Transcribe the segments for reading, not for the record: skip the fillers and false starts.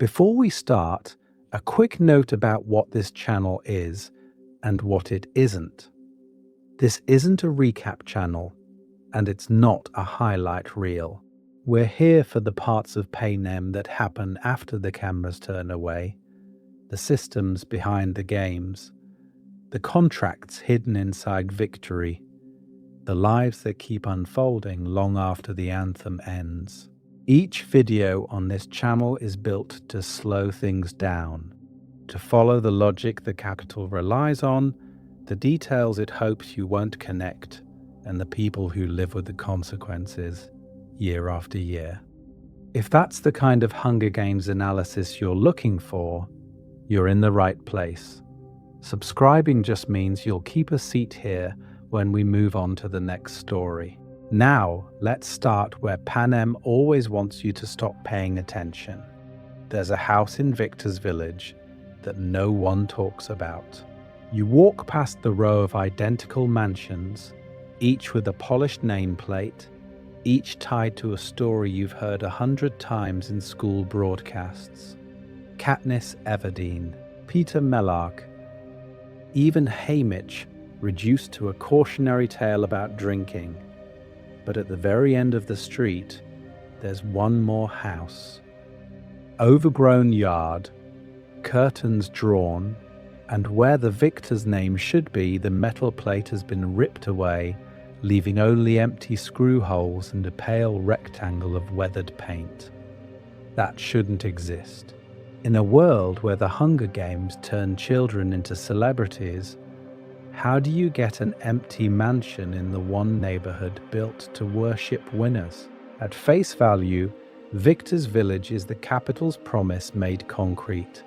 Before we start, a quick note about what this channel is and what it isn't. This isn't a recap channel, and it's not a highlight reel. We're here for the parts of Panem that happen after the cameras turn away, the systems behind the games, the contracts hidden inside victory, the lives that keep unfolding long after the anthem ends. Each video on this channel is built to slow things down, to follow the logic the Capitol relies on, the details it hopes you won't connect, and the people who live with the consequences year after year. If that's the kind of Hunger Games analysis you're looking for, you're in the right place. Subscribing just means you'll keep a seat here when we move on to the next story. Now, let's start where Panem always wants you to stop paying attention. There's a house in Victor's village that no one talks about. You walk past the row of identical mansions, each with a polished nameplate, each tied to a story you've heard 100 times in school broadcasts. Katniss Everdeen, Peter Mellark, even Haymitch reduced to a cautionary tale about drinking. But at the very end of the street, there's one more house. Overgrown yard, curtains drawn, and where the victor's name should be, the metal plate has been ripped away, leaving only empty screw holes and a pale rectangle of weathered paint. That shouldn't exist. In a world where the Hunger Games turn children into celebrities, how do you get an empty mansion in the one neighborhood built to worship winners? At face value, Victor's village is the Capitol's promise made concrete.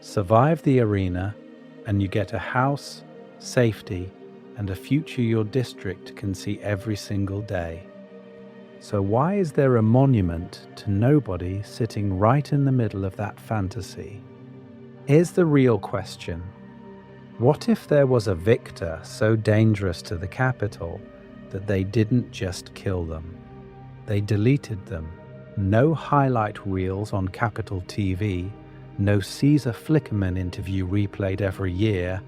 Survive the arena, and you get a house, safety, and a future your district can see every single day. So why is there a monument to nobody sitting right in the middle of that fantasy? Here's the real question. What if there was a victor so dangerous to the Capitol that they didn't just kill them? They deleted them. No highlight reels on Capitol TV, no Caesar Flickerman interview replayed every year,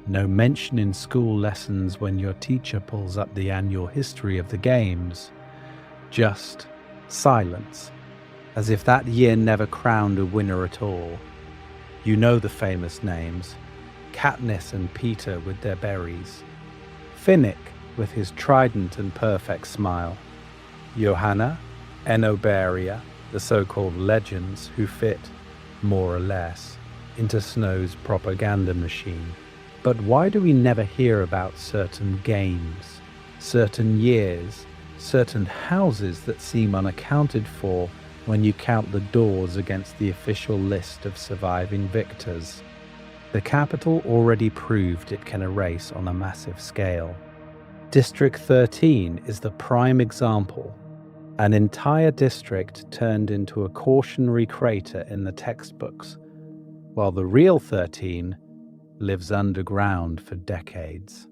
no mention in school lessons when your teacher pulls up the annual history of the games. Just silence, as if that year never crowned a winner at all. You know the famous names. Katniss and Peter with their berries, Finnick with his trident and perfect smile, Johanna, Enobaria, the so-called legends who fit, more or less, into Snow's propaganda machine. But why do we never hear about certain games, certain years, certain houses that seem unaccounted for when you count the doors against the official list of surviving victors? The Capitol already proved it can erase on a massive scale. District 13 is the prime example. An entire district turned into a cautionary crater in the textbooks, while the real 13 lives underground for decades.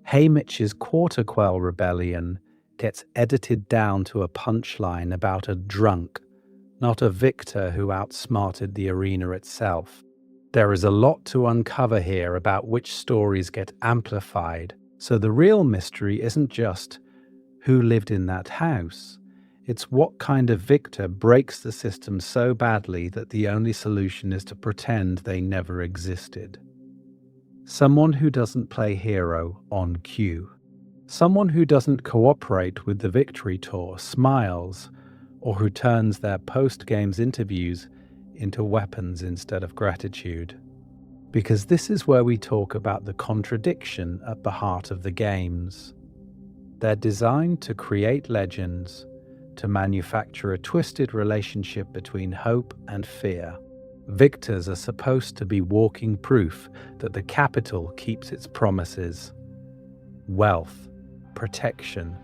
Haymitch's Quarter Quell rebellion gets edited down to a punchline about a drunk, not a victor who outsmarted the arena itself. There is a lot to uncover here about which stories get amplified, so the real mystery isn't just who lived in that house. It's what kind of victor breaks the system so badly that the only solution is to pretend they never existed. Someone who doesn't play hero on cue. Someone who doesn't cooperate with the victory tour, smiles, or who turns their post-games interviews into weapons instead of gratitude. Because this is where we talk about the contradiction at the heart of the games. They're designed to create legends, to manufacture a twisted relationship between hope and fear. Victors are supposed to be walking proof that the Capitol keeps its promises. Wealth, protection,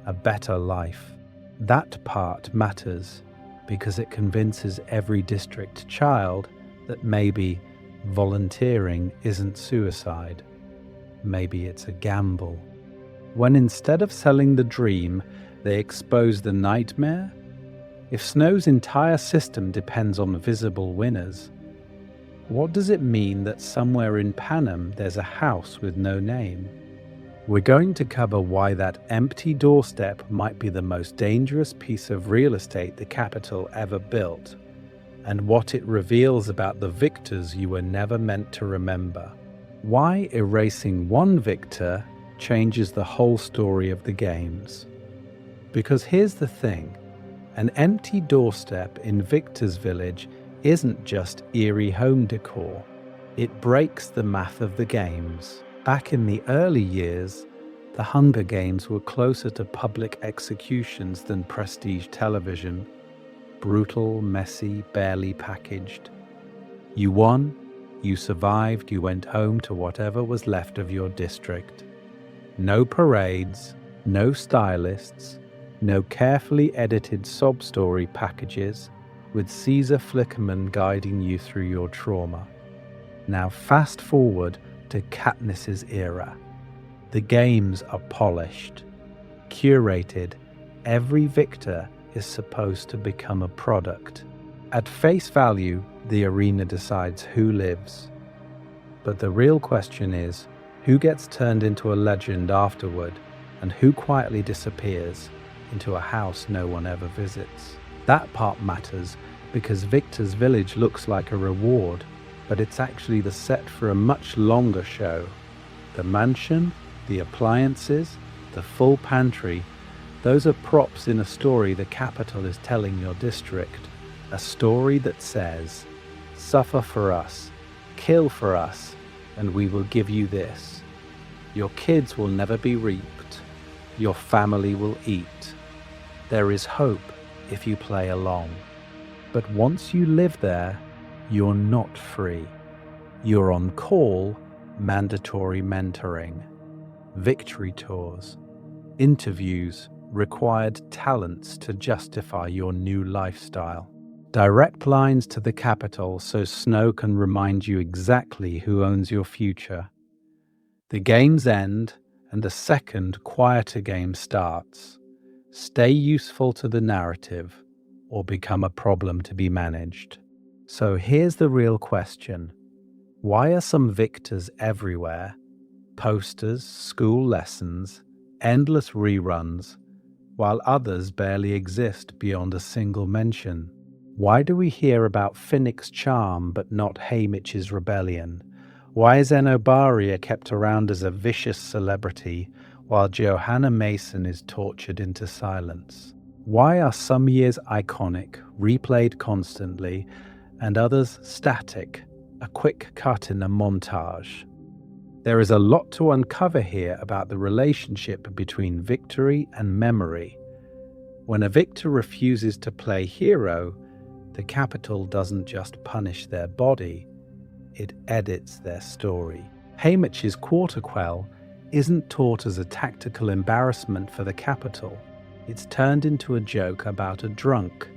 a better life. That part matters because it convinces every district child that maybe volunteering isn't suicide. Maybe it's a gamble. When instead of selling the dream, they expose the nightmare, If Snow's entire system depends on visible winners, what does it mean that somewhere in Panem there's a house with no name? We're going to cover why that empty doorstep might be the most dangerous piece of real estate the capital ever built, and what it reveals about the victors you were never meant to remember. Why erasing one victor changes the whole story of the games. Because here's the thing, an empty doorstep in Victor's village isn't just eerie home decor. It breaks the math of the games. Back in the early years, the Hunger Games were closer to public executions than prestige television. Brutal, messy, barely packaged. You won, you survived, you went home to whatever was left of your district. No parades, no stylists, no carefully edited sob story packages with Caesar Flickerman guiding you through your trauma. Now fast forward to Katniss's era. The games are polished, curated. Every victor is supposed to become a product. At face value, the arena decides who lives. But the real question is, who gets turned into a legend afterward, and who quietly disappears into a house no one ever visits? That part matters because Victor's village looks like a reward, but it's actually the set for a much longer show. The mansion, the appliances, the full pantry, those are props in a story the capital is telling your district. A story that says, suffer for us, kill for us, and we will give you this. Your kids will never be reaped. Your family will eat. There is hope if you play along. But once you live there, you're not free. You're on call, mandatory mentoring, victory tours, interviews, required talents to justify your new lifestyle. Direct lines to the capital so Snow can remind you exactly who owns your future. The games end and a second, quieter game starts. Stay useful to the narrative or become a problem to be managed. So here's the real question. Why are some victors everywhere? Posters, school lessons, endless reruns, while others barely exist beyond a single mention. Why do we hear about Finnick's charm but not Haymitch's rebellion? Why is Enobaria kept around as a vicious celebrity while Johanna Mason is tortured into silence? Why are some years iconic, replayed constantly, and others static, a quick cut in a montage? There is a lot to uncover here about the relationship between victory and memory. When a victor refuses to play hero, the capital doesn't just punish their body, it edits their story. Haymitch's quarter quell isn't taught as a tactical embarrassment for the capital. It's turned into a joke about a drunk.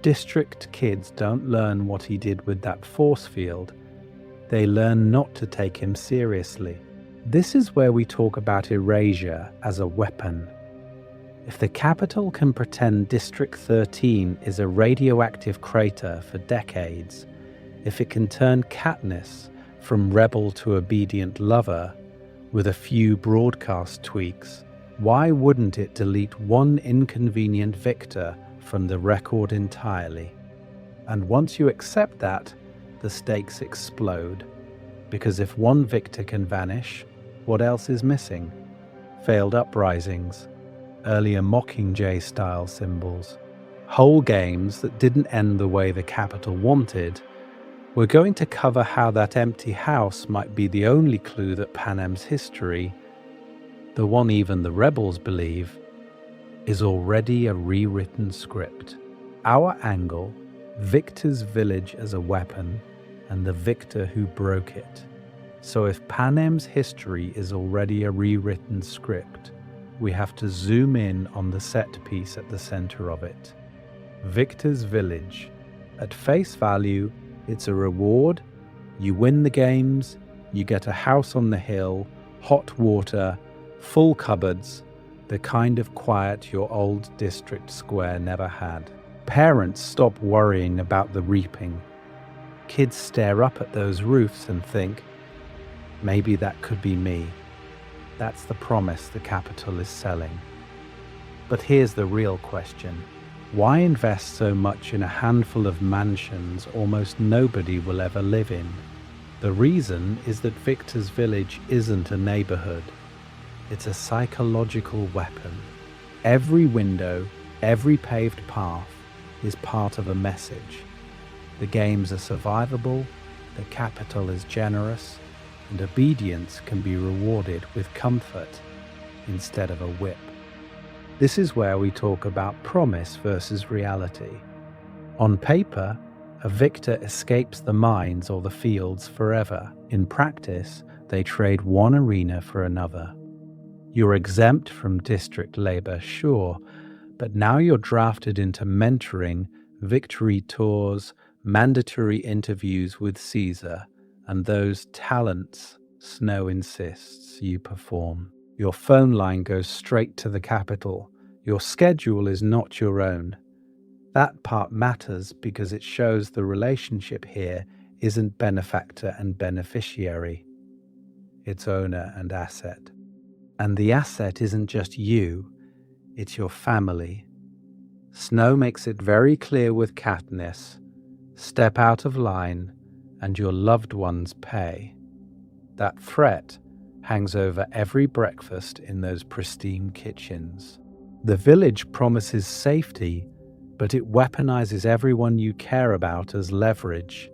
District kids don't learn what he did with that force field. They learn not to take him seriously. This is where we talk about erasure as a weapon. If the capital can pretend District 13 is a radioactive crater for decades, if it can turn Katniss from rebel to obedient lover with a few broadcast tweaks, why wouldn't it delete one inconvenient victor from the record entirely? And once you accept that, the stakes explode. Because if one victor can vanish, what else is missing? Failed uprisings, earlier Mockingjay-style symbols, whole games that didn't end the way the capital wanted. We're going to cover how that empty house might be the only clue that Panem's history, the one even the rebels believe, is already a rewritten script. Our angle, Victor's village as a weapon, and the victor who broke it. So if Panem's history is already a rewritten script, we have to zoom in on the set piece at the center of it. Victor's village. At face value, it's a reward. You win the games, you get a house on the hill, hot water, full cupboards, the kind of quiet your old district square never had. Parents stop worrying about the reaping. Kids stare up at those roofs and think, maybe that could be me. That's the promise the capital is selling. But here's the real question. Why invest so much in a handful of mansions almost nobody will ever live in? The reason is that Victor's village isn't a neighborhood. It's a psychological weapon. Every window, every paved path is part of a message. The games are survivable, the capital is generous, and obedience can be rewarded with comfort instead of a whip. This is where we talk about promise versus reality. On paper, a victor escapes the mines or the fields forever. In practice, they trade one arena for another. You're exempt from district labor, sure, but now you're drafted into mentoring, victory tours, mandatory interviews with Caesar, and those talents Snow insists you perform. Your phone line goes straight to the capital. Your schedule is not your own. That part matters because it shows the relationship here isn't benefactor and beneficiary. It's owner and asset. And the asset isn't just you, it's your family. Snow makes it very clear with Katniss, step out of line and your loved ones pay. That threat hangs over every breakfast in those pristine kitchens. The village promises safety, but it weaponizes everyone you care about as leverage.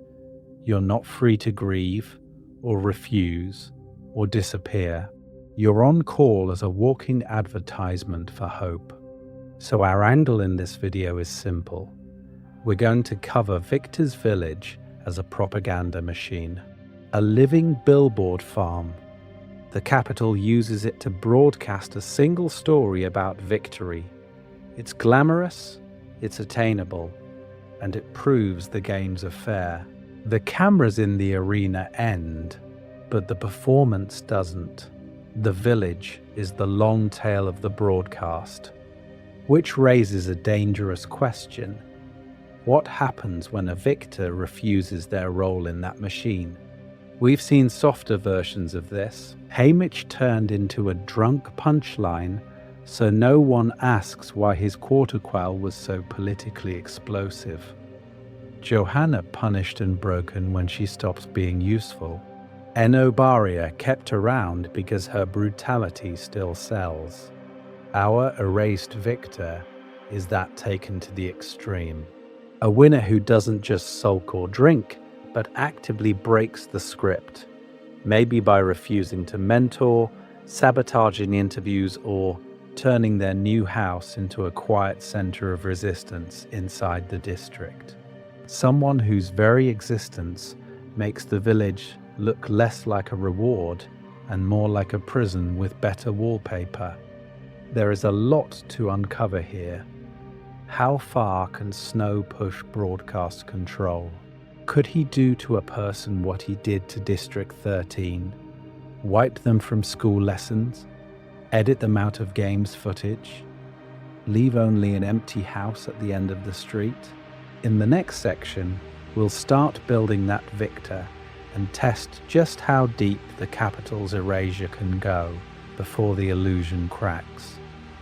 You're not free to grieve, or refuse, or disappear. You're on call as a walking advertisement for hope. So our angle in this video is simple. We're going to cover Victor's village as a propaganda machine, a living billboard farm. The capital uses it to broadcast a single story about victory. It's glamorous, it's attainable, and it proves the games are fair. The cameras in the arena end, but the performance doesn't. The village is the long tail of the broadcast, which raises a dangerous question. What happens when a victor refuses their role in that machine? We've seen softer versions of this. Haymitch turned into a drunk punchline, so no one asks why his quarterquell was so politically explosive. Johanna punished and broken when she stops being useful. Enobaria kept around because her brutality still sells. Our erased victor is that taken to the extreme. A winner who doesn't just sulk or drink, but actively breaks the script, maybe by refusing to mentor, sabotaging interviews, or turning their new house into a quiet center of resistance inside the district. Someone whose very existence makes the village look less like a reward and more like a prison with better wallpaper. There is a lot to uncover here. How far can Snow push broadcast control? Could he do to a person what he did to District 13? Wipe them from school lessons? Edit them out of games footage? Leave only an empty house at the end of the street? In the next section, we'll start building that victor and test just how deep the capital's erasure can go before the illusion cracks.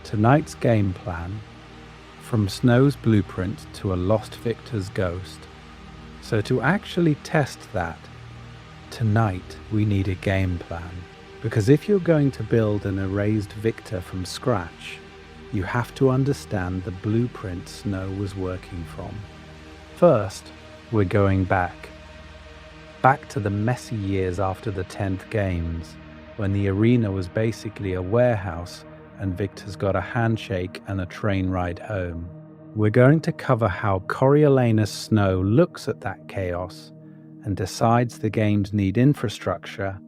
Tonight's game plan: from Snow's blueprint to a lost victor's ghost. So to actually test that, tonight we need a game plan. Because if you're going to build an erased victor from scratch, you have to understand the blueprint Snow was working from. First, we're going back to the messy years after the 10th games, when the arena was basically a warehouse and victors got a handshake and a train ride home. We're going to cover how Coriolanus Snow looks at that chaos and decides the games need infrastructure,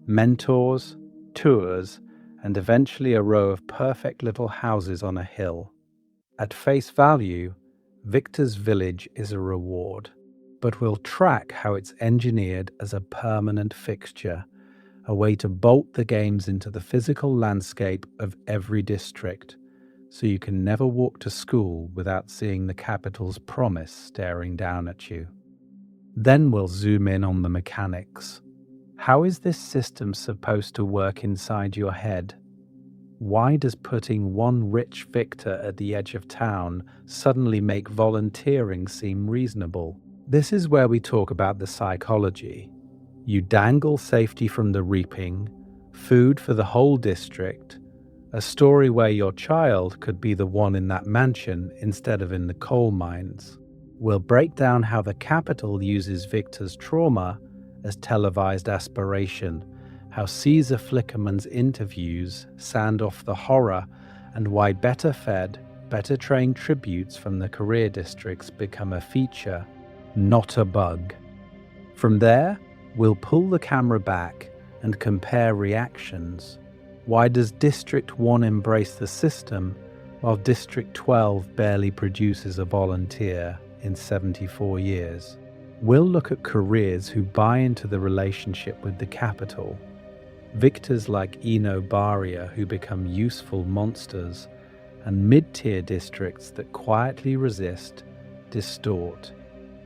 mentors, tours, and eventually a row of perfect little houses on a hill. At face value, Victor's village is a reward, but we'll track how it's engineered as a permanent fixture, a way to bolt the games into the physical landscape of every district, so you can never walk to school without seeing the capital's promise staring down at you. Then we'll zoom in on the mechanics. How is this system supposed to work inside your head? Why does putting one rich victor at the edge of town suddenly make volunteering seem reasonable? This is where we talk about the psychology. You dangle safety from the reaping, food for the whole district, a story where your child could be the one in that mansion instead of in the coal mines. We'll break down how the capital uses Victor's trauma as televised aspiration, how Caesar Flickerman's interviews sand off the horror, and why better fed, better trained tributes from the career districts become a feature, not a bug. From there, we'll pull the camera back and compare reactions. Why does District 1 embrace the system while District 12 barely produces a volunteer in 74 years? We'll look at careers who buy into the relationship with the capital, victors like Enobaria who become useful monsters, and mid-tier districts that quietly resist, distort,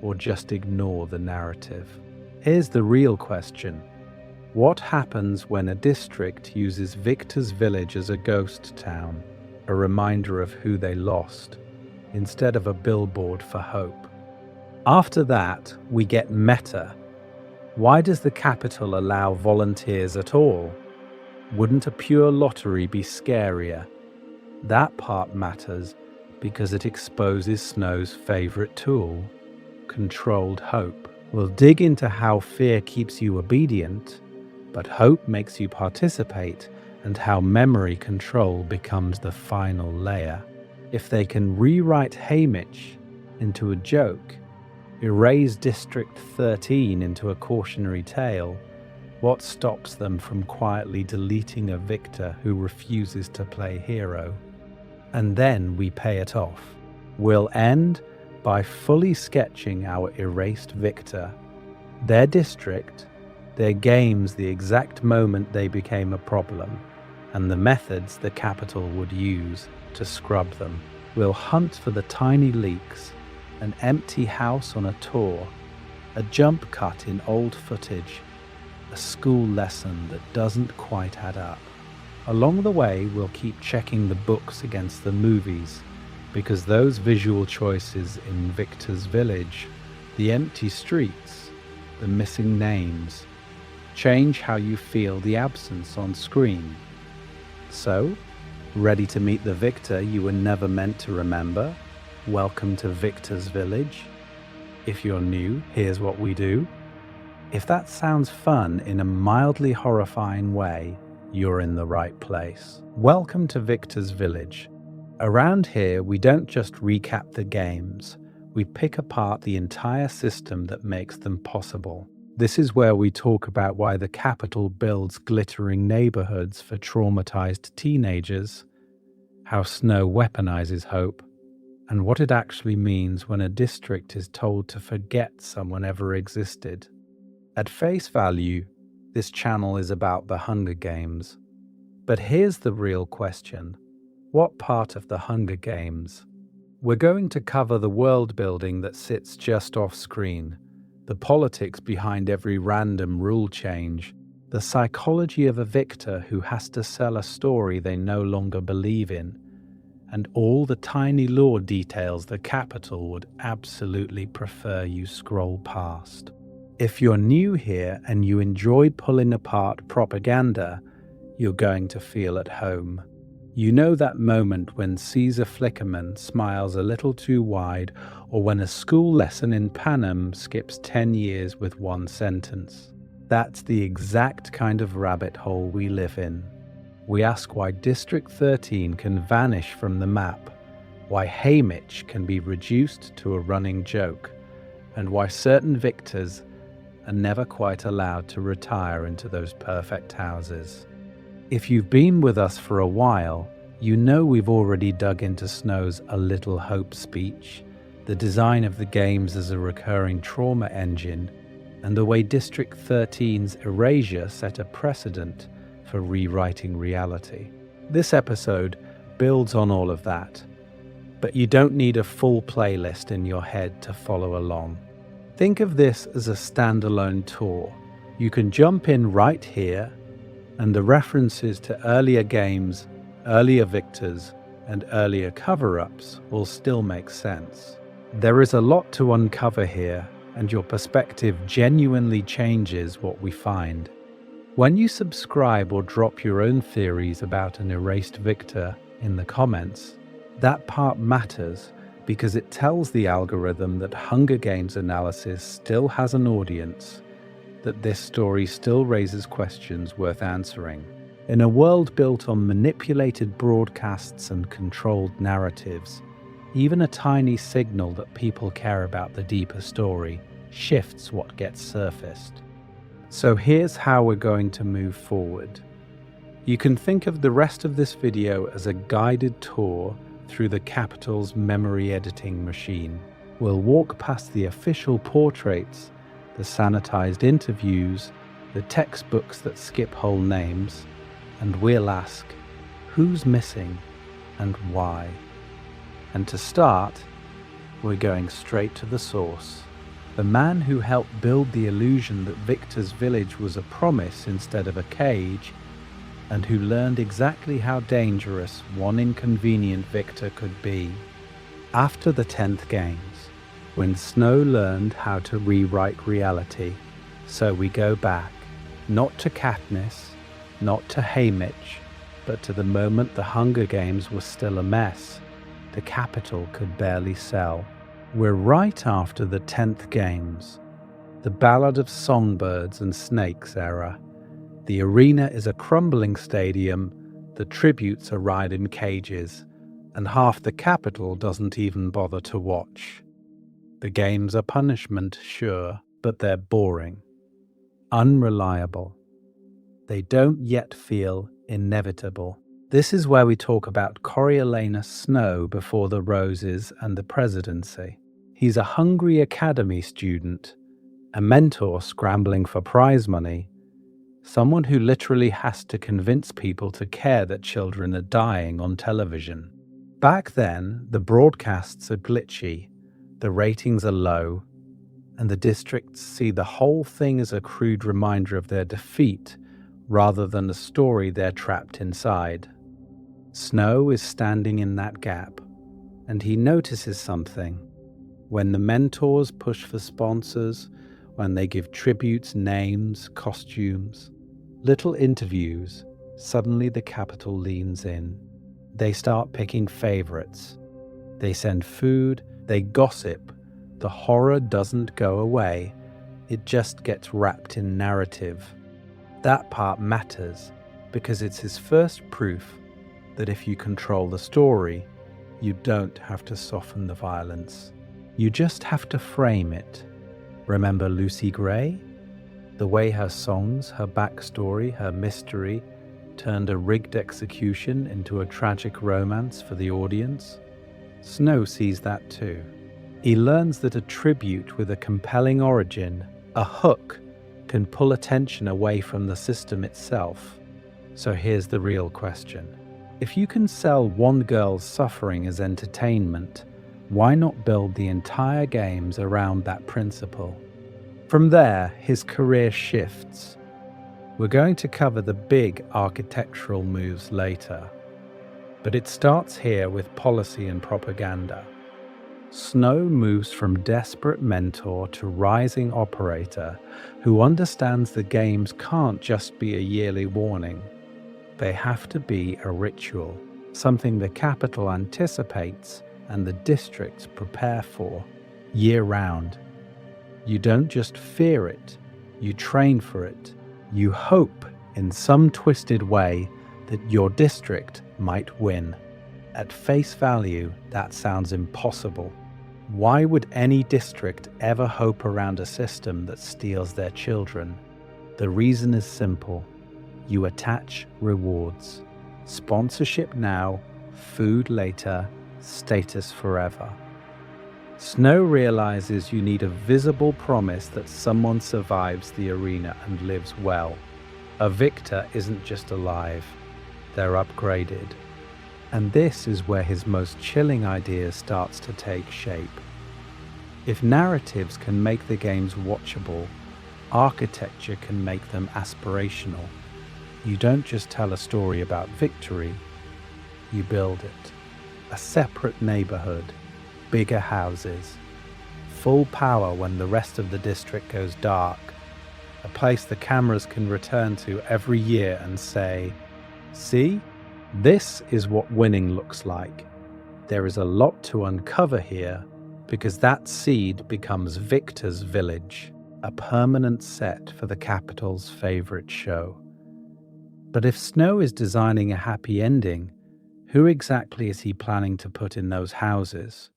or just ignore the narrative. Here's the real question. What happens when a district uses Victor's village as a ghost town, a reminder of who they lost, instead of a billboard for hope? After that, we get meta. Why does the capital allow volunteers at all? Wouldn't a pure lottery be scarier? That part matters because it exposes Snow's favorite tool, controlled hope. We'll dig into how fear keeps you obedient, but hope makes you participate, and how memory control becomes the final layer. If they can rewrite Haymitch into a joke, erase District 13 into a cautionary tale, what stops them from quietly deleting a victor who refuses to play hero? And then we pay it off. We'll end by fully sketching our erased victor, their district, their games, the exact moment they became a problem, and the methods the capital would use to scrub them. We'll hunt for the tiny leaks, an empty house on a tour, a jump cut in old footage, a school lesson that doesn't quite add up. Along the way, we'll keep checking the books against the movies, because those visual choices in Victor's village, the empty streets, the missing names, change how you feel the absence on screen. So, ready to meet the Victor you were never meant to remember? Welcome to Victor's Village. If you're new, here's what we do. If that sounds fun in a mildly horrifying way, you're in the right place. Welcome to Victor's Village. Around here, we don't just recap the games, we pick apart the entire system that makes them possible. This is where we talk about why the capital builds glittering neighborhoods for traumatized teenagers, how Snow weaponizes hope, and what it actually means when a district is told to forget someone ever existed. At face value, this channel is about the Hunger Games. But here's the real question. What part of the Hunger Games? We're going to cover the world building that sits just off screen, the politics behind every random rule change, the psychology of a victor who has to sell a story they no longer believe in, and all the tiny lore details the capital would absolutely prefer you scroll past. If you're new here and you enjoy pulling apart propaganda, you're going to feel at home. You know that moment when Caesar Flickerman smiles a little too wide, or when a school lesson in Panem skips 10 years with one sentence. That's the exact kind of rabbit hole we live in. We ask why District 13 can vanish from the map, why Haymitch can be reduced to a running joke, and why certain victors are never quite allowed to retire into those perfect houses. If you've been with us for a while, you know we've already dug into Snow's A Little Hope speech, the design of the games as a recurring trauma engine, and the way District 13's erasure set a precedent for rewriting reality. This episode builds on all of that, but you don't need a full playlist in your head to follow along. Think of this as a standalone tour. You can jump in right here, and the references to earlier games, earlier victors, and earlier cover-ups will still make sense. There is a lot to uncover here, and your perspective genuinely changes what we find. When you subscribe or drop your own theories about an erased victor in the comments, that part matters because it tells the algorithm that Hunger Games analysis still has an audience, that this story still raises questions worth answering. In a world built on manipulated broadcasts and controlled narratives, even a tiny signal that people care about the deeper story shifts what gets surfaced. So here's how we're going to move forward. You can think of the rest of this video as a guided tour through the Capitol's memory editing machine. We'll walk past the official portraits, the sanitized interviews, the textbooks that skip whole names, and we'll ask, who's missing and why? And to start, we're going straight to the source. The man who helped build the illusion that Victor's village was a promise instead of a cage, and who learned exactly how dangerous one inconvenient victor could be. After the 10th Games, when Snow learned how to rewrite reality, so we go back, not to Katniss, not to Haymitch, but to the moment the Hunger Games were still a mess. The Capitol could barely sell. We're right after the 10th Games, the Ballad of Songbirds and Snakes era. The arena is a crumbling stadium, the tributes are riding in cages, and half the Capitol doesn't even bother to watch. The games are punishment, sure, but they're boring, unreliable. They don't yet feel inevitable. This is where we talk about Coriolanus Snow before the Roses and the presidency. He's a hungry academy student, a mentor scrambling for prize money, someone who literally has to convince people to care that children are dying on television. Back then, the broadcasts are glitchy, the ratings are low, and the districts see the whole thing as a crude reminder of their defeat rather than a story they're trapped inside. Snow is standing in that gap, and he notices something. When the mentors push for sponsors, when they give tributes, names, costumes, little interviews, suddenly the Capitol leans in. They start picking favorites. They send food, they gossip. The horror doesn't go away, it just gets wrapped in narrative. That part matters because it's his first proof that if you control the story, you don't have to soften the violence. You just have to frame it. Remember Lucy Gray? The way her songs, her backstory, her mystery turned a rigged execution into a tragic romance for the audience? Snow sees that too. He learns that a tribute with a compelling origin, a hook, can pull attention away from the system itself. So here's the real question. If you can sell one girl's suffering as entertainment, why not build the entire games around that principle? From there, his career shifts. We're going to cover the big architectural moves later, but it starts here with policy and propaganda. Snow moves from desperate mentor to rising operator who understands the games can't just be a yearly warning. They have to be a ritual, something the Capitol anticipates and the districts prepare for year-round. You don't just fear it, you train for it. You hope in some twisted way that your district might win. At face value, that sounds impossible. Why would any district ever hope around a system that steals their children? The reason is simple. You attach rewards. Sponsorship now, food later, status forever. Snow realizes you need a visible promise that someone survives the arena and lives well. A victor isn't just alive, they're upgraded. And this is where his most chilling idea starts to take shape. If narratives can make the games watchable, architecture can make them aspirational. You don't just tell a story about victory, you build it. A separate neighborhood, bigger houses, full power when the rest of the district goes dark, a place the cameras can return to every year and say, "See, this is what winning looks like." There is a lot to uncover here, because that seed becomes Victor's Village, a permanent set for the capital's favorite show. But if Snow is designing a happy ending, who exactly is he planning to put in those houses?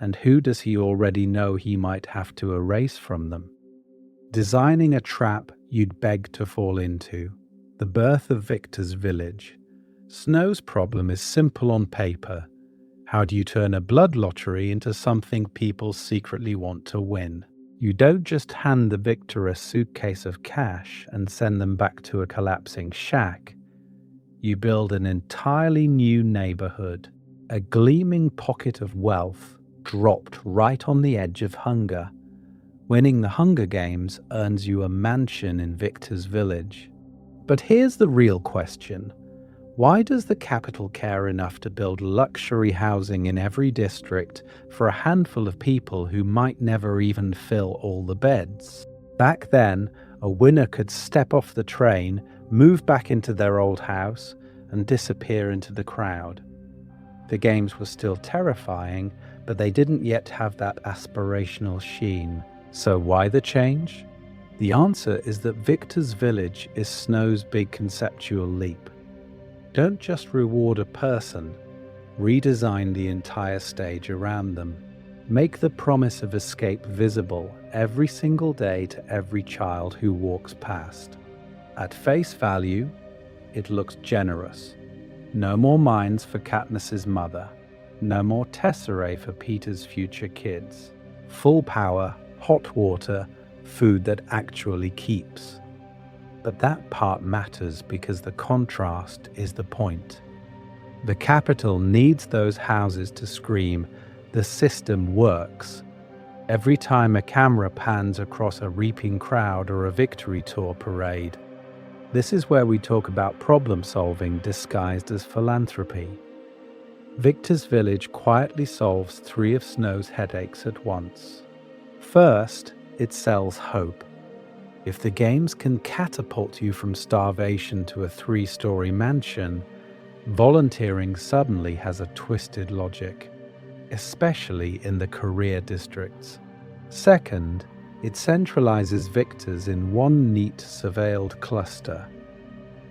And who does he already know he might have to erase from them? Designing a trap you'd beg to fall into. The birth of Victor's Village. Snow's problem is simple on paper. How do you turn a blood lottery into something people secretly want to win? You don't just hand the victor a suitcase of cash and send them back to a collapsing shack. You build an entirely new neighborhood, a gleaming pocket of wealth dropped right on the edge of hunger. Winning the Hunger Games earns you a mansion in Victor's Village. But here's the real question. Why does the capital care enough to build luxury housing in every district for a handful of people who might never even fill all the beds? Back then, a winner could step off the train, move back into their old house, and disappear into the crowd. The games were still terrifying, but they didn't yet have that aspirational sheen. So why the change? The answer is that Victor's Village is Snow's big conceptual leap. Don't just reward a person, redesign the entire stage around them. Make the promise of escape visible every single day to every child who walks past. At face value, it looks generous. No more mines for Katniss's mother. No more tesserae for Peter's future kids. Full power, hot water, food that actually keeps. But that part matters because the contrast is the point. The capital needs those houses to scream, "The system works." Every time a camera pans across a reaping crowd or a victory tour parade. This is where we talk about problem solving disguised as philanthropy. Victor's Village quietly solves 3 of Snow's headaches at once. First, it sells hope. If the games can catapult you from starvation to a 3-story mansion, volunteering suddenly has a twisted logic, especially in the career districts. Second, it centralizes victors in one neat, surveilled cluster.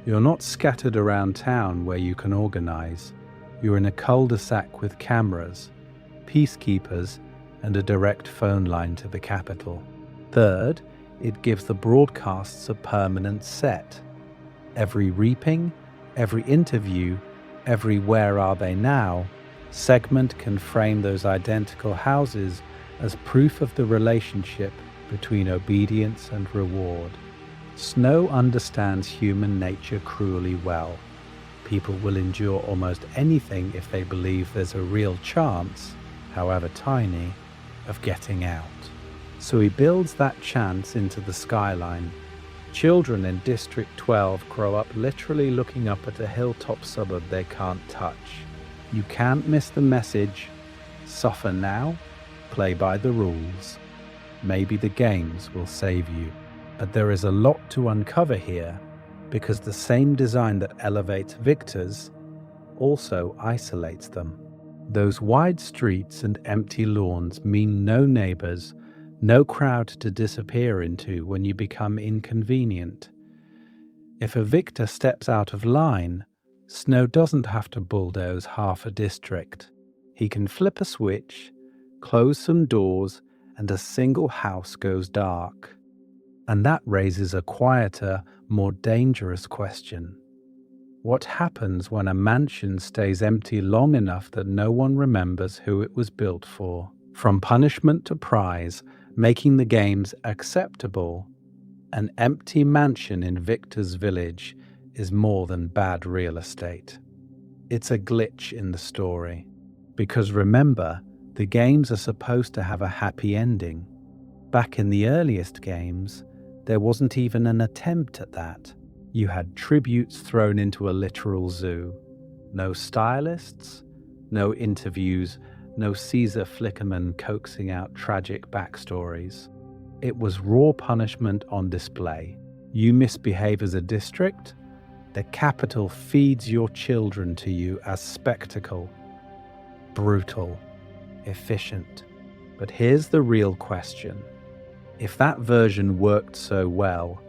You're not scattered around town where you can organize. You're in a cul-de-sac with cameras, peacekeepers, and a direct phone line to the capital. Third, it gives the broadcasts a permanent set. Every reaping, every interview, every "where are they now" segment can frame those identical houses as proof of the relationship between obedience and reward. Snow understands human nature cruelly well. People will endure almost anything if they believe there's a real chance, however tiny, of getting out. So he builds that chance into the skyline. Children in District 12 grow up literally looking up at a hilltop suburb they can't touch. You can't miss the message. Suffer now, play by the rules. Maybe the games will save you. But there is a lot to uncover here, because the same design that elevates victors also isolates them. Those wide streets and empty lawns mean no neighbors, no crowd to disappear into when you become inconvenient. If a victor steps out of line, Snow doesn't have to bulldoze half a district. He can flip a switch, close some doors, and a single house goes dark. And that raises a quieter, more dangerous question. What happens when a mansion stays empty long enough that no one remembers who it was built for? From punishment to prize, making the games acceptable, an empty mansion in Victor's Village is more than bad real estate. It's a glitch in the story. Because remember, the games are supposed to have a happy ending. Back in the earliest games, there wasn't even an attempt at that. You had tributes thrown into a literal zoo. No stylists, no interviews, no Caesar Flickerman coaxing out tragic backstories. It was raw punishment on display. You misbehave as a district, the capital feeds your children to you as spectacle. Brutal, efficient. But here's the real question. If that version worked so well,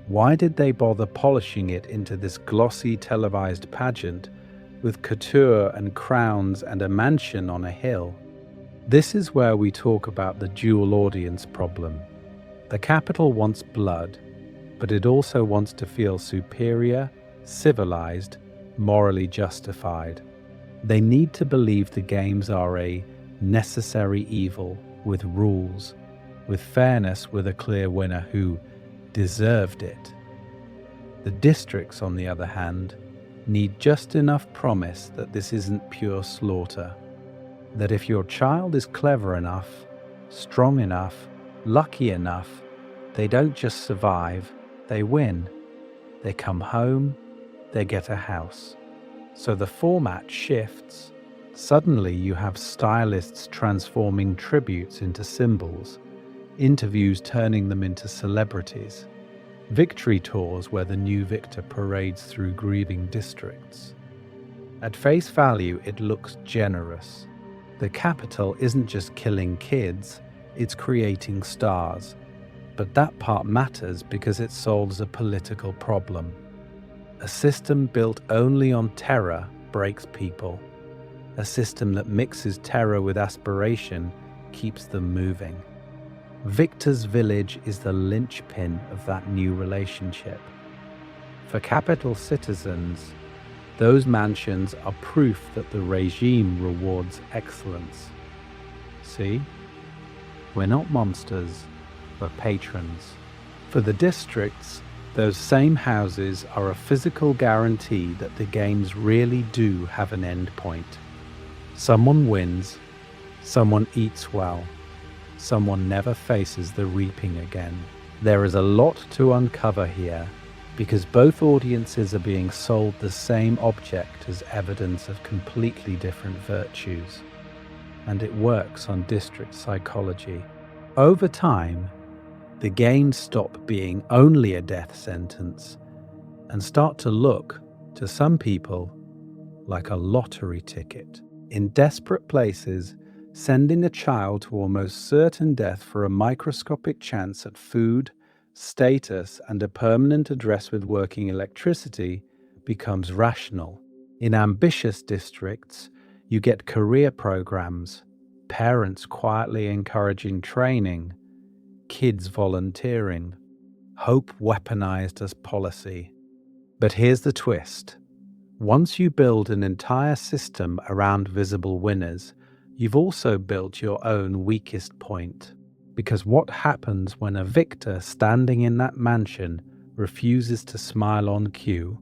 why did they bother polishing it into this glossy televised pageant with couture and crowns and a mansion on a hill? This is where we talk about the dual audience problem. The capital wants blood, but it also wants to feel superior, civilized, morally justified. They need to believe the games are a necessary evil with rules, with fairness, with a clear winner who deserved it. The districts, on the other hand, need just enough promise that this isn't pure slaughter. That if your child is clever enough, strong enough, lucky enough, they don't just survive, they win. They come home, they get a house. So the format shifts. Suddenly you have stylists transforming tributes into symbols, interviews turning them into celebrities, victory tours where the new victor parades through grieving districts. At face value, it looks generous. The capital isn't just killing kids, it's creating stars. But that part matters because it solves a political problem. A system built only on terror breaks people. A system that mixes terror with aspiration keeps them moving. Victor's Village is the linchpin of that new relationship. For capital citizens, those mansions are proof that the regime rewards excellence. See? We're not monsters, we're patrons. For the districts, those same houses are a physical guarantee that the games really do have an end point. Someone wins, someone eats well, someone never faces the reaping again. There is a lot to uncover here, because both audiences are being sold the same object as evidence of completely different virtues. And it works on district psychology. Over time, the games stop being only a death sentence and start to look, to some people, like a lottery ticket. In desperate places, sending a child to almost certain death for a microscopic chance at food, status, and a permanent address with working electricity becomes rational. In ambitious districts, you get career programs, parents quietly encouraging training, kids volunteering, hope weaponized as policy. But here's the twist. Once you build an entire system around visible winners, you've also built your own weakest point. Because what happens when a victor standing in that mansion refuses to smile on cue?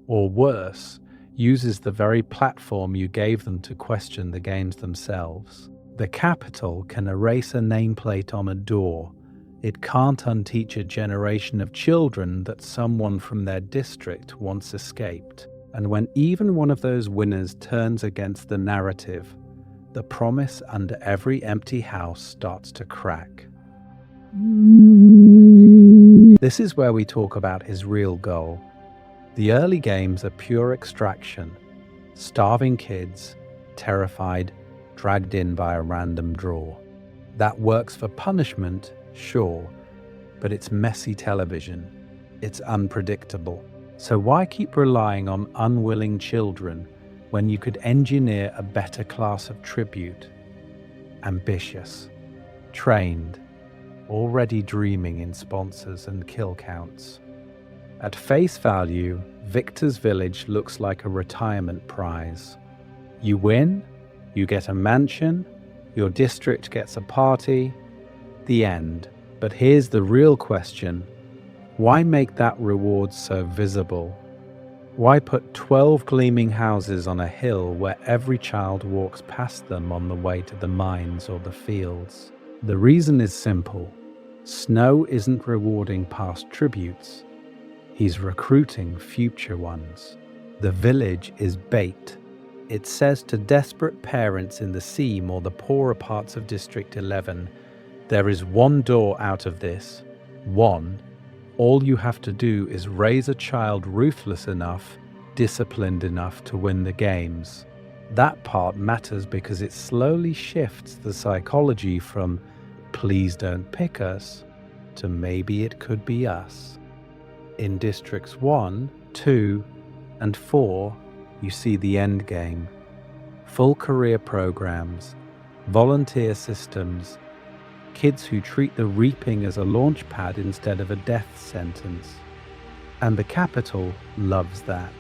Or worse, uses the very platform you gave them to question the games themselves. The capital can erase a nameplate on a door. It can't unteach a generation of children that someone from their district once escaped. And when even one of those winners turns against the narrative, the promise under every empty house starts to crack. This is where we talk about his real goal. The early games are pure extraction. Starving kids, terrified, dragged in by a random draw. That works for punishment, sure, but it's messy television. It's unpredictable. So why keep relying on unwilling children when you could engineer a better class of tribute? Ambitious, trained, already dreaming in sponsors and kill counts. At face value, Victor's Village looks like a retirement prize. You win, you get a mansion, your district gets a party, the end. But here's the real question. Why make that reward so visible? Why put 12 gleaming houses on a hill where every child walks past them on the way to the mines or the fields? The reason is simple. Snow isn't rewarding past tributes. He's recruiting future ones. The village is bait. It says to desperate parents in the seam or the poorer parts of District 11, there is one door out of this. One. All you have to do is raise a child ruthless enough, disciplined enough to win the games. That part matters because it slowly shifts the psychology from please don't pick us to maybe it could be us. In Districts 1, 2, and 4, you see the end game. Full career programs, volunteer systems, kids who treat the reaping as a launch pad instead of a death sentence. And the capital loves that,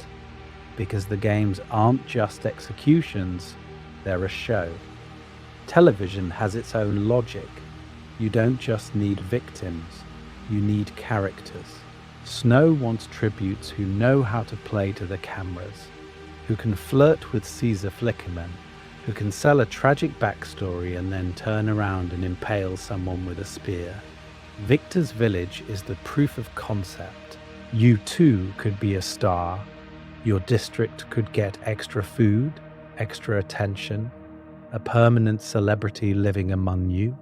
because the games aren't just executions, they're a show. Television has its own logic. You don't just need victims, you need characters. Snow wants tributes who know how to play to the cameras, who can flirt with Caesar Flickerman, who can sell a tragic backstory and then turn around and impale someone with a spear. Victor's Village is the proof of concept. You too could be a star. Your district could get extra food, extra attention, a permanent celebrity living among you.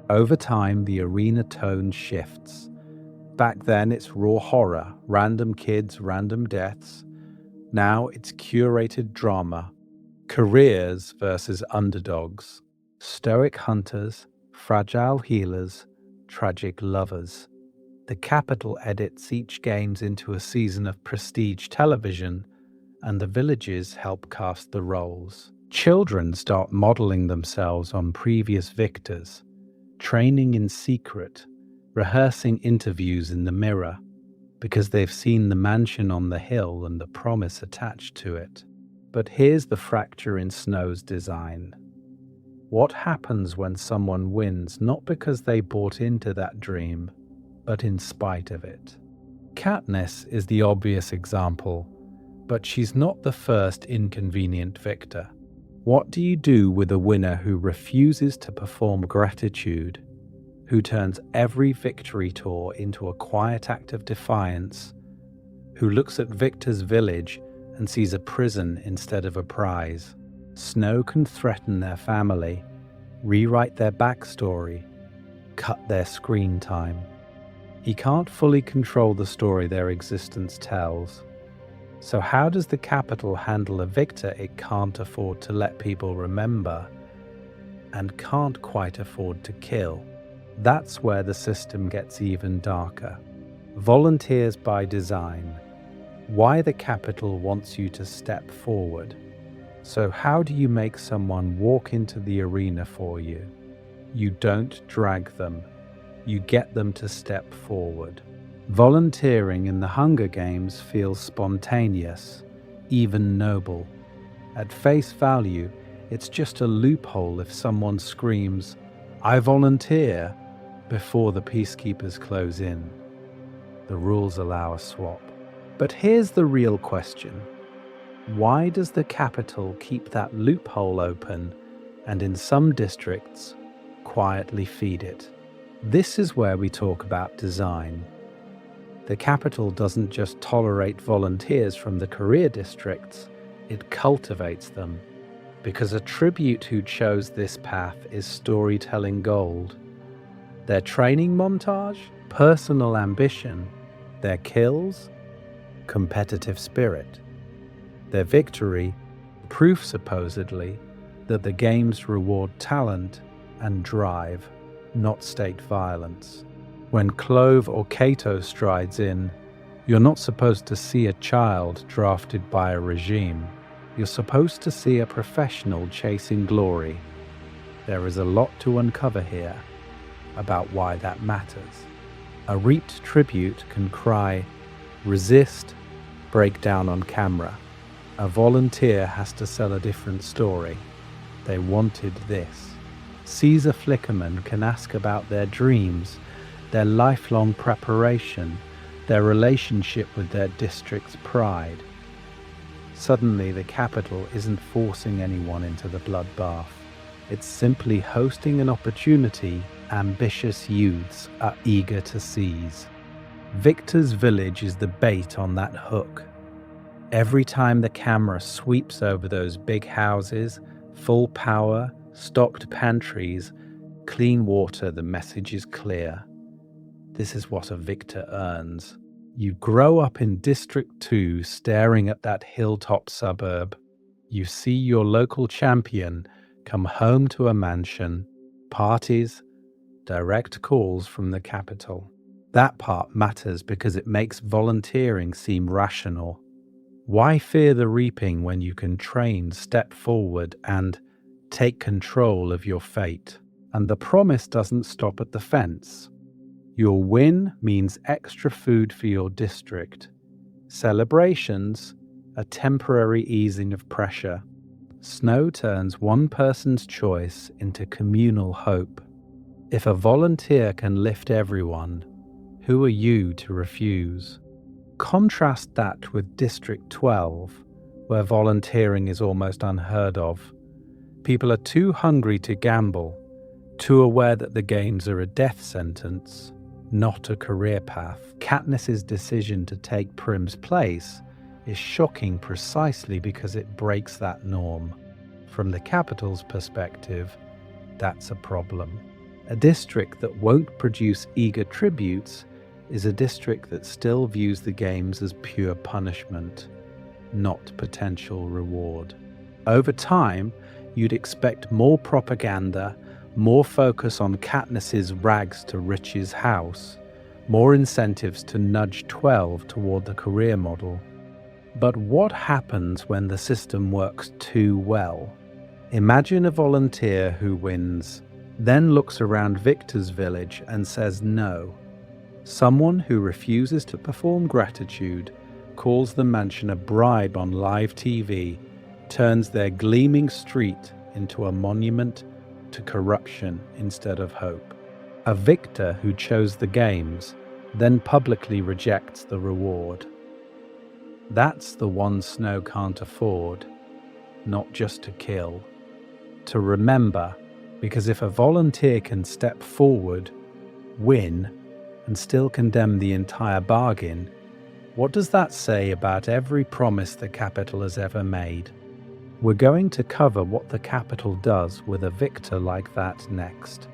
Over time, the arena tone shifts. Back then, it's raw horror, random kids, random deaths. Now it's curated drama. Careers versus underdogs, stoic hunters, fragile healers, tragic lovers. The capital edits each games into a season of prestige television, and the villages help cast the roles. Children start modeling themselves on previous victors, training in secret, rehearsing interviews in the mirror, because they've seen the mansion on the hill and the promise attached to it. But here's the fracture in Snow's design. What happens when someone wins not because they bought into that dream, but in spite of it? Katniss is the obvious example, but she's not the first inconvenient victor. What do you do with a winner who refuses to perform gratitude, who turns every victory tour into a quiet act of defiance, who looks at Victor's Village and sees a prison instead of a prize? Snow can threaten their family, rewrite their backstory, cut their screen time. He can't fully control the story their existence tells. So how does the capital handle a victor it can't afford to let people remember and can't quite afford to kill? That's where the system gets even darker. Volunteers by design. Why the capital wants you to step forward. So how do you make someone walk into the arena for you? You don't drag them. You get them to step forward. Volunteering in the Hunger Games feels spontaneous, even noble. At face value, it's just a loophole if someone screams, "I volunteer," before the peacekeepers close in. The rules allow a swap. But here's the real question. Why does the capital keep that loophole open and in some districts quietly feed it? This is where we talk about design. The capital doesn't just tolerate volunteers from the career districts, it cultivates them. Because a tribute who chose this path is storytelling gold. Their training montage, personal ambition, their kills, competitive spirit. Their victory, proof supposedly that the games reward talent and drive, not state violence. When Clove or Cato strides in, you're not supposed to see a child drafted by a regime. You're supposed to see a professional chasing glory. There is a lot to uncover here about why that matters. A reaped tribute can cry, resist, break down on camera. A volunteer has to sell a different story. They wanted this. Caesar Flickerman can ask about their dreams, their lifelong preparation, their relationship with their district's pride. Suddenly, the capital isn't forcing anyone into the bloodbath. It's simply hosting an opportunity ambitious youths are eager to seize. Victor's village is the bait on that hook. Every time the camera sweeps over those big houses, full power, stocked pantries, clean water, the message is clear. This is what a victor earns. You grow up in District 2 staring at that hilltop suburb. You see your local champion come home to a mansion, parties, direct calls from the capital. That part matters because it makes volunteering seem rational. Why fear the reaping when you can train, step forward, and take control of your fate? And the promise doesn't stop at the fence. Your win means extra food for your district. Celebrations, a temporary easing of pressure. Snow turns one person's choice into communal hope. If a volunteer can lift everyone, who are you to refuse? Contrast that with District 12, where volunteering is almost unheard of. People are too hungry to gamble, too aware that the games are a death sentence, not a career path. Katniss's decision to take Prim's place is shocking precisely because it breaks that norm. From the capital's perspective, that's a problem. A district that won't produce eager tributes is a district that still views the games as pure punishment, not potential reward. Over time, you'd expect more propaganda, more focus on Katniss's rags to riches house, more incentives to nudge 12 toward the career model. But what happens when the system works too well? Imagine a volunteer who wins, then looks around Victor's village and says no. Someone who refuses to perform gratitude, calls the mansion a bribe on live TV, turns their gleaming street into a monument to corruption instead of hope. A victor who chose the games, then publicly rejects the reward. That's the one Snow can't afford, not just to kill, to remember, because if a volunteer can step forward, win, and still condemn the entire bargain, what does that say about every promise the capital has ever made? We're going to cover what the capital does with a victor like that next.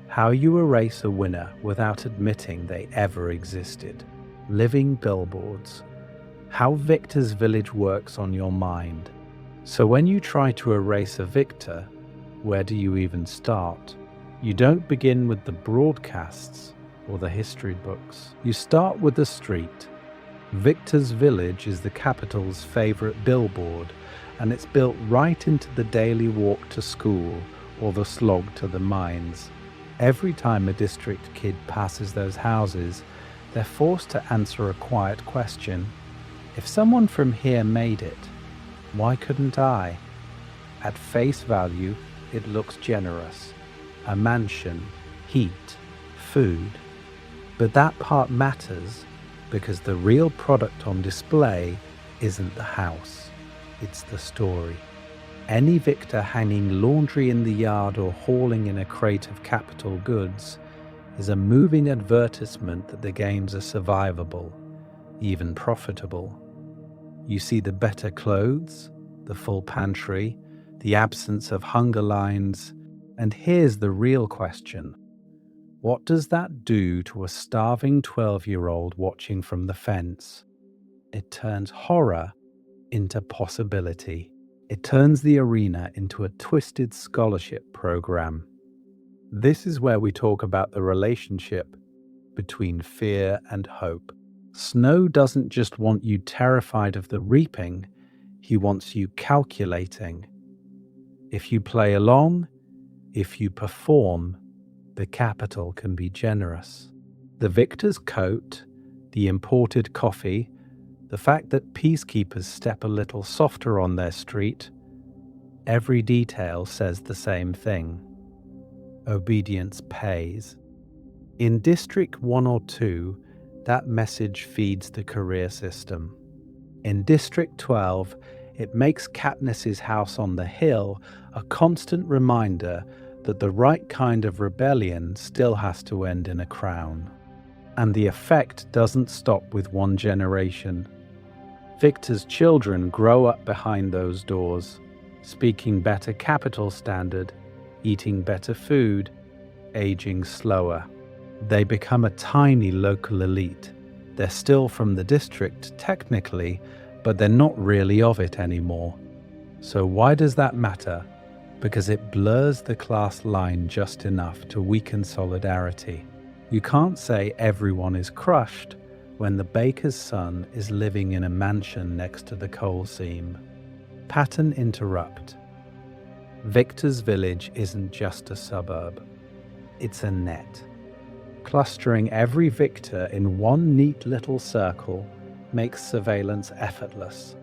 How you erase a winner without admitting they ever existed. Living billboards. How Victor's village works on your mind. So when you try to erase a victor, where do you even start? You don't begin with the broadcasts or the history books. You start with the street. Victor's village is the capital's favorite billboard, and it's built right into the daily walk to school or the slog to the mines. Every time a district kid passes those houses, they're forced to answer a quiet question. If someone from here made it, why couldn't I? At face value, it looks generous. A mansion, heat, food. But that part matters because the real product on display isn't the house, it's the story. Any victor hanging laundry in the yard or hauling in a crate of capital goods is a moving advertisement that the games are survivable, even profitable. You see the better clothes, the full pantry, the absence of hunger lines, and here's the real question. What does that do to a starving 12-year-old watching from the fence? It turns horror into possibility. It turns the arena into a twisted scholarship program. This is where we talk about the relationship between fear and hope. Snow doesn't just want you terrified of the reaping, he wants you calculating. If you play along, if you perform, the capital can be generous. The victor's coat, the imported coffee, the fact that peacekeepers step a little softer on their street, every detail says the same thing. Obedience pays. In District 1 or 2, that message feeds the career system. In District 12, It makes Katniss's house on the hill a constant reminder that the right kind of rebellion still has to end in a crown. And the effect doesn't stop with one generation. Victor's children grow up behind those doors, speaking better capital standard, eating better food, aging slower. They become a tiny local elite. They're still from the district technically, but they're not really of it anymore. So why does that matter? Because it blurs the class line just enough to weaken solidarity. You can't say everyone is crushed when the baker's son is living in a mansion next to the coal seam. Pattern interrupt. Victor's village isn't just a suburb. It's a net. Clustering every Victor in one neat little circle makes surveillance effortless.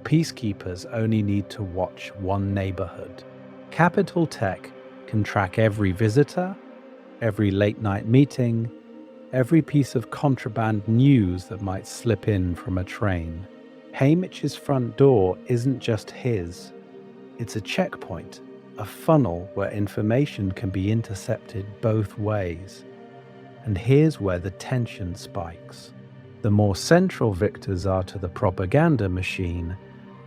Peacekeepers only need to watch one neighborhood. Capital Tech can track every visitor, every late-night meeting, every piece of contraband news that might slip in from a train. Haymitch's front door isn't just his. It's a checkpoint, a funnel where information can be intercepted both ways. And here's where the tension spikes. The more central victors are to the propaganda machine,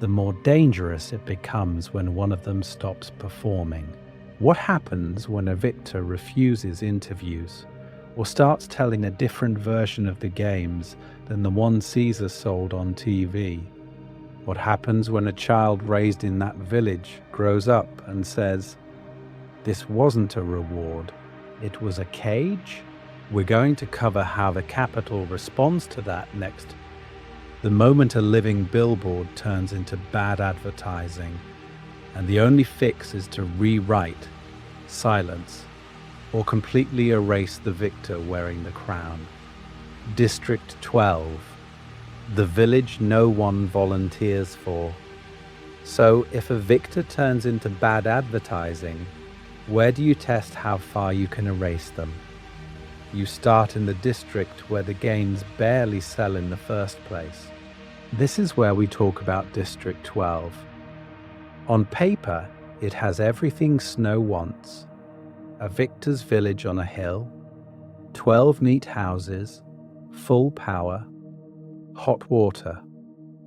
the more dangerous it becomes when one of them stops performing. What happens when a victor refuses interviews or starts telling a different version of the games than the one Caesar sold on TV? What happens when a child raised in that village grows up and says, "This wasn't a reward, it was a cage"? We're going to cover how the capital responds to that next. The moment a living billboard turns into bad advertising, and the only fix is to rewrite, silence, or completely erase the victor wearing the crown. District 12. The village no one volunteers for. So if a victor turns into bad advertising, where do you test how far you can erase them? You start in the district where the games barely sell in the first place. This is where we talk about District 12. On paper, it has everything Snow wants. A victor's village on a hill, 12 neat houses, full power, hot water,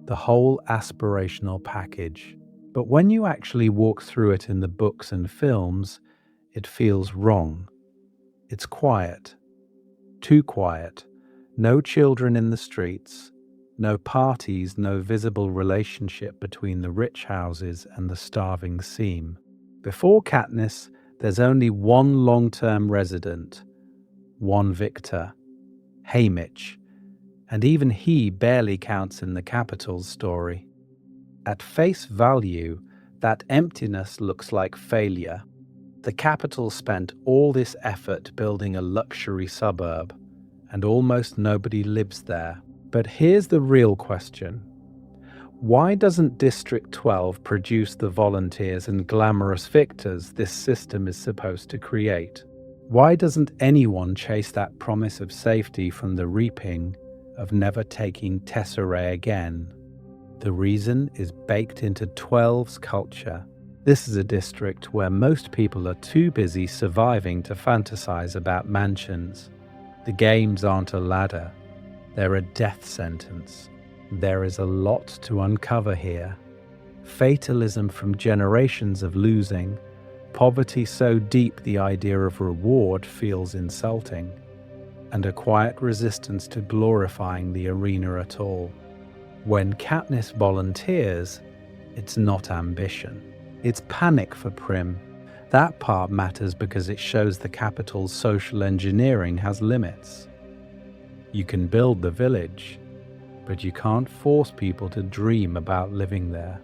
the whole aspirational package. But when you actually walk through it in the books and films, it feels wrong. It's quiet. Too quiet. No children in the streets. No parties, no visible relationship between the rich houses and the starving seam. Before Katniss, there's only one long-term resident, one victor, Haymitch, and even he barely counts in the capital's story. At face value, that emptiness looks like failure. The capital spent all this effort building a luxury suburb, and almost nobody lives there. But here's the real question. Why doesn't District 12 produce the volunteers and glamorous victors this system is supposed to create? Why doesn't anyone chase that promise of safety from the reaping of never taking Tesserae again? The reason is baked into 12's culture. This is a district where most people are too busy surviving to fantasize about mansions. The games aren't a ladder. They're a death sentence. There is a lot to uncover here. Fatalism from generations of losing, poverty so deep the idea of reward feels insulting, and a quiet resistance to glorifying the arena at all. When Katniss volunteers, it's not ambition. It's panic for Prim. That part matters because it shows the capital's social engineering has limits. You can build the village, but you can't force people to dream about living there.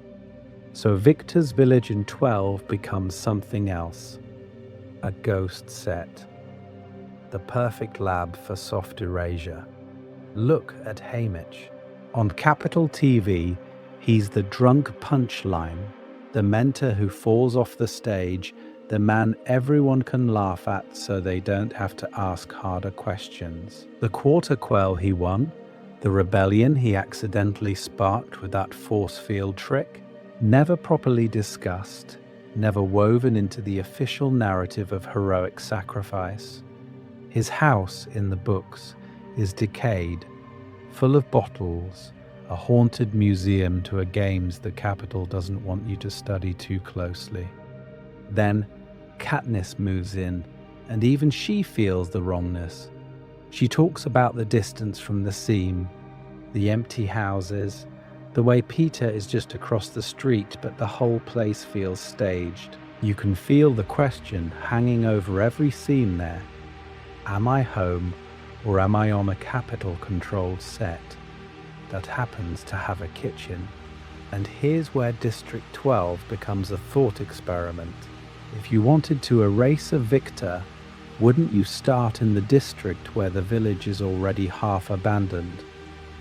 So Victor's village in 12 becomes something else. A ghost set. The perfect lab for soft erasure. Look at Haymitch. On Capital TV, he's the drunk punchline, the mentor who falls off the stage, the man everyone can laugh at so they don't have to ask harder questions. The quarter quell he won, the rebellion he accidentally sparked with that force field trick, never properly discussed, never woven into the official narrative of heroic sacrifice. His house in the books is decayed, full of bottles, a haunted museum to a games the Capitol doesn't want you to study too closely. Then Katniss moves in, and even she feels the wrongness. She talks about the distance from the seam, the empty houses, the way Peter is just across the street, but the whole place feels staged. You can feel the question hanging over every scene there. Am I home, or am I on a Capitol-controlled set that happens to have a kitchen? And here's where District 12 becomes a thought experiment. If you wanted to erase a victor, wouldn't you start in the district where the village is already half abandoned,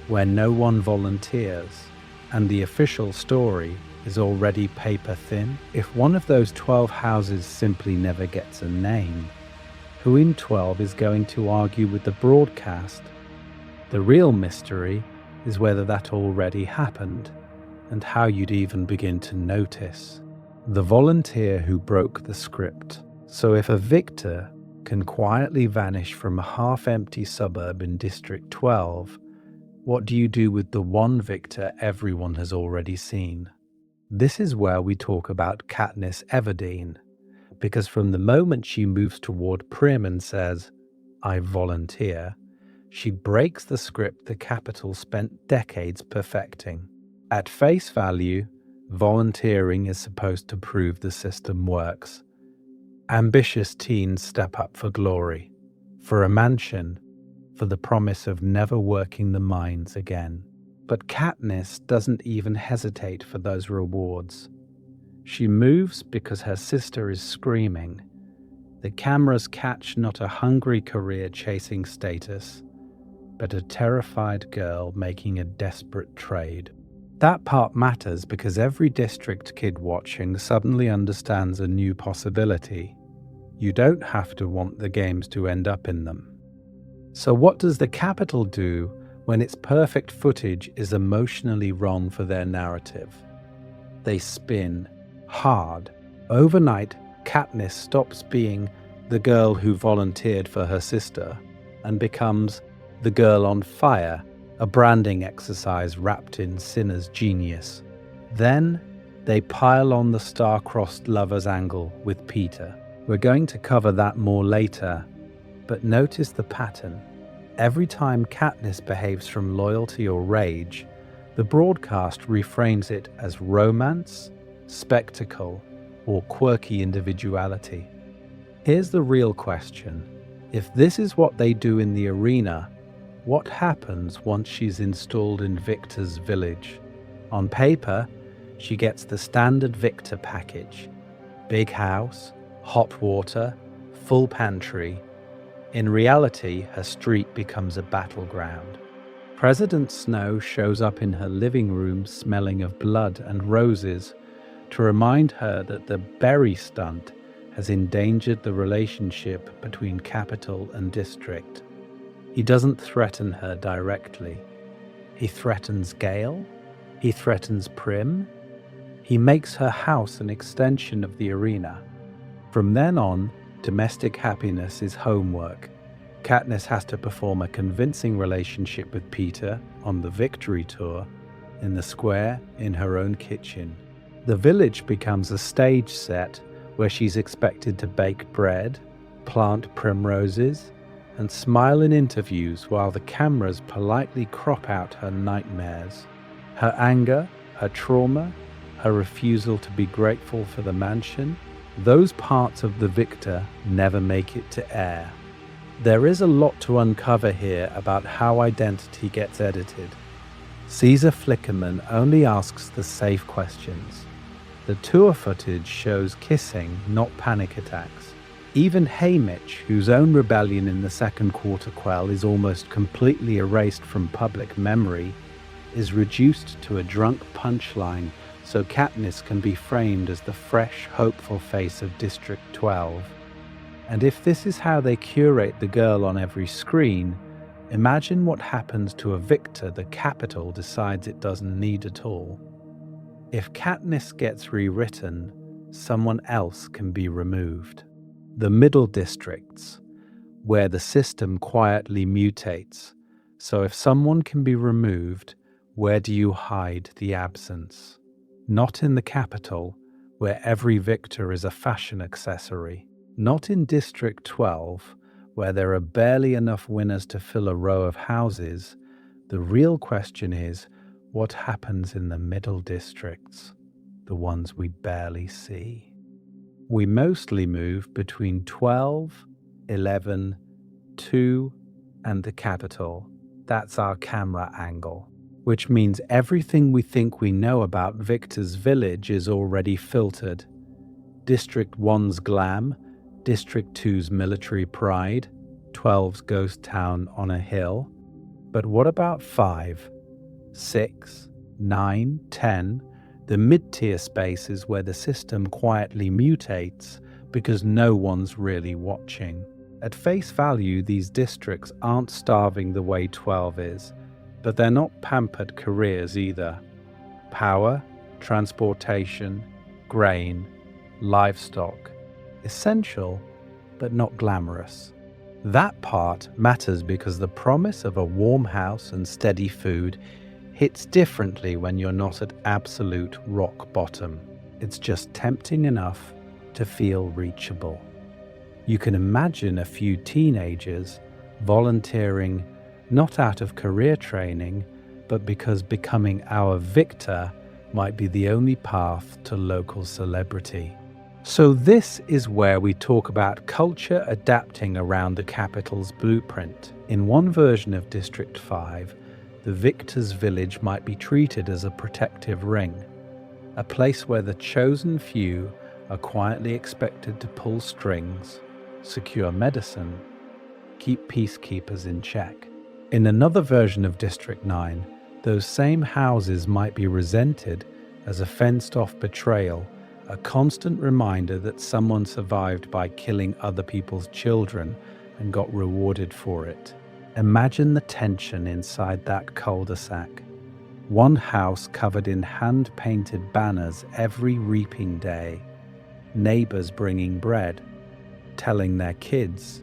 where no one volunteers, and the official story is already paper thin? If one of those 12 houses simply never gets a name, who in 12 is going to argue with the broadcast? The real mystery is whether that already happened, and how you'd even begin to notice. The volunteer who broke the script. So if a victor can quietly vanish from a half-empty suburb in District 12, what do you do with the one victor everyone has already seen? This is where we talk about Katniss Everdeen, because from the moment she moves toward Prim and says, "I volunteer," she breaks the script the Capitol spent decades perfecting. At face value, volunteering is supposed to prove the system works. Ambitious teens step up for glory, for a mansion, for the promise of never working the mines again. But Katniss doesn't even hesitate for those rewards. She moves because her sister is screaming. The cameras catch not a hungry career chasing status, but a terrified girl making a desperate trade. That part matters because every district kid watching suddenly understands a new possibility. You don't have to want the games to end up in them. So what does the Capitol do when its perfect footage is emotionally wrong for their narrative? They spin hard. Overnight, Katniss stops being the girl who volunteered for her sister and becomes the girl on fire, a branding exercise wrapped in Cinna's genius. Then they pile on the star-crossed lovers angle with Peter. We're going to cover that more later, but notice the pattern. Every time Katniss behaves from loyalty or rage, the broadcast reframes it as romance, spectacle, or quirky individuality. Here's the real question. If this is what they do in the arena, what happens once she's installed in Victor's village? On paper, she gets the standard Victor package. Big house, hot water, full pantry. In reality, her street becomes a battleground. President Snow shows up in her living room smelling of blood and roses to remind her that the berry stunt has endangered the relationship between Capitol and District. He doesn't threaten her directly. He threatens Gale. He threatens Prim. He makes her house an extension of the arena. From then on, domestic happiness is homework. Katniss has to perform a convincing relationship with Peter on the victory tour, in the square, in her own kitchen. The village becomes a stage set where she's expected to bake bread, plant primroses, and smile in interviews while the cameras politely crop out her nightmares. Her anger, her trauma, her refusal to be grateful for the mansion, those parts of the victor never make it to air. There is a lot to uncover here about how identity gets edited. Caesar Flickerman only asks the safe questions. The tour footage shows kissing, not panic attacks. Even Haymitch, whose own rebellion in the second quarter quell is almost completely erased from public memory, is reduced to a drunk punchline so Katniss can be framed as the fresh, hopeful face of District 12. And if this is how they curate the girl on every screen, imagine what happens to a victor the Capitol decides it doesn't need at all. If Katniss gets rewritten, someone else can be removed. The middle districts, where the system quietly mutates. So if someone can be removed, where do you hide the absence? Not in the capital, where every victor is a fashion accessory. Not in District 12, where there are barely enough winners to fill a row of houses. The real question is, what happens in the middle districts, the ones we barely see? We mostly move between 12, 11, 2, and the capital. That's our camera angle, which means everything we think we know about Victor's village is already filtered. District 1's glam, District 2's military pride, 12's ghost town on a hill. But what about 5, 6, 9, 10, the mid-tier spaces where the system quietly mutates because no one's really watching? At face value, these districts aren't starving the way 12 is, but they're not pampered careers either. Power, transportation, grain, livestock, essential, but not glamorous. That part matters because the promise of a warm house and steady food hits differently when you're not at absolute rock bottom. It's just tempting enough to feel reachable. You can imagine a few teenagers volunteering not out of career training, but because becoming our victor might be the only path to local celebrity. So this is where we talk about culture adapting around the capital's blueprint. In one version of District 5, the victor's village might be treated as a protective ring, a place where the chosen few are quietly expected to pull strings, secure medicine, keep peacekeepers in check. In another version of District 9, those same houses might be resented as a fenced-off betrayal, a constant reminder that someone survived by killing other people's children and got rewarded for it. Imagine the tension inside that cul-de-sac. One house covered in hand-painted banners every reaping day, neighbors bringing bread, telling their kids,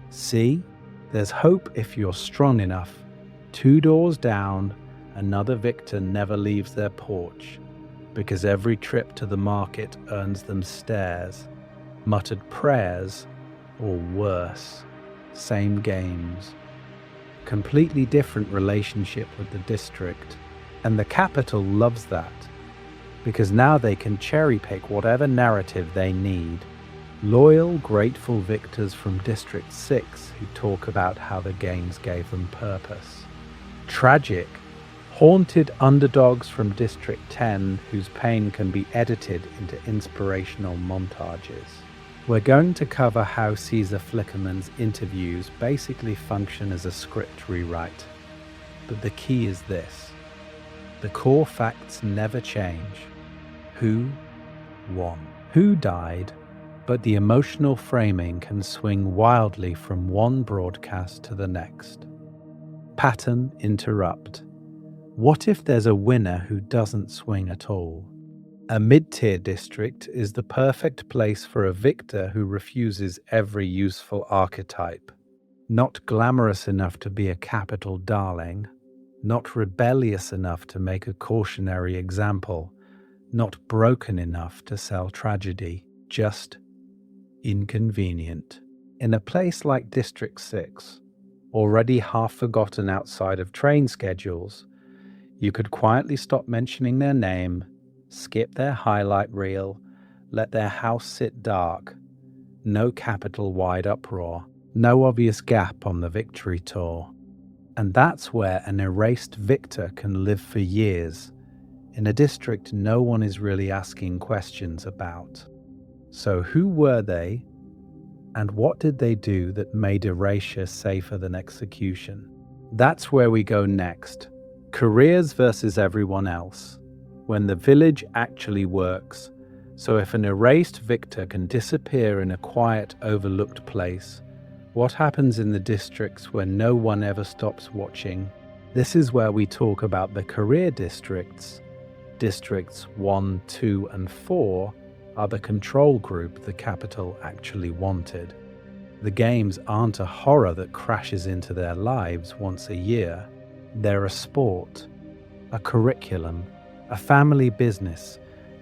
"See, there's hope if you're strong enough." 2 doors down, another victor never leaves their porch, because every trip to the market earns them stares, muttered prayers, or worse, same games. Completely different relationship with the district. And the capital loves that, because now they can cherry-pick whatever narrative they need. Loyal, grateful victors from District 6 who talk about how the games gave them purpose. Tragic, haunted underdogs from District 10 whose pain can be edited into inspirational montages. We're going to cover how Caesar Flickerman's interviews basically function as a script rewrite. But the key is this. The core facts never change. Who won? Who died? But the emotional framing can swing wildly from one broadcast to the next. Pattern interrupt. What if there's a winner who doesn't swing at all? A mid-tier district is the perfect place for a victor who refuses every useful archetype. Not glamorous enough to be a capital darling, not rebellious enough to make a cautionary example, not broken enough to sell tragedy, just inconvenient. In a place like District 6, already half forgotten outside of train schedules, you could quietly stop mentioning their name, skip their highlight reel, let their house sit dark. No capital-wide uproar, no obvious gap on the victory tour. And that's where an erased victor can live for years, in a district no one is really asking questions about. So who were they, and what did they do that made erasure safer than execution? That's where we go next. Careers versus everyone else. When the village actually works. So if an erased victor can disappear in a quiet, overlooked place, what happens in the districts where no one ever stops watching? This is where we talk about the career districts, Districts 1, 2, and 4 are the control group the capital actually wanted. The games aren't a horror that crashes into their lives once a year. They're a sport, a curriculum, a family business.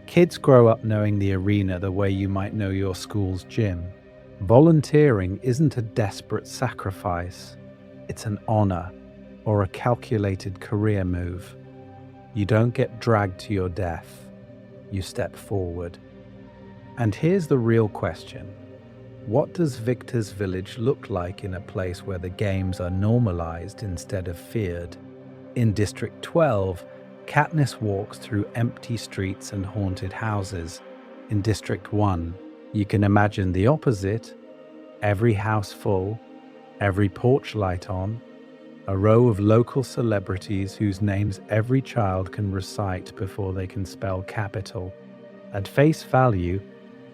Kids grow up knowing the arena the way you might know your school's gym. Volunteering isn't a desperate sacrifice. It's an honor or a calculated career move. You don't get dragged to your death. You step forward. And here's the real question. What does Victor's village look like in a place where the games are normalized instead of feared? In District 12, Katniss walks through empty streets and haunted houses. In District 1, you can imagine the opposite. Every house full, every porch light on, a row of local celebrities whose names every child can recite before they can spell capital. At face value,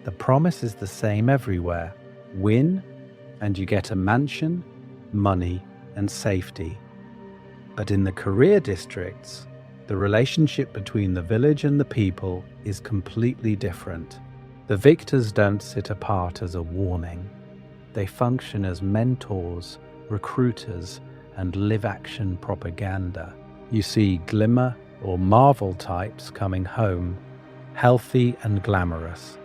the promise is the same everywhere. Win, and you get a mansion, money, and safety. But in the career districts, the relationship between the village and the people is completely different. The victors don't sit apart as a warning. They function as mentors, recruiters, and live-action propaganda. You see Glimmer or Marvel types coming home, healthy and glamorous.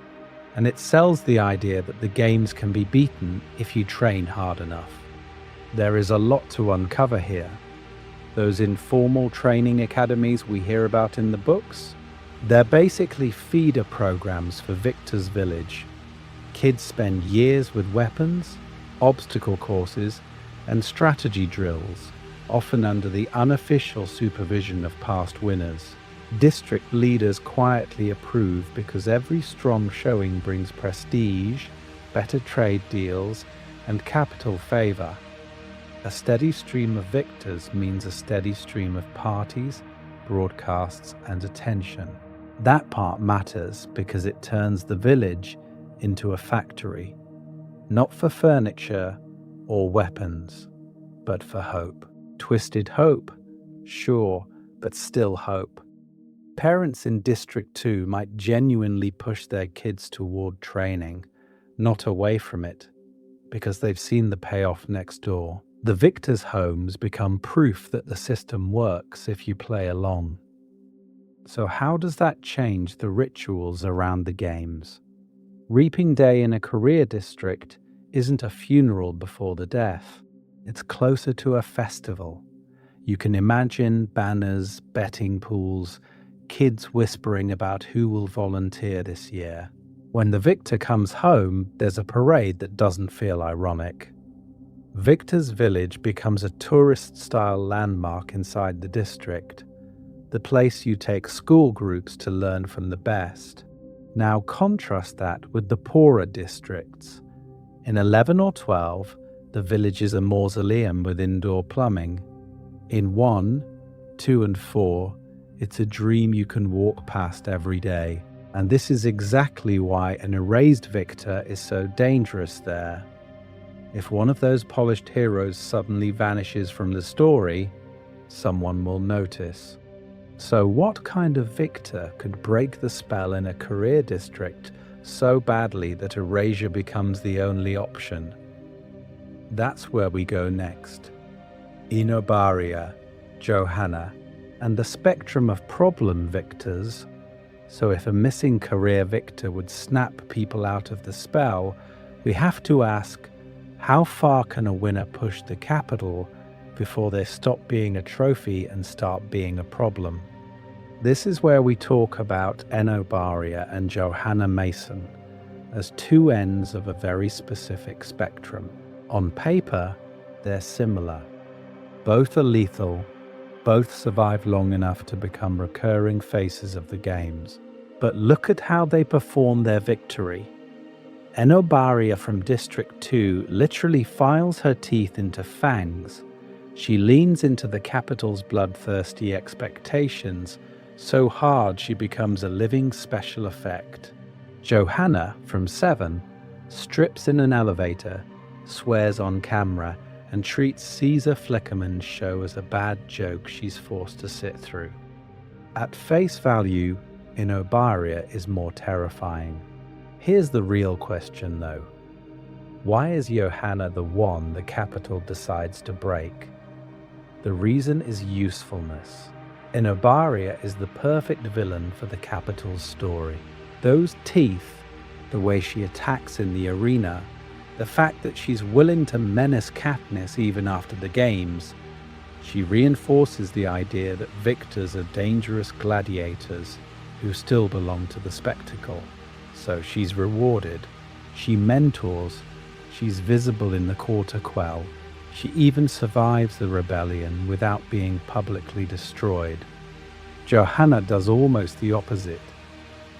And it sells the idea that the games can be beaten if you train hard enough. There is a lot to uncover here. Those informal training academies we hear about in the books, they're basically feeder programs for Victor's village. Kids spend years with weapons, obstacle courses, and strategy drills, often under the unofficial supervision of past winners. District leaders quietly approve because every strong showing brings prestige, better trade deals, and capital favor. A steady stream of victors means a steady stream of parties, broadcasts, and attention. That part matters because it turns the village into a factory, not for furniture or weapons, but for hope. Twisted hope, sure, but still hope. Parents in District 2 might genuinely push their kids toward training, not away from it, because they've seen the payoff next door. The victors' homes become proof that the system works if you play along. So how does that change the rituals around the games? Reaping Day in a career district isn't a funeral before the death. It's closer to a festival. You can imagine banners, betting pools, kids whispering about who will volunteer this year. When the victor comes home, there's a parade that doesn't feel ironic. Victor's village becomes a tourist-style landmark inside the district, the place you take school groups to learn from the best. Now contrast that with the poorer districts. In 11 or 12, the village is a mausoleum with indoor plumbing. In 1, 2, and 4, it's a dream you can walk past every day. And this is exactly why an erased victor is so dangerous there. If one of those polished heroes suddenly vanishes from the story, someone will notice. So what kind of victor could break the spell in a career district so badly that erasure becomes the only option? That's where we go next. Enobaria, Johanna, and the spectrum of problem victors. So if a missing career victor would snap people out of the spell, we have to ask, how far can a winner push the capital before they stop being a trophy and start being a problem? This is where we talk about Enobaria and Johanna Mason as two ends of a very specific spectrum. On paper, they're similar. Both are lethal, both survive long enough to become recurring faces of the games. But look at how they perform their victory. Enobaria from District 2 literally files her teeth into fangs. She leans into the capital's bloodthirsty expectations so hard she becomes a living special effect. Johanna from 7 strips in an elevator, swears on camera, and treats Caesar Flickerman's show as a bad joke she's forced to sit through. At face value, Enobaria is more terrifying. Here's the real question though. Why is Johanna the one the Capitol decides to break? The reason is usefulness. Enobaria is the perfect villain for the Capitol's story. Those teeth, the way she attacks in the arena, the fact that she's willing to menace Katniss even after the games, she reinforces the idea that victors are dangerous gladiators who still belong to the spectacle. So she's rewarded, she mentors, she's visible in the Quarter Quell, she even survives the rebellion without being publicly destroyed. Johanna does almost the opposite.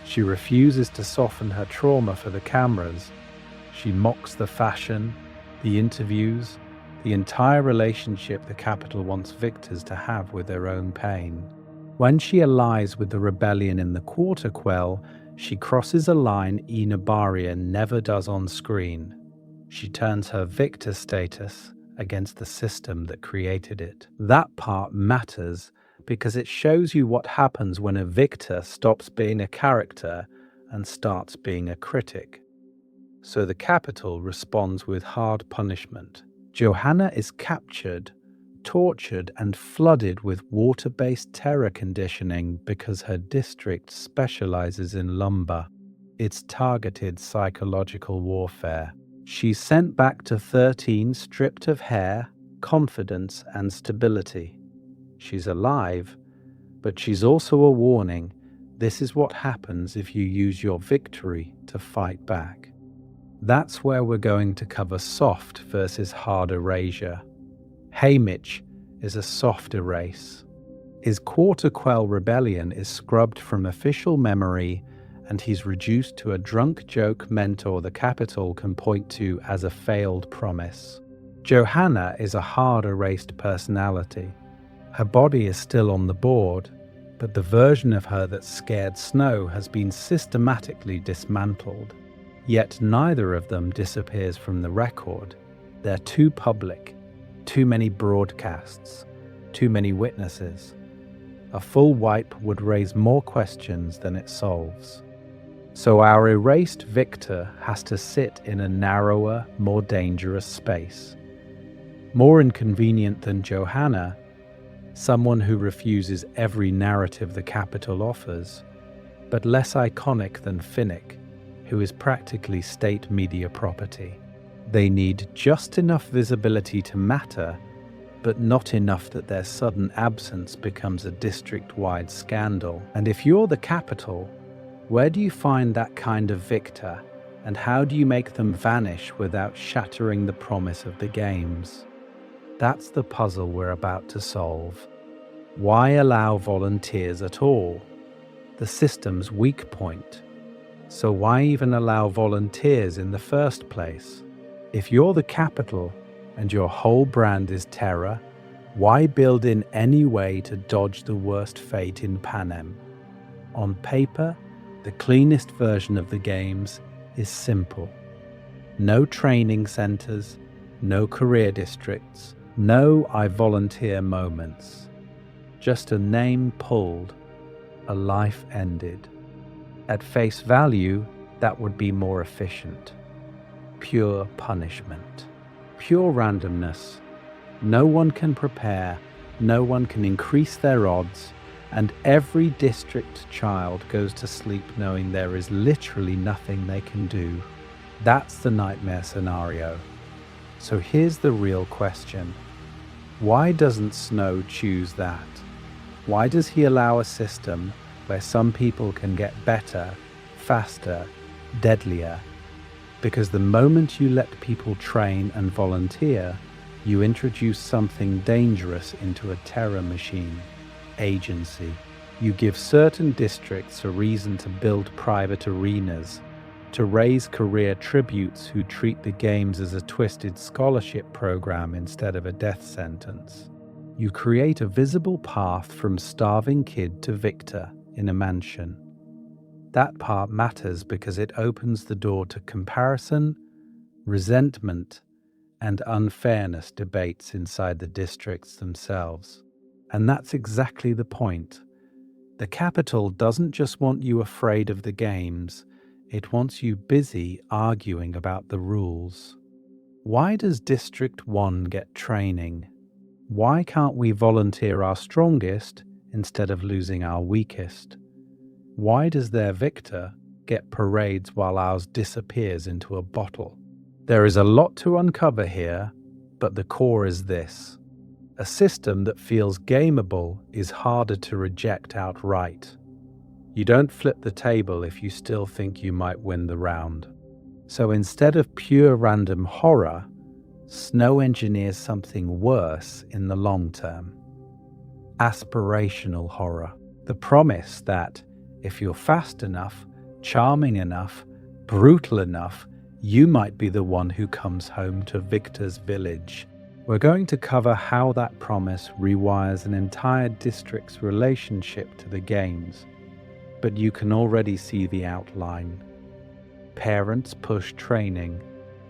She refuses to soften her trauma for the cameras. She mocks the fashion, the interviews, the entire relationship the Capitol wants victors to have with their own pain. When she allies with the rebellion in the Quarter Quell, she crosses a line Enobaria never does on screen. She turns her victor status against the system that created it. That part matters because it shows you what happens when a victor stops being a character and starts being a critic. So the Capitol responds with hard punishment. Johanna is captured, tortured, and flooded with water-based terror conditioning because her district specializes in lumber. It's targeted psychological warfare. She's sent back to 13 stripped of hair, confidence, and stability. She's alive, but she's also a warning. This is what happens if you use your victory to fight back. That's where we're going to cover soft versus hard erasure. Haymitch is a soft erase. His Quarter Quell rebellion is scrubbed from official memory, and he's reduced to a drunk joke mentor the Capitol can point to as a failed promise. Johanna is a hard erased personality. Her body is still on the board, but the version of her that scared Snow has been systematically dismantled. Yet neither of them disappears from the record. They're too public, too many broadcasts, too many witnesses. A full wipe would raise more questions than it solves. So our erased victor has to sit in a narrower, more dangerous space. More inconvenient than Johanna, someone who refuses every narrative the Capitol offers, but less iconic than Finnick, who is practically state media property. They need just enough visibility to matter, but not enough that their sudden absence becomes a district-wide scandal. And if you're the Capitol, where do you find that kind of victor, and how do you make them vanish without shattering the promise of the games? That's the puzzle we're about to solve. Why allow volunteers at all? The system's weak point. So why even allow volunteers in the first place? If you're the Capitol and your whole brand is terror, why build in any way to dodge the worst fate in Panem? On paper, the cleanest version of the games is simple. No training centers, no career districts, no I volunteer moments. Just a name pulled, a life ended. At face value, that would be more efficient. Pure punishment. Pure randomness. No one can prepare, no one can increase their odds, and every district child goes to sleep knowing there is literally nothing they can do. That's the nightmare scenario. So here's the real question. Why doesn't Snow choose that? Why does he allow a system where some people can get better, faster, deadlier? Because the moment you let people train and volunteer, you introduce something dangerous into a terror machine. Agency. You give certain districts a reason to build private arenas, to raise career tributes who treat the games as a twisted scholarship program instead of a death sentence. You create a visible path from starving kid to victor in a mansion. That part matters because it opens the door to comparison, resentment, and unfairness debates inside the districts themselves. And that's exactly the point. The Capitol doesn't just want you afraid of the games, it wants you busy arguing about the rules. Why does District 1 get training? Why can't we volunteer our strongest instead of losing our weakest? Why does their victor get parades while ours disappears into a bottle? There is a lot to uncover here, but the core is this. A system that feels gameable is harder to reject outright. You don't flip the table if you still think you might win the round. So instead of pure random horror, Snow engineers something worse in the long term. Aspirational horror. The promise that if you're fast enough, charming enough, brutal enough, you might be the one who comes home to Victor's village. We're going to cover how that promise rewires an entire district's relationship to the games. But you can already see the outline. Parents push training.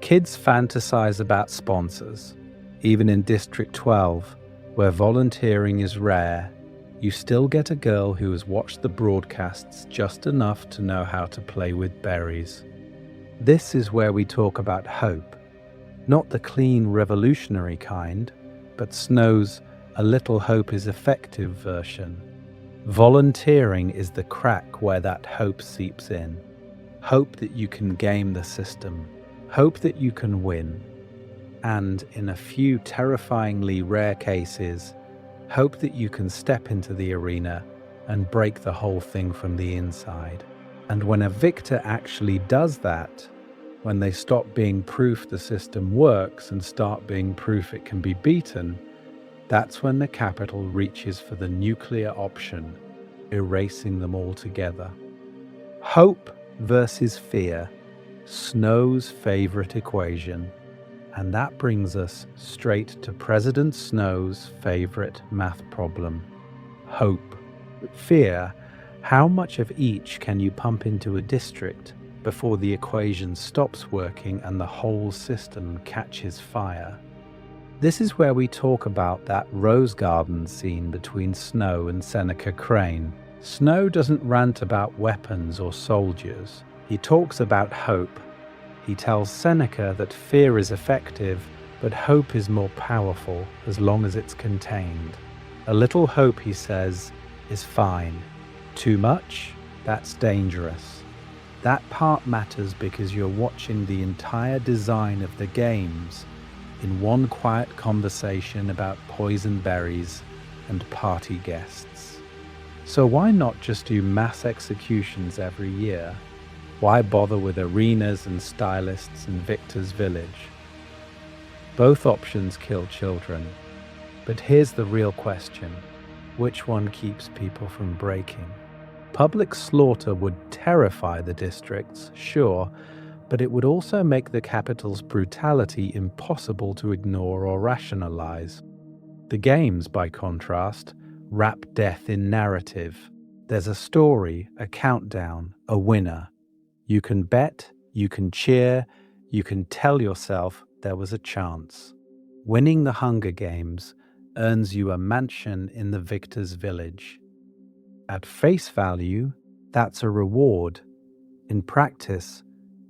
Kids fantasize about sponsors. Even in District 12, where volunteering is rare, you still get a girl who has watched the broadcasts just enough to know how to play with berries. This is where we talk about hope. Not the clean revolutionary kind, but Snow's "a little hope is effective" version. Volunteering is the crack where that hope seeps in. Hope that you can game the system. Hope that you can win. And in a few terrifyingly rare cases, hope that you can step into the arena and break the whole thing from the inside. And when a victor actually does that, when they stop being proof the system works and start being proof it can be beaten, that's when the Capitol reaches for the nuclear option, erasing them all together. Hope versus fear, Snow's favorite equation. And that brings us straight to President Snow's favorite math problem. Hope. Fear, how much of each can you pump into a district before the equation stops working and the whole system catches fire? This is where we talk about that rose garden scene between Snow and Seneca Crane. Snow doesn't rant about weapons or soldiers. He talks about hope. He tells Seneca that fear is effective, but hope is more powerful as long as it's contained. A little hope, he says, is fine. Too much? That's dangerous. That part matters because you're watching the entire design of the games in one quiet conversation about poison berries and party guests. So why not just do mass executions every year? Why bother with arenas and stylists in Victor's village? Both options kill children. But here's the real question. Which one keeps people from breaking? Public slaughter would terrify the districts, sure, but it would also make the Capitol's brutality impossible to ignore or rationalize. The games, by contrast, wrap death in narrative. There's a story, a countdown, a winner. You can bet, you can cheer, you can tell yourself there was a chance. Winning the Hunger Games earns you a mansion in the victor's village. At face value, that's a reward. In practice,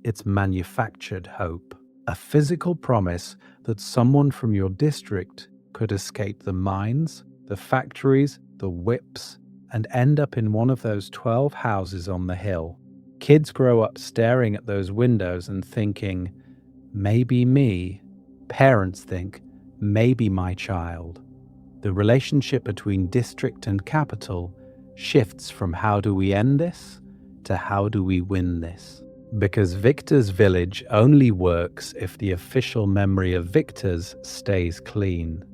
it's manufactured hope, a physical promise that someone from your district could escape the mines, the factories, the whips, and end up in one of those 12 houses on the hill. Kids grow up staring at those windows and thinking, maybe me. Parents think, maybe my child. The relationship between district and capital shifts from how do we end this to how do we win this. Because Victor's village only works if the official memory of victors stays clean.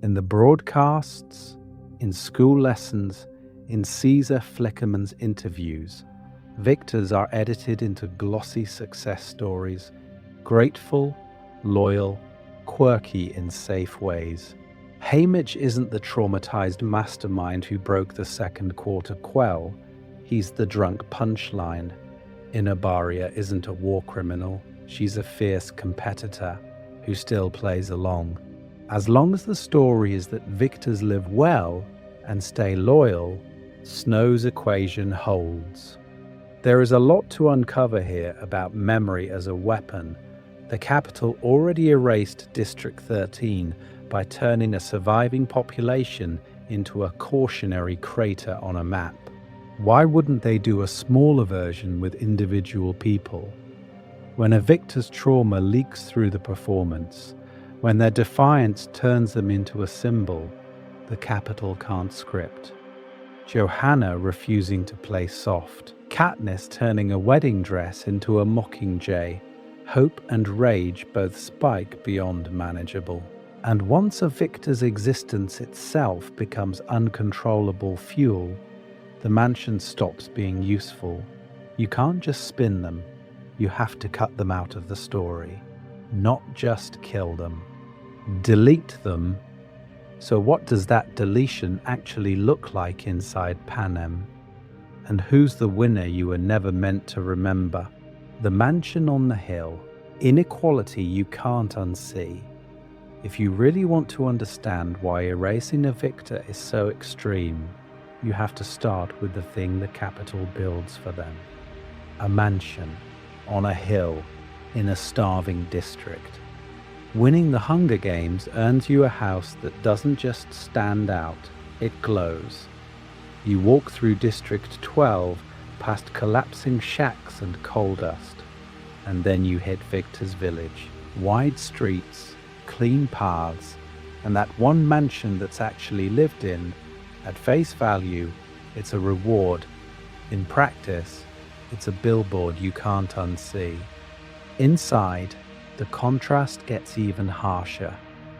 In the broadcasts, in school lessons, in Caesar Flickerman's interviews, victors are edited into glossy success stories, grateful, loyal, quirky in safe ways. Haymitch isn't the traumatized mastermind who broke the second quarter quell. He's the drunk punchline. Enobaria isn't a war criminal. She's a fierce competitor who still plays along. As long as the story is that victors live well and stay loyal, Snow's equation holds. There is a lot to uncover here about memory as a weapon. The capital already erased District 13 by turning a surviving population into a cautionary crater on a map. Why wouldn't they do a smaller version with individual people? When a victor's trauma leaks through the performance, when their defiance turns them into a symbol, the capital can't script. Johanna refusing to play soft, Katniss turning a wedding dress into a mockingjay, hope and rage both spike beyond manageable. And once a victor's existence itself becomes uncontrollable fuel, the mansion stops being useful. You can't just spin them, you have to cut them out of the story, not just kill them. Delete them. So what does that deletion actually look like inside Panem? And who's the winner you were never meant to remember? The mansion on the hill, inequality you can't unsee. If you really want to understand why erasing a victor is so extreme, you have to start with the thing the capital builds for them. A mansion on a hill in a starving district. Winning the Hunger Games earns you a house that doesn't just stand out, it glows. You walk through District 12 past collapsing shacks and coal dust, and then you hit Victor's village. Wide streets, clean paths, and that one mansion that's actually lived in. At face value, it's a reward. In practice, it's a billboard you can't unsee. Inside, the contrast gets even harsher.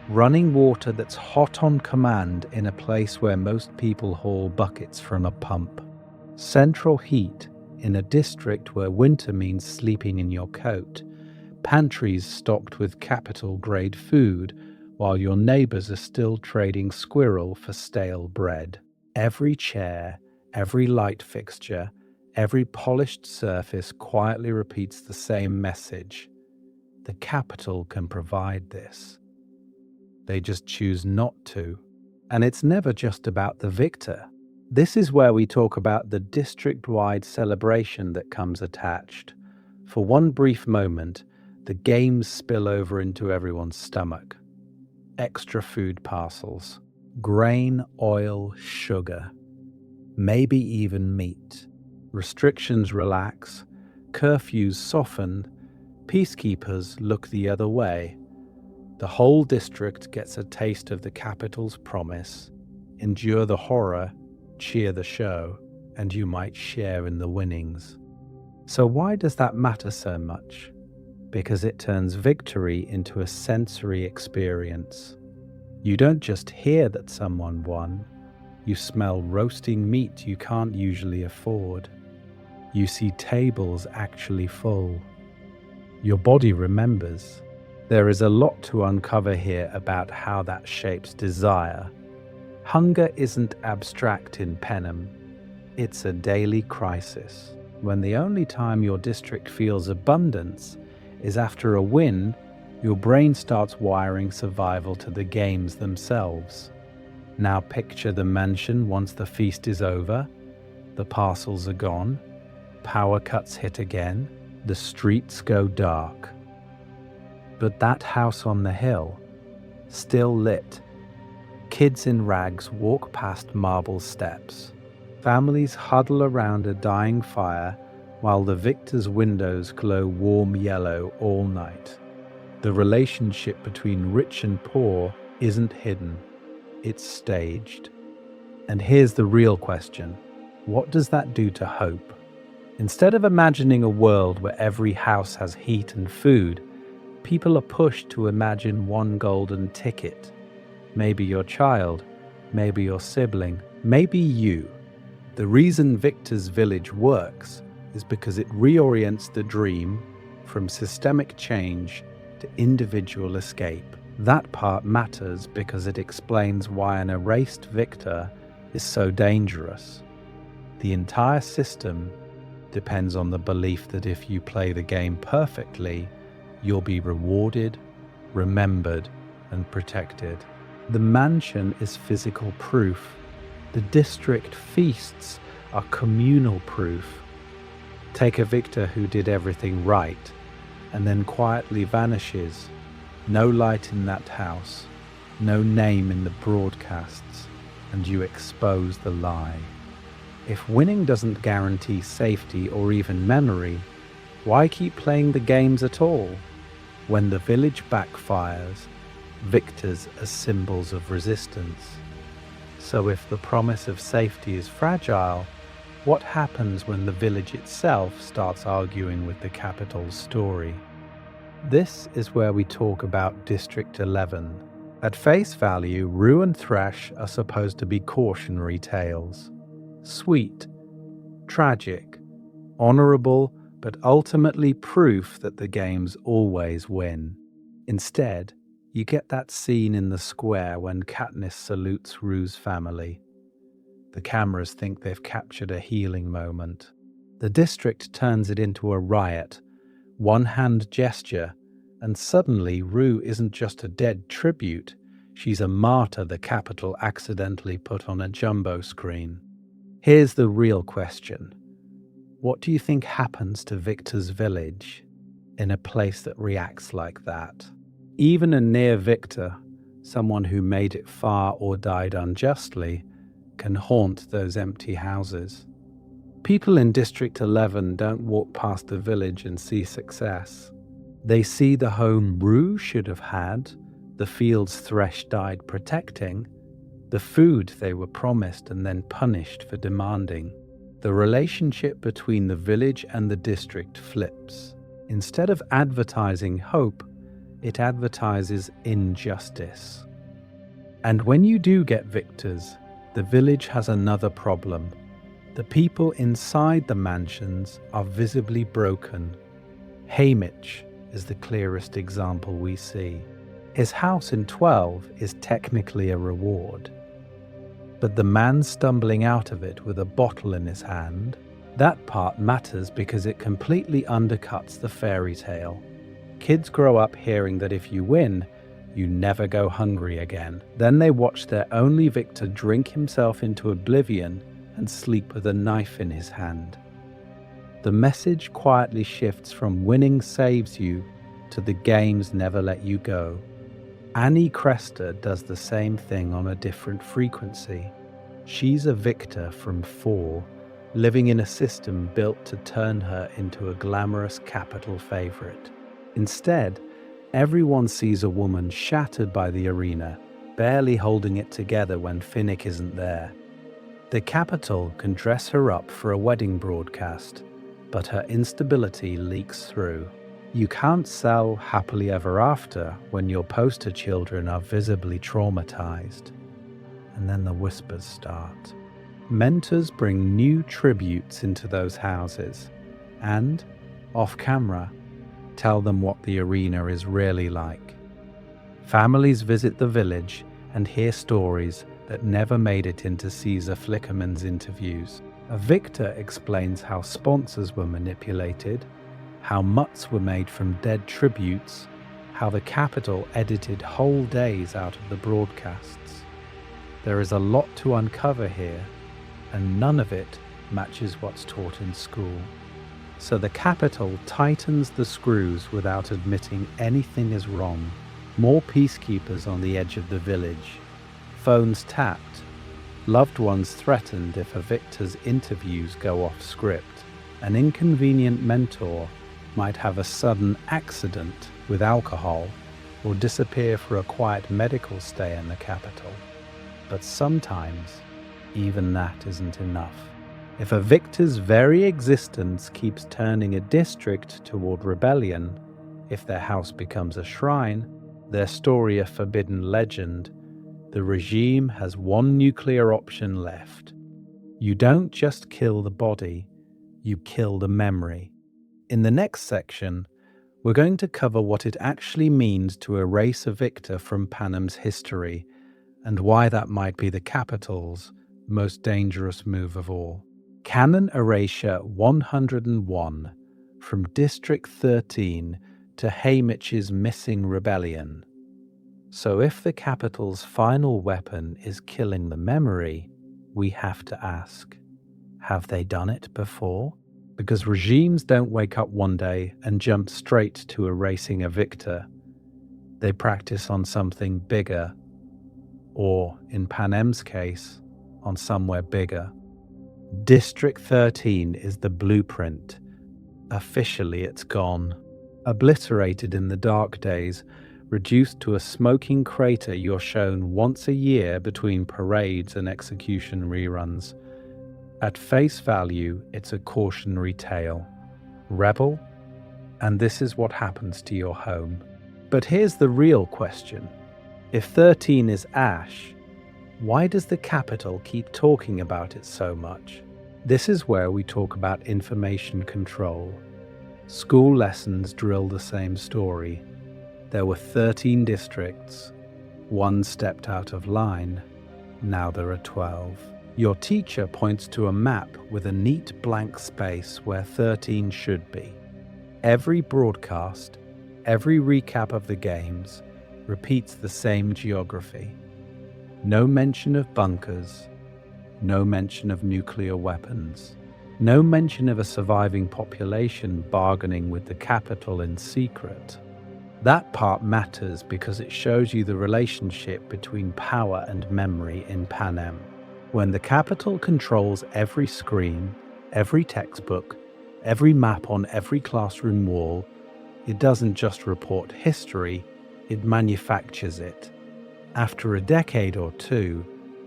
Running water that's hot on command in a place where most people haul buckets from a pump. Central heat in a district where winter means sleeping in your coat. Pantries stocked with capital-grade food while your neighbors are still trading squirrel for stale bread. Every chair, every light fixture, every polished surface quietly repeats the same message. The capital can provide this. They just choose not to. And it's never just about the victor. This is where we talk about the district-wide celebration that comes attached. For one brief moment, the games spill over into everyone's stomach. Extra food parcels, grain, oil, sugar, maybe even meat. Restrictions relax, curfews soften, peacekeepers look the other way. The whole district gets a taste of the capital's promise. Endure the horror, cheer the show, and you might share in the winnings. So why does that matter so much? Because it turns victory into a sensory experience. You don't just hear that someone won, you smell roasting meat you can't usually afford. You see tables actually full. Your body remembers. There is a lot to uncover here about how that shapes desire. Hunger isn't abstract in Panem. It's a daily crisis. When the only time your district feels abundance is after a win, your brain starts wiring survival to the games themselves. Now picture the mansion once the feast is over. The parcels are gone. Power cuts hit again. The streets go dark. But that house on the hill, still lit. Kids in rags walk past marble steps. Families huddle around a dying fire while the victor's windows glow warm yellow all night. The relationship between rich and poor isn't hidden, it's staged. And here's the real question. What does that do to hope? Instead of imagining a world where every house has heat and food, people are pushed to imagine one golden ticket. Maybe your child, maybe your sibling, maybe you. The reason Victor's village works is because it reorients the dream from systemic change to individual escape. That part matters because it explains why an erased victor is so dangerous. The entire system depends on the belief that if you play the game perfectly, you'll be rewarded, remembered, and protected. The mansion is physical proof. The district feasts are communal proof. Take a victor who did everything right and then quietly vanishes. No light in that house, no name in the broadcasts, and you expose the lie. If winning doesn't guarantee safety or even memory, why keep playing the games at all? When the village backfires, victors are symbols of resistance. So if the promise of safety is fragile, what happens when the village itself starts arguing with the capital's story? This is where we talk about District 11. At face value, Rue and Thresh are supposed to be cautionary tales. Sweet, tragic, honorable, but ultimately proof that the games always win. Instead, you get that scene in the square when Katniss salutes Rue's family. The cameras think they've captured a healing moment. The district turns it into a riot, one-hand gesture, and suddenly Rue isn't just a dead tribute, she's a martyr the capital accidentally put on a jumbo screen. Here's the real question. What do you think happens to Victor's village in a place that reacts like that? Even a near victor, someone who made it far or died unjustly, can haunt those empty houses. People in District 11 don't walk past the village and see success. They see the home Rue should have had, the fields Thresh died protecting, the food they were promised and then punished for demanding. The relationship between the village and the district flips. Instead of advertising hope, it advertises injustice. And when you do get victors, the village has another problem. The people inside the mansions are visibly broken. Haymitch is the clearest example we see. His house in 12 is technically a reward. But the man stumbling out of it with a bottle in his hand, that part matters because it completely undercuts the fairy tale. Kids grow up hearing that if you win, you never go hungry again. Then they watch their only victor drink himself into oblivion and sleep with a knife in his hand. The message quietly shifts from winning saves you to the games never let you go. Annie Crester does the same thing on a different frequency. She's a victor from 4, living in a system built to turn her into a glamorous capital favorite. Instead, everyone sees a woman shattered by the arena, barely holding it together when Finnick isn't there. The capital can dress her up for a wedding broadcast, but her instability leaks through. You can't sell happily ever after when your poster children are visibly traumatized. And then the whispers start. Mentors bring new tributes into those houses and, off camera, tell them what the arena is really like. Families visit the village and hear stories that never made it into Caesar Flickerman's interviews. A victor explains how sponsors were manipulated, how mutts were made from dead tributes, how the capital edited whole days out of the broadcasts. There is a lot to uncover here, and none of it matches what's taught in school. So the capital tightens the screws without admitting anything is wrong. More peacekeepers on the edge of the village, phones tapped, loved ones threatened if a victor's interviews go off script. An inconvenient mentor might have a sudden accident with alcohol or disappear for a quiet medical stay in the capital. But sometimes, even that isn't enough. If a victor's very existence keeps turning a district toward rebellion, if their house becomes a shrine, their story a forbidden legend, the regime has one nuclear option left. You don't just kill the body, you kill the memory. In the next section, we're going to cover what it actually means to erase a victor from Panem's history and why that might be the capital's most dangerous move of all. Canon Erasure 101, from District 13 to Haymitch's missing rebellion. So if the capital's final weapon is killing the memory, we have to ask, have they done it before? Because regimes don't wake up one day and jump straight to erasing a victor. They practice on something bigger, or in Panem's case, on somewhere bigger. District 13 is the blueprint. Officially, it's gone. Obliterated in the dark days, reduced to a smoking crater you're shown once a year between parades and execution reruns. At face value, it's a cautionary tale. Rebel? And this is what happens to your home. But here's the real question. If 13 is ash, why does the Capitol keep talking about it so much? This is where we talk about information control. School lessons drill the same story. There were 13 districts. One stepped out of line. Now there are 12. Your teacher points to a map with a neat blank space where 13 should be. Every broadcast, every recap of the games, repeats the same geography. No mention of bunkers, no mention of nuclear weapons, no mention of a surviving population bargaining with the Capitol in secret. That part matters because it shows you the relationship between power and memory in Panem. When the Capitol controls every screen, every textbook, every map on every classroom wall, it doesn't just report history, it manufactures it. After a decade or two,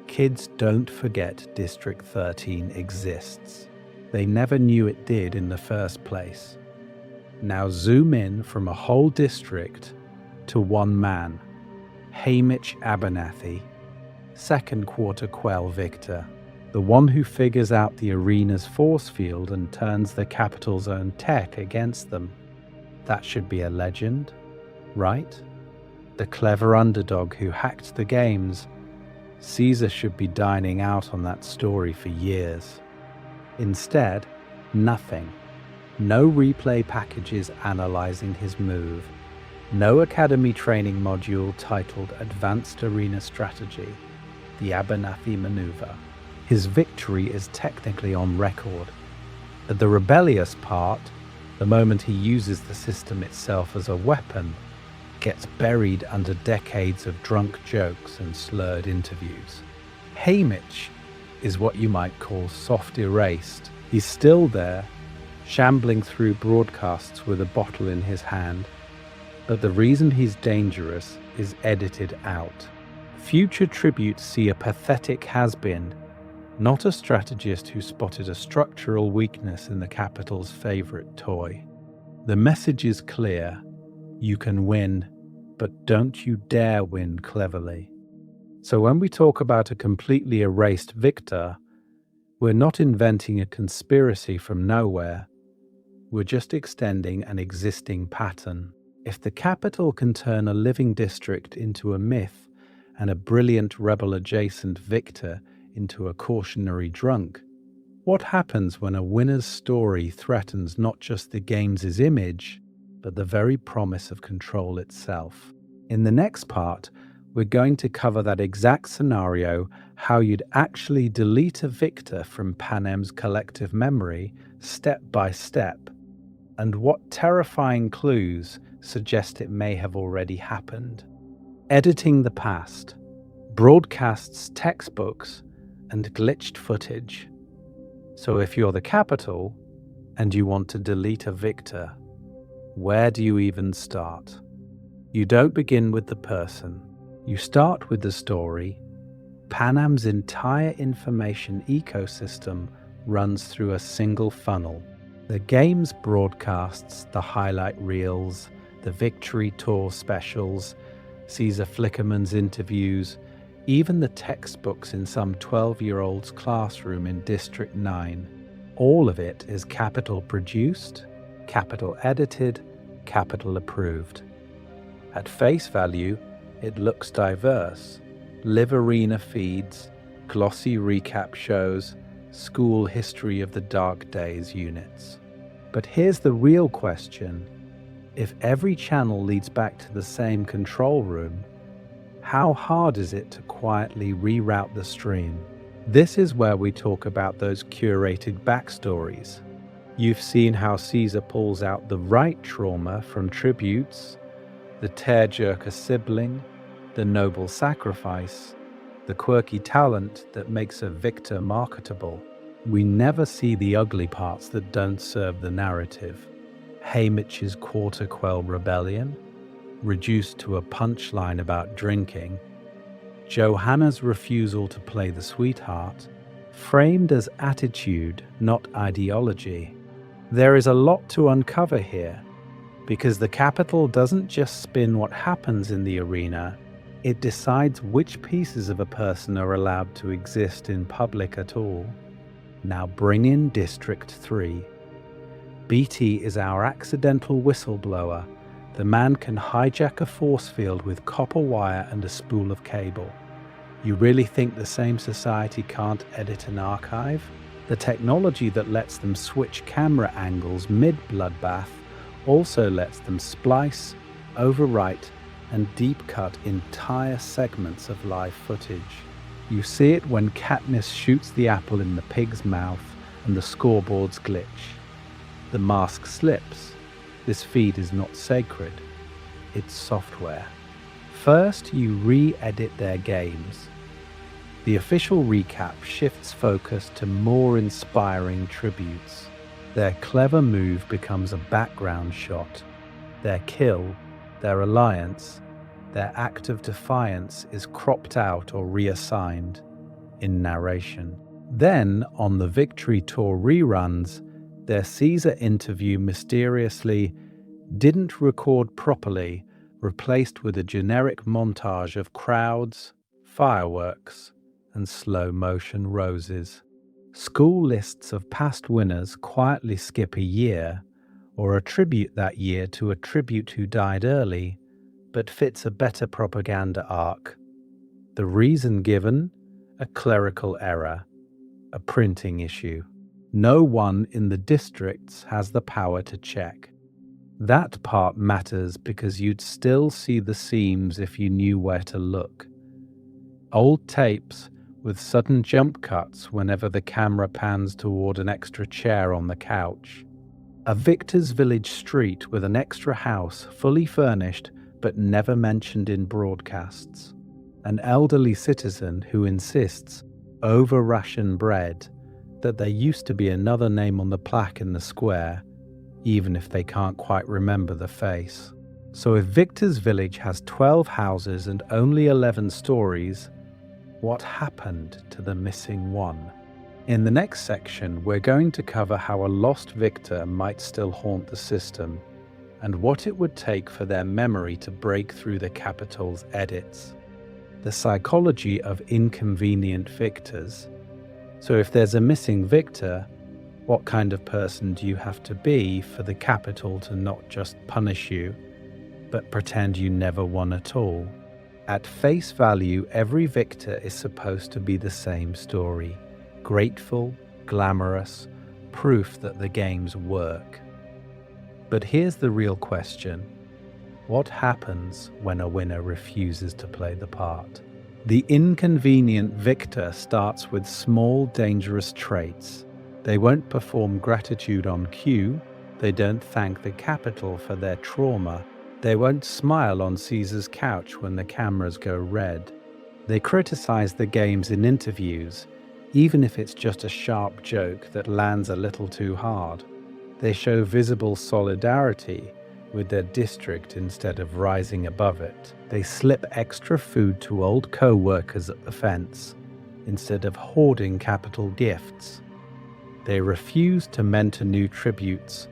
kids don't forget District 13 exists. They never knew it did in the first place. Now zoom in from a whole district to one man, Hamish Abernathy, second quarter Quell victor, the one who figures out the arena's force field and turns the Capitol's own tech against them. That should be a legend, right? The clever underdog who hacked the games. Caesar should be dining out on that story for years. Instead, nothing. No replay packages analyzing his move. No academy training module titled Advanced Arena Strategy, the Abernathy Maneuver. His victory is technically on record. At the rebellious part, the moment he uses the system itself as a weapon, gets buried under decades of drunk jokes and slurred interviews. Hamish is what you might call soft erased. He's still there, shambling through broadcasts with a bottle in his hand, but the reason he's dangerous is edited out. Future tributes see a pathetic has-been, not a strategist who spotted a structural weakness in the Capitol's favorite toy. The message is clear. You can win, but don't you dare win cleverly. So when we talk about a completely erased victor, we're not inventing a conspiracy from nowhere. We're just extending an existing pattern. If the Capitol can turn a living district into a myth and a brilliant rebel-adjacent victor into a cautionary drunk, what happens when a winner's story threatens not just the game's image, but the very promise of control itself? In the next part, we're going to cover that exact scenario, how you'd actually delete a victor from Panem's collective memory step by step, and what terrifying clues suggest it may have already happened. Editing the past, broadcasts, textbooks, and glitched footage. So if you're the Capitol and you want to delete a victor, where do you even start? You don't begin with the person. You start with the story. Panem's entire information ecosystem runs through a single funnel. The game's broadcasts, the highlight reels, the victory tour specials, Caesar Flickerman's interviews, even the textbooks in some 12-year-old's classroom in District 9. All of it is Capitol produced, Capitol edited, Capitol approved. At face value, it looks diverse. Live arena feeds, glossy recap shows, school history of the dark days units. But here's the real question. If every channel leads back to the same control room, how hard is it to quietly reroute the stream? This is where we talk about those curated backstories. You've seen how Caesar pulls out the right trauma from tributes, the tearjerker sibling, the noble sacrifice, the quirky talent that makes a victor marketable. We never see the ugly parts that don't serve the narrative. Haymitch's quarter quell rebellion, reduced to a punchline about drinking, Johanna's refusal to play the sweetheart, framed as attitude, not ideology. There is a lot to uncover here, because the Capitol doesn't just spin what happens in the arena, it decides which pieces of a person are allowed to exist in public at all. Now bring in District 3. BT is our accidental whistleblower. The man can hijack a force field with copper wire and a spool of cable. You really think the same society can't edit an archive? The technology that lets them switch camera angles mid-bloodbath also lets them splice, overwrite, and deep cut entire segments of live footage. You see it when Katniss shoots the apple in the pig's mouth and the scoreboards glitch. The mask slips. This feed is not sacred. It's software. First, you re-edit their games. The official recap shifts focus to more inspiring tributes. Their clever move becomes a background shot. Their kill, their alliance, their act of defiance is cropped out or reassigned in narration. Then, on the Victory Tour reruns, their Caesar interview mysteriously didn't record properly, replaced with a generic montage of crowds, fireworks, and slow-motion roses. School lists of past winners quietly skip a year, or attribute that year to a tribute who died early, but fits a better propaganda arc. The reason given? A clerical error, a printing issue. No one in the districts has the power to check. That part matters because you'd still see the seams if you knew where to look. Old tapes with sudden jump cuts whenever the camera pans toward an extra chair on the couch. A Victor's Village street with an extra house fully furnished but never mentioned in broadcasts. An elderly citizen who insists, over ration bread, that there used to be another name on the plaque in the square, even if they can't quite remember the face. So if Victor's Village has 12 houses and only 11 stories, what happened to the missing one? In the next section, we're going to cover how a lost victor might still haunt the system, and what it would take for their memory to break through the Capitol's edits. The psychology of inconvenient victors. So if there's a missing victor, what kind of person do you have to be for the Capitol to not just punish you, but pretend you never won at all? At face value, every victor is supposed to be the same story. Grateful, glamorous, proof that the games work. But here's the real question. What happens when a winner refuses to play the part? The inconvenient victor starts with small, dangerous traits. They won't perform gratitude on cue. They don't thank the Capitol for their trauma. They won't smile on Caesar's couch when the cameras go red. They criticize the games in interviews, even if it's just a sharp joke that lands a little too hard. They show visible solidarity with their district instead of rising above it. They slip extra food to old co-workers at the fence instead of hoarding Capitol gifts. They refuse to mentor new tributes,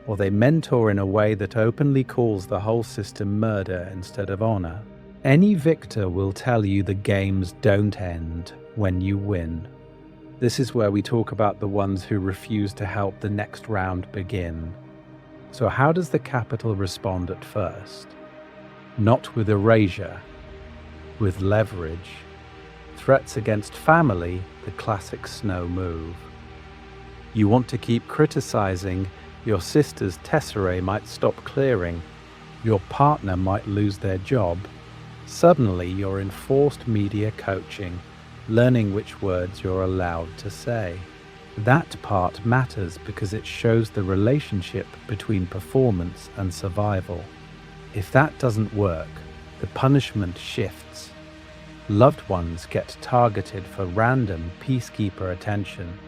or they mentor in a way that openly calls the whole system murder instead of honor. Any victor will tell you the games don't end when you win. This is where we talk about the ones who refuse to help the next round begin. So how does the Capitol respond at first? Not with erasure, with leverage. Threats against family, the classic Snow move. You want to keep criticizing, your sister's tesserae might stop clearing, your partner might lose their job. Suddenly you're in forced media coaching. learning which words you're allowed to say. That part matters because it shows the relationship between performance and survival. If that doesn't work, the punishment shifts. Loved ones get targeted for random peacekeeper attention.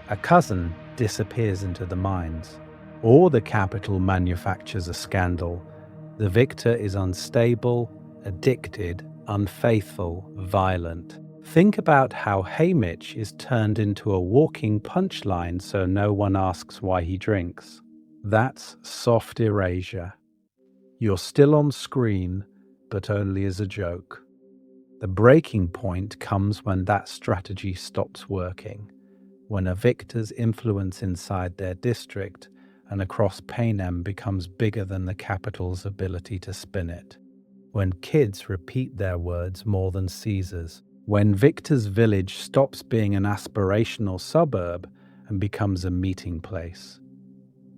A cousin disappears into the mines. Or the capital manufactures a scandal. The victor is unstable, addicted, unfaithful, violent. Think about how Haymitch is turned into a walking punchline so no one asks why he drinks. That's soft erasure. You're still on screen, but only as a joke. The breaking point comes when that strategy stops working, when a victor's influence inside their district and across Panem becomes bigger than the capital's ability to spin it, when kids repeat their words more than Caesar's, when Victor's village stops being an aspirational suburb and becomes a meeting place.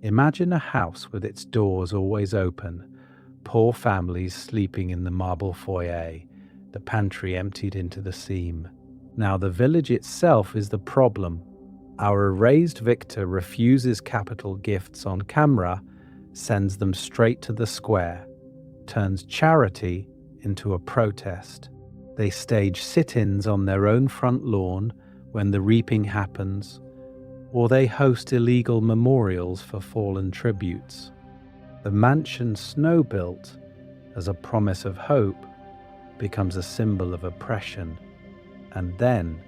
Imagine a house with its doors always open, poor families sleeping in the marble foyer, the pantry emptied into the seam. Now the village itself is the problem. Our erased victor refuses capital gifts on camera, sends them straight to the square, turns charity into a protest. They stage sit-ins on their own front lawn when the reaping happens, or they host illegal memorials for fallen tributes. The mansion snow-built as a promise of hope becomes a symbol of oppression, and then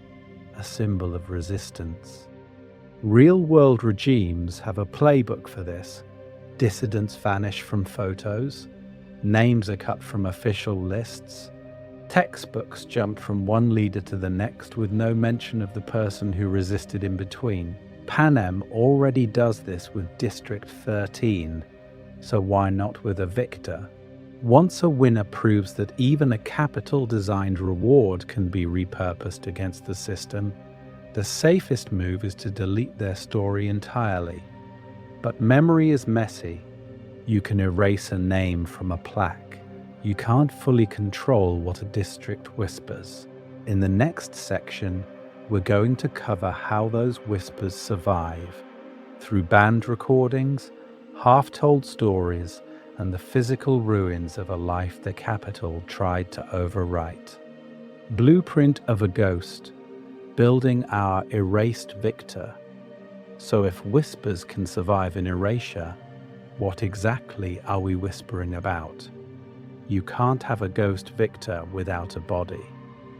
a symbol of resistance. Real-world regimes have a playbook for this. Dissidents vanish from photos, names are cut from official lists, textbooks jump from one leader to the next with no mention of the person who resisted in between. Panem already does this with District 13, so why not with a victor? Once a winner proves that even a capital-designed reward can be repurposed against the system, the safest move is to delete their story entirely. But memory is messy. You can erase a name from a plaque. You can't fully control what a district whispers. In the next section, we're going to cover how those whispers survive through banned recordings, half-told stories, and the physical ruins of a life the capital tried to overwrite. Blueprint of a ghost, building our erased victor. So if whispers can survive in erasure, what exactly are we whispering about? You can't have a ghost victor without a body.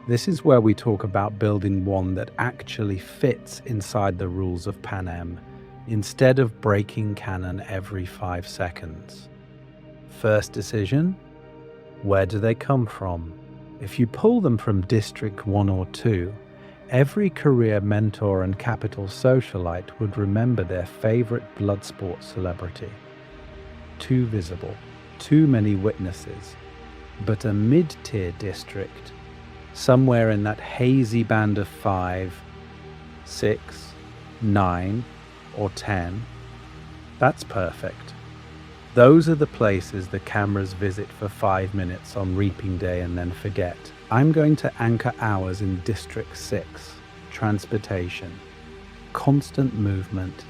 This is where we talk about building one that actually fits inside the rules of Panem, instead of breaking Canon every 5 seconds. First decision: where do they come from? If you pull them from District 1 or 2, every career mentor and capital socialite would remember their favorite blood sport celebrity. Too visible, too many witnesses, but a mid-tier district, somewhere in that hazy band of 5, 6, 9, or 10, that's perfect. Those are the places the cameras visit for 5 minutes on reaping day and then forget. I'm going to anchor hours in District 6, transportation, constant movement,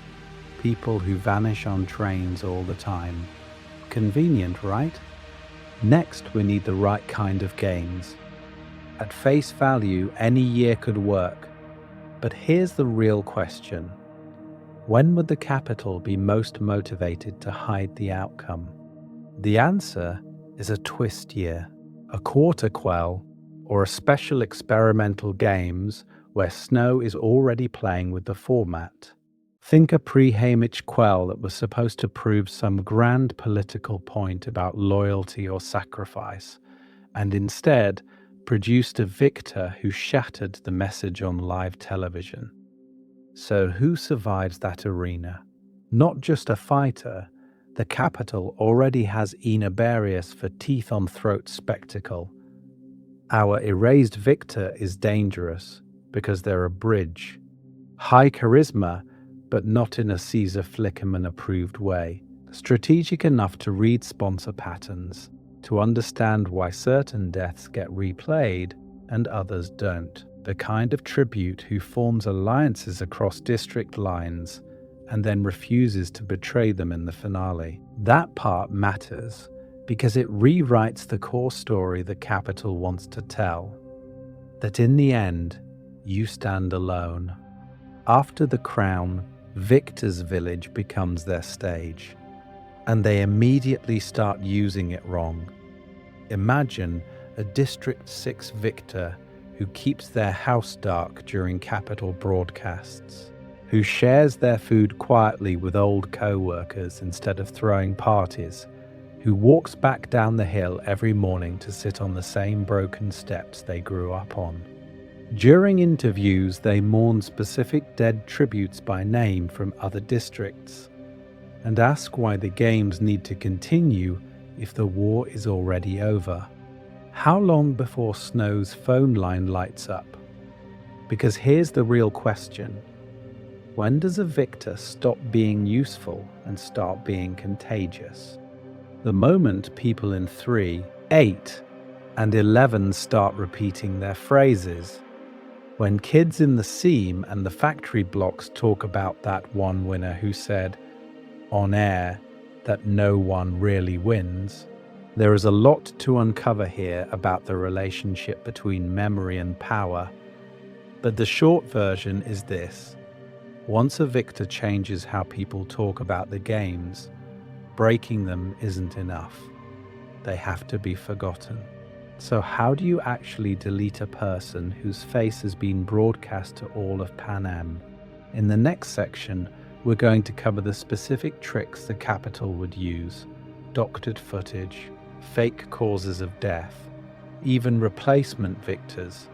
people who vanish on trains all the time. Convenient, right? Next, we need the right kind of games. At face value, any year could work. But here's the real question. When would the capital be most motivated to hide the outcome? The answer is a twist year, a quarter quell, or a special experimental games where Snow is already playing with the format. Think a pre-Haymitch quell that was supposed to prove some grand political point about loyalty or sacrifice, and instead produced a victor who shattered the message on live television. So who survives that arena? Not just a fighter. The capital already has Enobaria for teeth-on-throat spectacle. Our erased victor is dangerous because they're a bridge. High charisma, but not in a Caesar Flickerman-approved way. Strategic enough to read sponsor patterns, to understand why certain deaths get replayed and others don't. the kind of tribute who forms alliances across district lines and then refuses to betray them in the finale. That part matters because it rewrites the core story the Capitol wants to tell, that in the end, you stand alone. After the crown, Victor's village becomes their stage, and they immediately start using it wrong. Imagine a District 6 Victor who keeps their house dark during Capitol broadcasts, who shares their food quietly with old co-workers instead of throwing parties, who walks back down the hill every morning to sit on the same broken steps they grew up on. During interviews, they mourn specific dead tributes by name from other districts and ask why the games need to continue if the war is already over. How long before Snow's phone line lights up? Because here's the real question. When does a victor stop being useful and start being contagious? The moment people in 3, 8, and 11 start repeating their phrases. When kids in the seam and the factory blocks talk about that one winner who said, on air, that no one really wins. There is a lot to uncover here about the relationship between memory and power, but the short version is this. Once a victor changes how people talk about the games, breaking them isn't enough. They have to be forgotten. So how do you actually delete a person whose face has been broadcast to all of Pan Am? In the next section, we're going to cover the specific tricks the Capitol would use, doctored footage, fake causes of death, even replacement victors,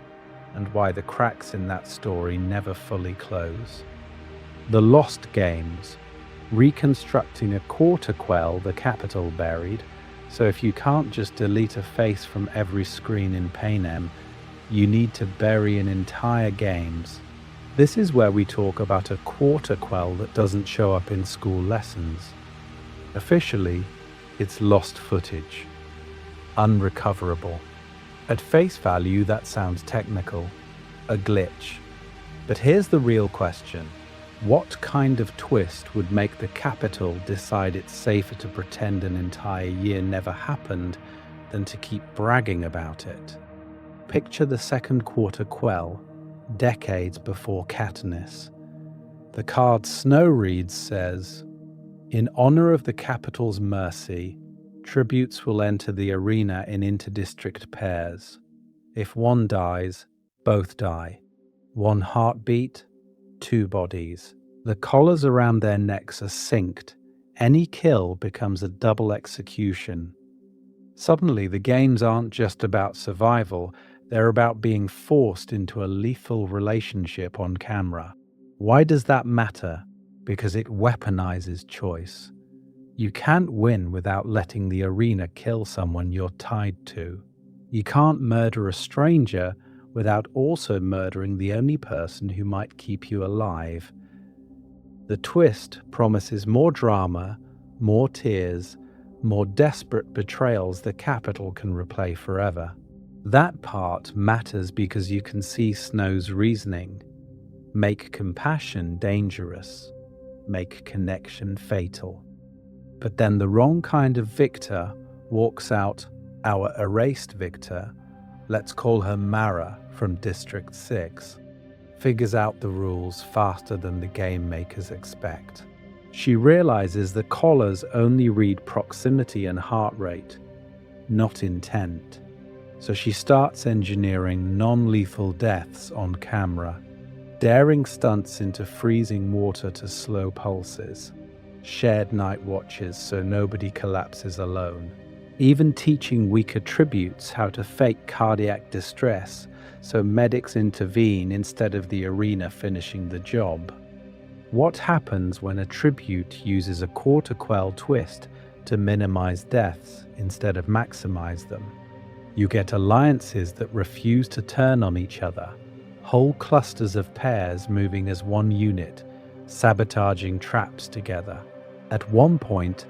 and why the cracks in that story never fully close. The Lost Games, reconstructing a quarter quell the Capitol buried, so if you can't just delete a face from every screen in Panem, you need to bury an entire games. This is where we talk about a quarter quell that doesn't show up in school lessons. Officially, it's lost footage. Unrecoverable. At face value, that sounds technical. A glitch. But here's the real question. What kind of twist would make the Capitol decide it's safer to pretend an entire year never happened than to keep bragging about it? Picture the second quarter quell, decades before Katniss. The card Snow reads says, "In honor of the Capitol's mercy, tributes will enter the arena in interdistrict pairs. If one dies, both die. One heartbeat, 2 bodies. The collars around their necks are synced. Any kill becomes a double execution." Suddenly, the games aren't just about survival, they're about being forced into a lethal relationship on camera. Why does that matter? Because it weaponizes choice. You can't win without letting the arena kill someone you're tied to. You can't murder a stranger without also murdering the only person who might keep you alive. The twist promises more drama, more tears, more desperate betrayals the Capitol can replay forever. That part matters because you can see Snow's reasoning. Make compassion dangerous. Make connection fatal. But then the wrong kind of victor walks out, our erased victor, let's call her Mara from District 6, figures out the rules faster than the game makers expect. She realizes the collars only read proximity and heart rate, not intent. So she starts engineering non-lethal deaths on camera, daring stunts into freezing water to slow pulses, shared night watches so nobody collapses alone, even teaching weaker tributes how to fake cardiac distress so medics intervene instead of the arena finishing the job. What happens when a tribute uses a quarter quell twist to minimize deaths instead of maximize them? You get alliances that refuse to turn on each other, whole clusters of pairs moving as one unit, sabotaging traps together. At one point,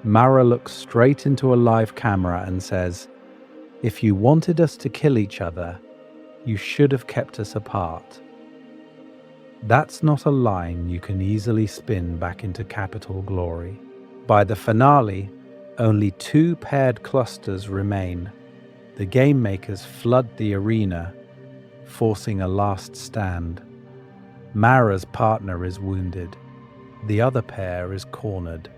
Mara looks straight into a live camera and says, "If you wanted us to kill each other, You should have kept us apart. That's not a line you can easily spin back into capital glory. By the finale, only 2 paired clusters remain. The game makers flood the arena, forcing a last stand. Mara's partner is wounded. The other pair is cornered.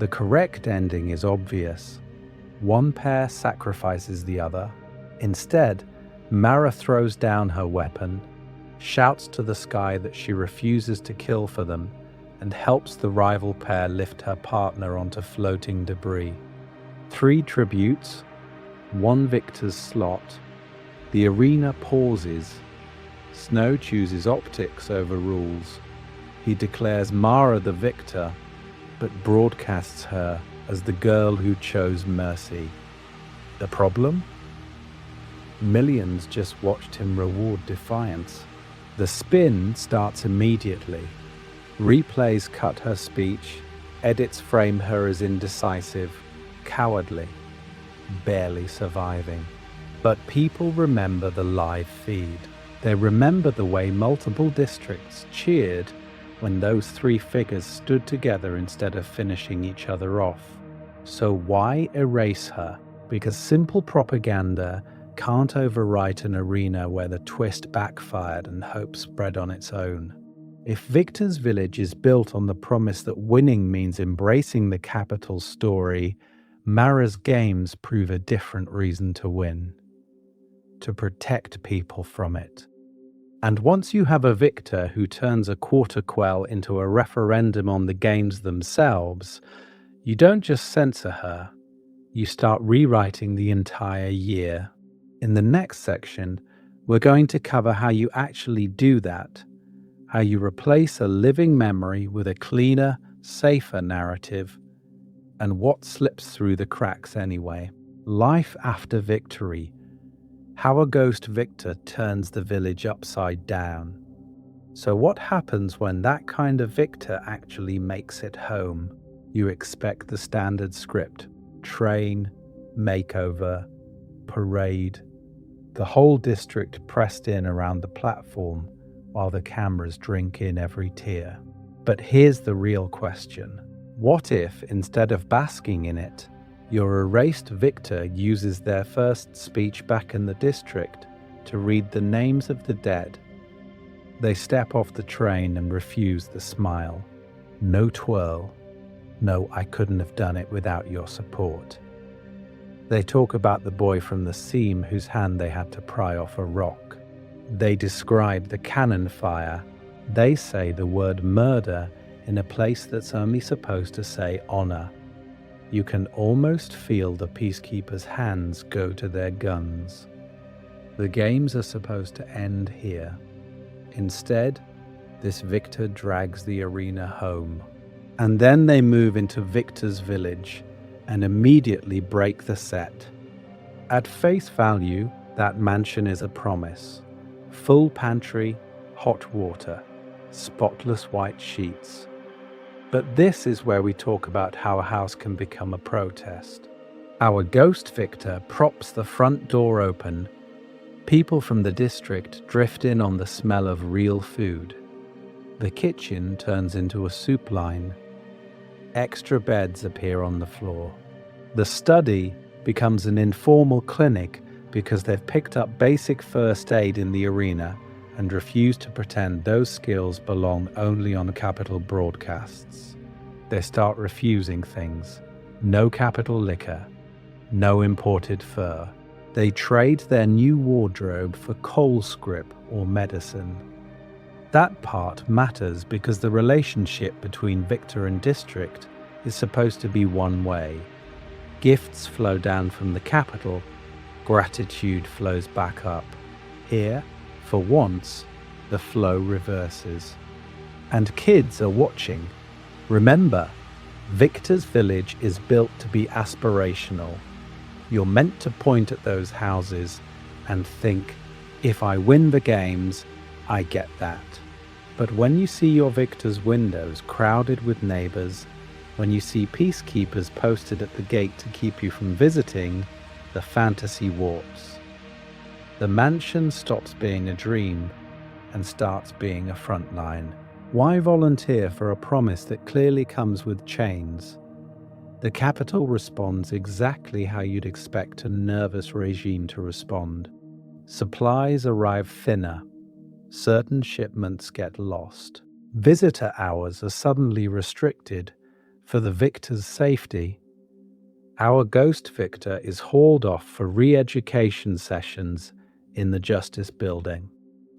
The correct ending is obvious. One pair sacrifices the other. Instead, Mara throws down her weapon, shouts to the sky that she refuses to kill for them, and helps the rival pair lift her partner onto floating debris. 3 tributes, 1 victor's slot. The arena pauses. Snow chooses optics over rules. He declares Mara the victor, but broadcasts her as the girl who chose mercy. The problem? Millions just watched him reward defiance. The spin starts immediately. Replays cut her speech, edits frame her as indecisive, cowardly, barely surviving. But people remember the live feed. They remember the way multiple districts cheered when those 3 figures stood together instead of finishing each other off. So why erase her? Because simple propaganda can't overwrite an arena where the twist backfired and hope spread on its own. If Victor's Village is built on the promise that winning means embracing the capital story, Mara's games prove a different reason to win: to protect people from it. And once you have a victor who turns a quarter quell into a referendum on the games themselves, you don't just censor her, you start rewriting the entire year. In the next section, we're going to cover how you actually do that, how you replace a living memory with a cleaner, safer narrative, and what slips through the cracks anyway. Life after victory. How a ghost victor turns the village upside down. So what happens when that kind of victor actually makes it home? You expect the standard script: train, makeover, parade, the whole district pressed in around the platform while the cameras drink in every tear. But here's the real question. What if, instead of basking in it, your erased victor uses their first speech back in the district to read the names of the dead? They step off the train and refuse the smile. No twirl. No, I couldn't have done it without your support. They talk about the boy from the seam whose hand they had to pry off a rock. They describe the Canon fire. They say the word murder in a place that's only supposed to say honor. You can almost feel the peacekeepers' hands go to their guns. The games are supposed to end here. Instead, this victor drags the arena home. And then they move into Victor's Village and immediately break the set. At face value, that mansion is a promise. Full pantry, hot water, spotless white sheets. But this is where we talk about how a house can become a protest. Our ghost victor props the front door open. People from the district drift in on the smell of real food. The kitchen turns into a soup line. Extra beds appear on the floor. The study becomes an informal clinic because they've picked up basic first aid in the arena and refuse to pretend those skills belong only on capital broadcasts. They start refusing things. No capital liquor. No imported fur. They trade their new wardrobe for coal scrip or medicine. That part matters because the relationship between Victor and District is supposed to be one way. Gifts flow down from the capital, gratitude flows back up. Here, for once, the flow reverses. And kids are watching. Remember, Victor's Village is built to be aspirational. You're meant to point at those houses and think, if I win the games, I get that. But when you see your victor's windows crowded with neighbors, when you see peacekeepers posted at the gate to keep you from visiting, the fantasy warps. The mansion stops being a dream and starts being a front line. Why volunteer for a promise that clearly comes with chains? The capital responds exactly how you'd expect a nervous regime to respond. Supplies arrive thinner. Certain shipments get lost. Visitor hours are suddenly restricted for the victor's safety. Our ghost victor is hauled off for re-education sessions in the Justice Building.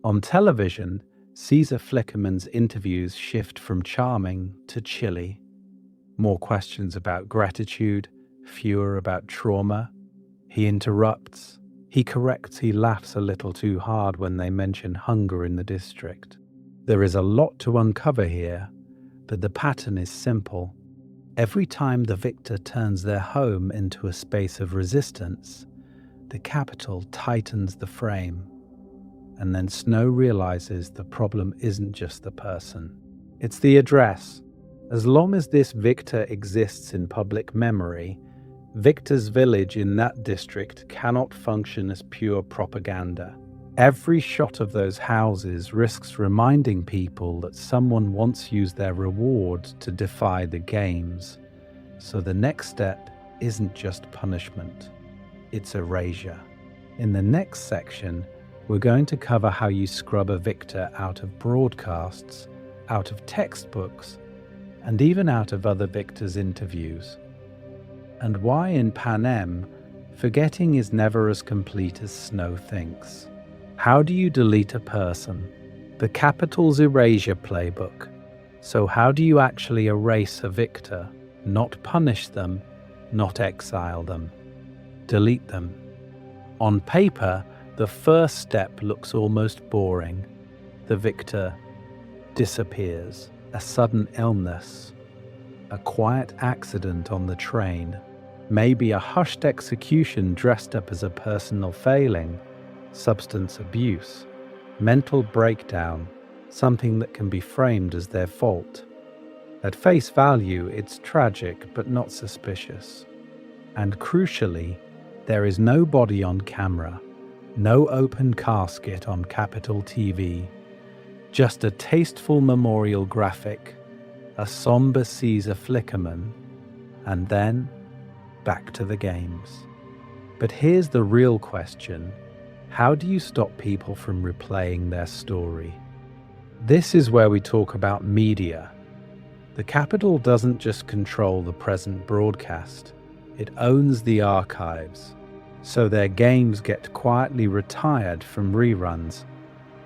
On television, Caesar Flickerman's interviews shift from charming to chilly. More questions about gratitude, fewer about trauma. He interrupts. He corrects. He laughs a little too hard when they mention hunger in the district. There is a lot to uncover here, but the pattern is simple. Every time the victor turns their home into a space of resistance, the capital tightens the frame. And then Snow realizes the problem isn't just the person. It's the address. As long as this victor exists in public memory, Victor's village in that district cannot function as pure propaganda. Every shot of those houses risks reminding people that someone once used their reward to defy the games. So the next step isn't just punishment, it's erasure. In the next section, we're going to cover how you scrub a victor out of broadcasts, out of textbooks, and even out of other victors' interviews. And why in Panem, forgetting is never as complete as Snow thinks. How do you delete a person? The capital's erasure playbook. So how do you actually erase a victor? Not punish them, not exile them. Delete them. On paper, the first step looks almost boring. The victor disappears. A sudden illness, a quiet accident on the train, maybe a hushed execution dressed up as a personal failing, substance abuse, mental breakdown, something that can be framed as their fault. At face value, it's tragic but not suspicious. And crucially, there is no body on camera, no open casket on Capitol TV, just a tasteful memorial graphic, a somber Caesar Flickerman, and then back to the games. But here's the real question. How do you stop people from replaying their story? This is where we talk about media. The Capitol doesn't just control the present broadcast, it owns the archives. So their games get quietly retired from reruns.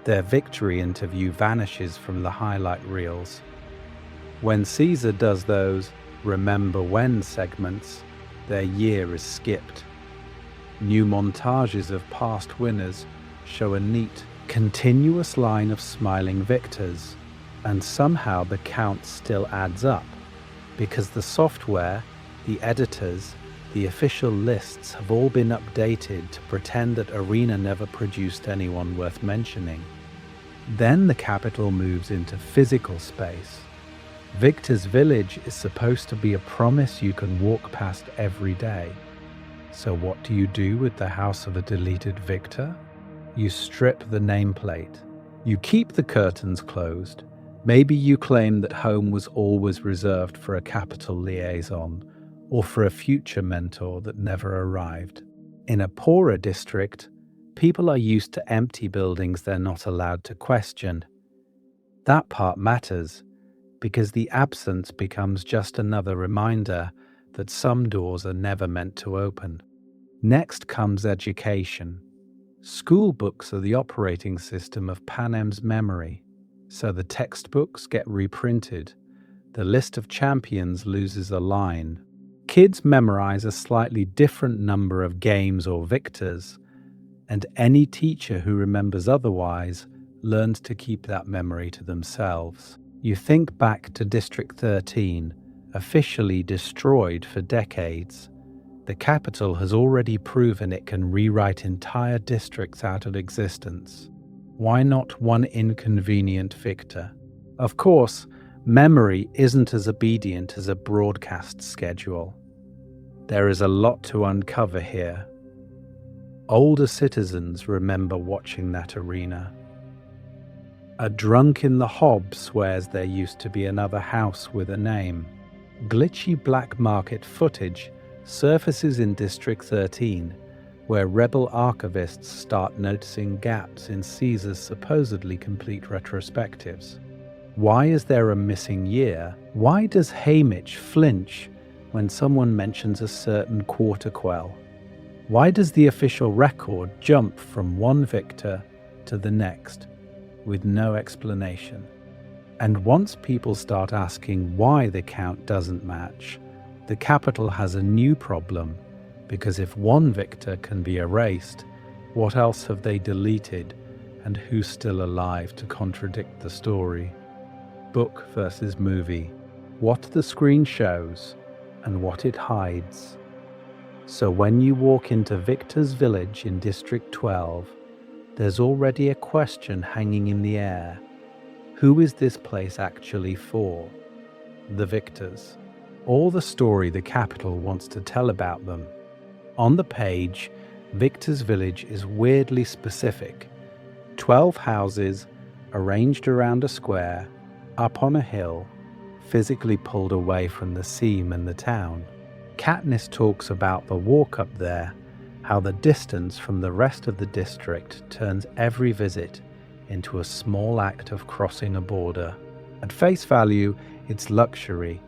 Their victory interview vanishes from the highlight reels. When Caesar does those remember when segments, their year is skipped. New montages of past winners show a neat, continuous line of smiling victors, and somehow the count still adds up, because the software, the editors, the official lists have all been updated to pretend that Arena never produced anyone worth mentioning. Then the capital moves into physical space. Victor's village is supposed to be a promise you can walk past every day. So what do you do with the house of a deleted victor? You strip the nameplate. You keep the curtains closed. Maybe you claim that home was always reserved for a capital liaison or for a future mentor that never arrived. In a poorer district, people are used to empty buildings they're not allowed to question. That part matters, because the absence becomes just another reminder that some doors are never meant to open. Next comes education. School books are the operating system of Panem's memory, so the textbooks get reprinted. The list of champions loses a line. Kids memorize a slightly different number of games or victors, and any teacher who remembers otherwise learns to keep that memory to themselves. You think back to District 13, officially destroyed for decades. The capital has already proven it can rewrite entire districts out of existence. Why not one inconvenient victor? Of course, memory isn't as obedient as a broadcast schedule. There is a lot to uncover here. Older citizens remember watching that arena. A drunk in the hob swears there used to be another house with a name. Glitchy black market footage surfaces in District 13, where rebel archivists start noticing gaps in Caesar's supposedly complete retrospectives. Why is there a missing year? Why does Haymitch flinch when someone mentions a certain quarter quell? Why does the official record jump from one victor to the next with no explanation? And once people start asking why the count doesn't match, the Capitol has a new problem, because if one victor can be erased, what else have they deleted, and who's still alive to contradict the story? Book versus movie. What the screen shows and what it hides. So when you walk into Victor's Village in District 12, there's already a question hanging in the air. Who is this place actually for? The victors, or the story the Capitol wants to tell about them? On the page, Victor's Village is weirdly specific. 12 houses arranged around a square, up on a hill, physically pulled away from the seam and the town. Katniss talks about the walk up there, how the distance from the rest of the district turns every visit into a small act of crossing a border. At face value, it's luxury.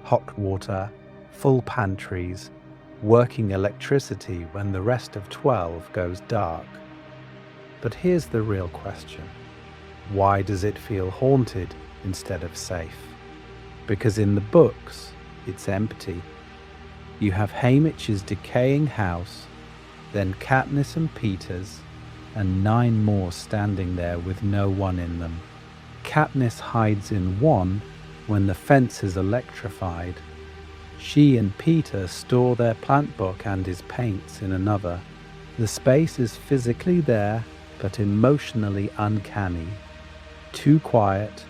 Hot water, full pantries, working electricity when the rest of 12 goes dark. But here's the real question. Why does it feel haunted instead of safe? Because in the books, it's empty. You have Haymitch's decaying house, then Katniss and Peter's, and 9 more standing there with no one in them. Katniss hides in one when the fence is electrified. She and Peter store their plant book and his paints in another. The space is physically there, but emotionally uncanny. Too quiet,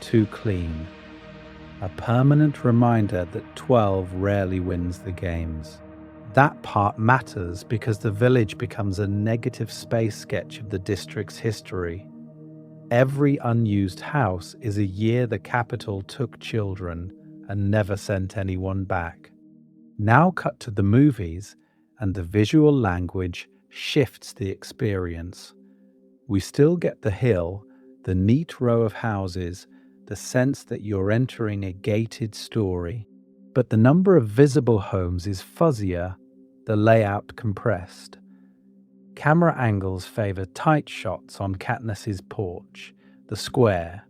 too clean. A permanent reminder that 12 rarely wins the games. That part matters because the village becomes a negative space sketch of the district's history. Every unused house is a year the Capitol took children and never sent anyone back. Now cut to the movies, and the visual language shifts the experience. We still get the hill, the neat row of houses, the sense that you're entering a gated story. But the number of visible homes is fuzzier, the layout compressed. Camera angles favor tight shots on Katniss's porch, the square,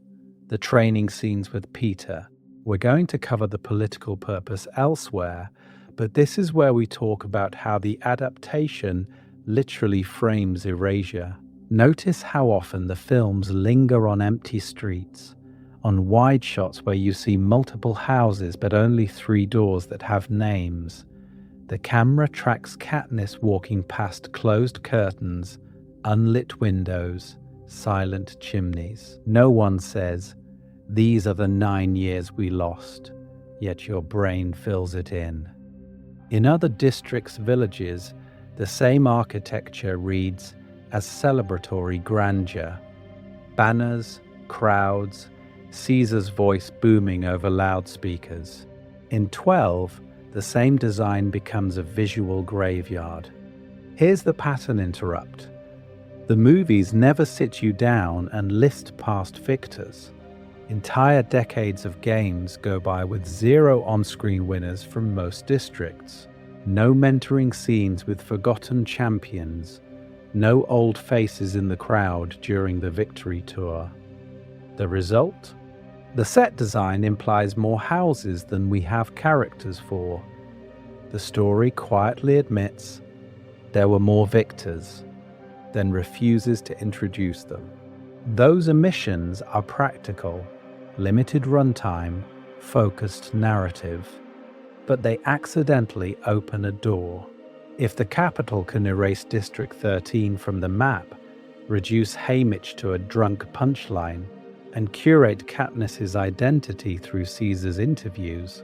the training scenes with Peter. We're going to cover the political purpose elsewhere, but this is where we talk about how the adaptation literally frames erasure. Notice how often the films linger on empty streets, on wide shots where you see multiple houses but only 3 doors that have names. The camera tracks Katniss walking past closed curtains, unlit windows, silent chimneys. No one says, "These are the 9 years we lost," yet your brain fills it in. In other districts' villages, the same architecture reads as celebratory grandeur. Banners, crowds, Caesar's voice booming over loudspeakers. In 12, the same design becomes a visual graveyard. Here's the pattern interrupt. The movies never sit you down and list past victors. Entire decades of games go by with 0 on-screen winners from most districts. No mentoring scenes with forgotten champions. No old faces in the crowd during the victory tour. The result? The set design implies more houses than we have characters for. The story quietly admits there were more victors, then refuses to introduce them. Those omissions are practical, limited runtime, focused narrative, but they accidentally open a door. If the Capitol can erase District 13 from the map, reduce Haymitch to a drunk punchline, and curate Katniss's identity through Caesar's interviews,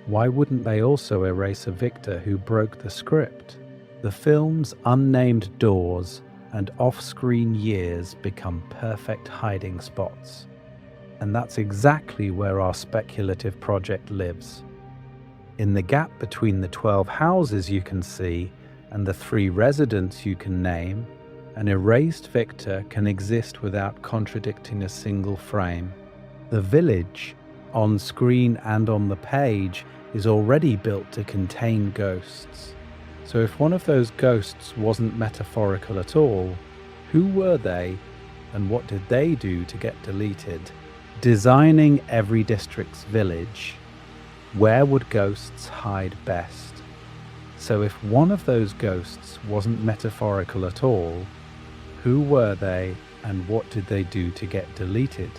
why wouldn't they also erase a victor who broke the script? The film's unnamed doors and off-screen years become perfect hiding spots. And that's exactly where our speculative project lives. In the gap between the 12 houses you can see and the 3 residents you can name, an erased Victor can exist without contradicting a single frame. The village, on screen and on the page, is already built to contain ghosts. So if one of those ghosts wasn't metaphorical at all, who were they and what did they do to get deleted? Designing every district's village, where would ghosts hide best? So if one of those ghosts wasn't metaphorical at all, who were they and what did they do to get deleted?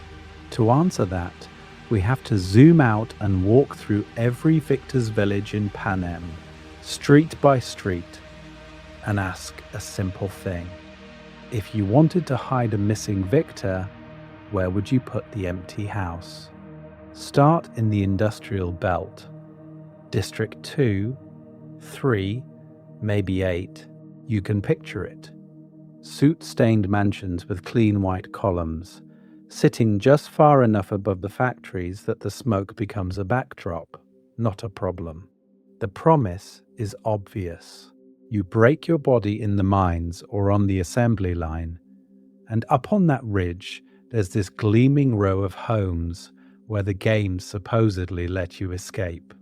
To answer that, we have to zoom out and walk through every Victor's village in Panem, street by street, and ask a simple thing. If you wanted to hide a missing Victor, where would you put the empty house? Start in the industrial belt. District 2, 3, maybe 8. You can picture it. Soot-stained mansions with clean white columns, sitting just far enough above the factories that the smoke becomes a backdrop, not a problem. The promise is obvious. You break your body in the mines or on the assembly line, and up on that ridge, there's this gleaming row of homes where the games supposedly let you escape.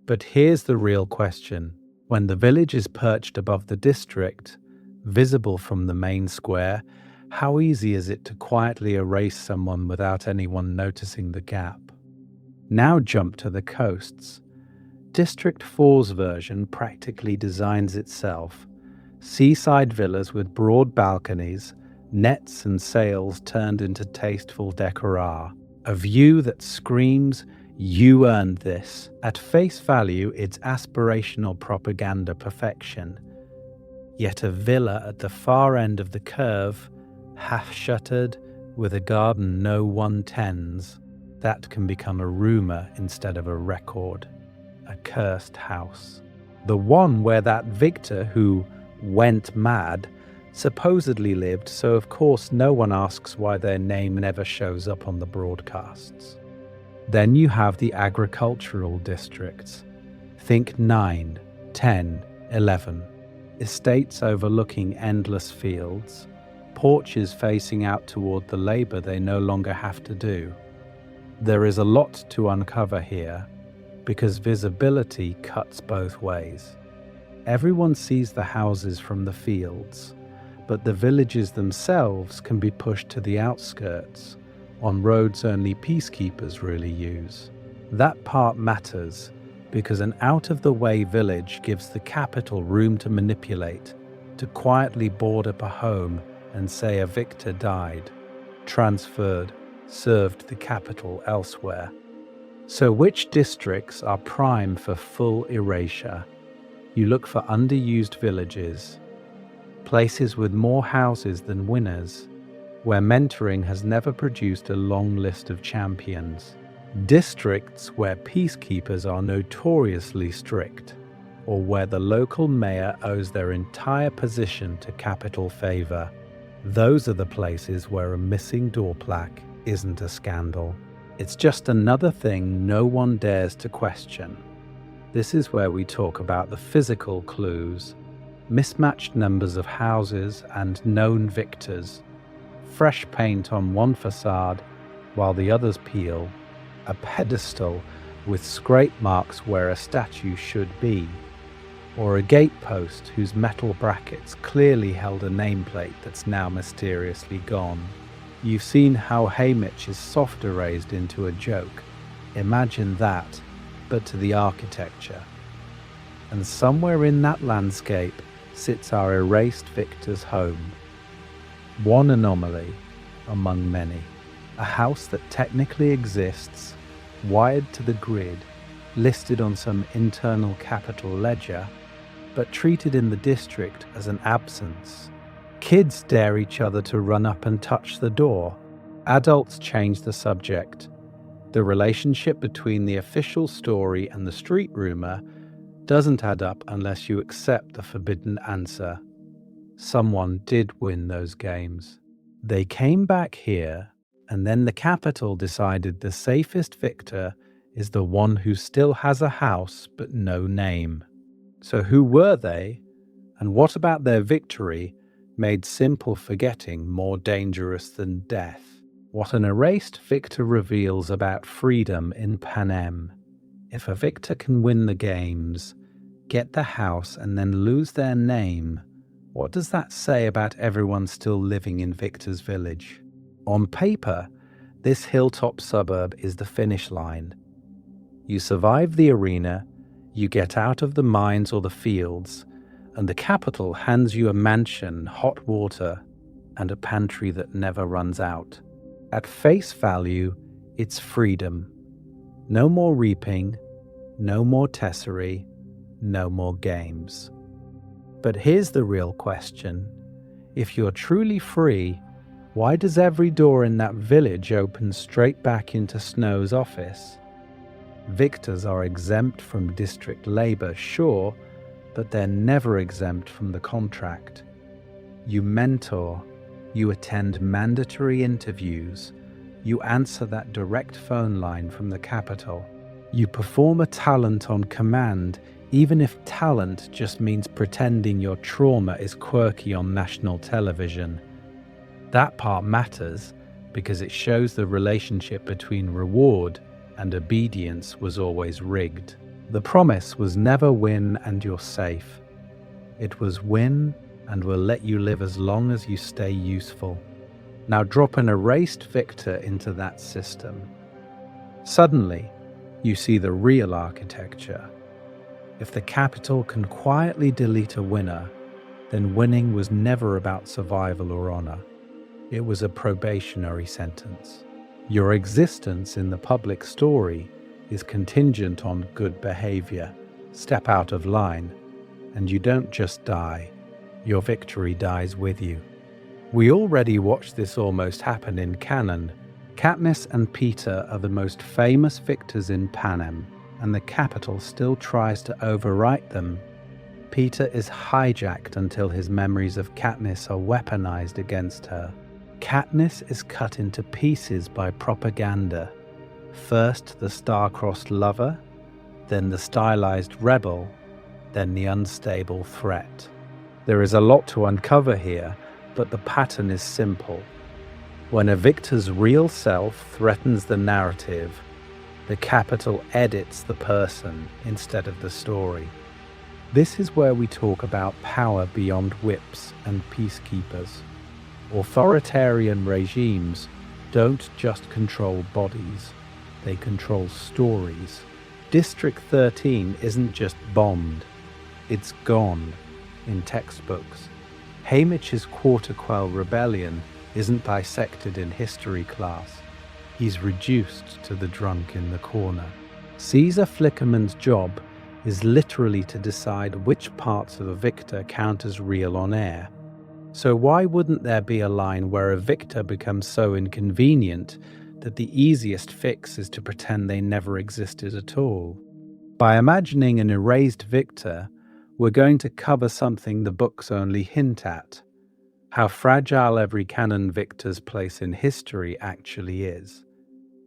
But here's the real question. When the village is perched above the district, visible from the main square, how easy is it to quietly erase someone without anyone noticing the gap? Now jump to the coasts. District 4's version practically designs itself. Seaside villas with broad balconies, nets and sails turned into tasteful decora. A view that screams, "You earned this." At face value, it's aspirational propaganda perfection. Yet a villa at the far end of the curve, half-shuttered, with a garden no one tends, that can become a rumour instead of a record. A cursed house. The one where that Victor who went mad supposedly lived, so of course no one asks why their name never shows up on the broadcasts. Then you have the agricultural districts. Think 9, 10, 11. Estates overlooking endless fields, porches facing out toward the labor they no longer have to do. There is a lot to uncover here, because visibility cuts both ways. Everyone sees the houses from the fields, but the villages themselves can be pushed to the outskirts, on roads only peacekeepers really use. That part matters, because an out-of-the-way village gives the capital room to manipulate, to quietly board up a home and say a Victor died, transferred, served the capital elsewhere. So which districts are prime for full erasure? You look for underused villages, places with more houses than winners, where mentoring has never produced a long list of champions. Districts where peacekeepers are notoriously strict, or where the local mayor owes their entire position to capital favor. Those are the places where a missing door plaque isn't a scandal. It's just another thing no one dares to question. This is where we talk about the physical clues, mismatched numbers of houses and known victors, fresh paint on one facade while the others peel, a pedestal with scrape marks where a statue should be, or a gatepost whose metal brackets clearly held a nameplate that's now mysteriously gone. You've seen how Haymitch is soft erased into a joke. Imagine that, but to the architecture. And somewhere in that landscape sits our erased Victor's home. One anomaly among many. A house that technically exists, wired to the grid, listed on some internal capital ledger, but treated in the district as an absence. Kids dare each other to run up and touch the door. Adults change the subject. The relationship between the official story and the street rumor doesn't add up unless you accept the forbidden answer. Someone did win those games. They came back here, and then the Capitol decided the safest victor is the one who still has a house but no name. So who were they? And what about their victory made simple forgetting more dangerous than death? What an erased victor reveals about freedom in Panem. If a victor can win the games, get the house, and then lose their name, what does that say about everyone still living in Victor's village? On paper, this hilltop suburb is the finish line. You survive the arena, you get out of the mines or the fields, and the Capitol hands you a mansion, hot water, and a pantry that never runs out. At face value, it's freedom. No more reaping, no more tessery, no more games. But here's the real question. If you're truly free, why does every door in that village open straight back into Snow's office? Victors are exempt from district labor, sure, but they're never exempt from the contract. You mentor, you attend mandatory interviews, you answer that direct phone line from the Capitol. You perform a talent on command, even if talent just means pretending your trauma is quirky on national television. That part matters because it shows the relationship between reward and obedience was always rigged. The promise was never win and you're safe. It was win and we'll let you live as long as you stay useful. Now drop an erased victor into that system. Suddenly, you see the real architecture. If the Capitol can quietly delete a winner, then winning was never about survival or honor. It was a probationary sentence. Your existence in the public story is contingent on good behavior. Step out of line, and you don't just die. Your victory dies with you. We already watched this almost happen in Canon. Katniss and Peter are the most famous victors in Panem, and the Capitol still tries to overwrite them. Peter is hijacked until his memories of Katniss are weaponized against her. Katniss is cut into pieces by propaganda. First the star-crossed lover, then the stylized rebel, then the unstable threat. There is a lot to uncover here, but the pattern is simple. When a victor's real self threatens the narrative, the Capitol edits the person instead of the story. This is where we talk about power beyond whips and peacekeepers. Authoritarian regimes don't just control bodies, they control stories. District 13 isn't just bombed, it's gone in textbooks. Haymitch's Quarter Quell rebellion isn't dissected in history class. He's reduced to the drunk in the corner. Caesar Flickerman's job is literally to decide which parts of a victor count as real on air. So why wouldn't there be a line where a victor becomes so inconvenient that the easiest fix is to pretend they never existed at all? By imagining an erased victor, we're going to cover something the books only hint at: how fragile every Canon victor's place in history actually is.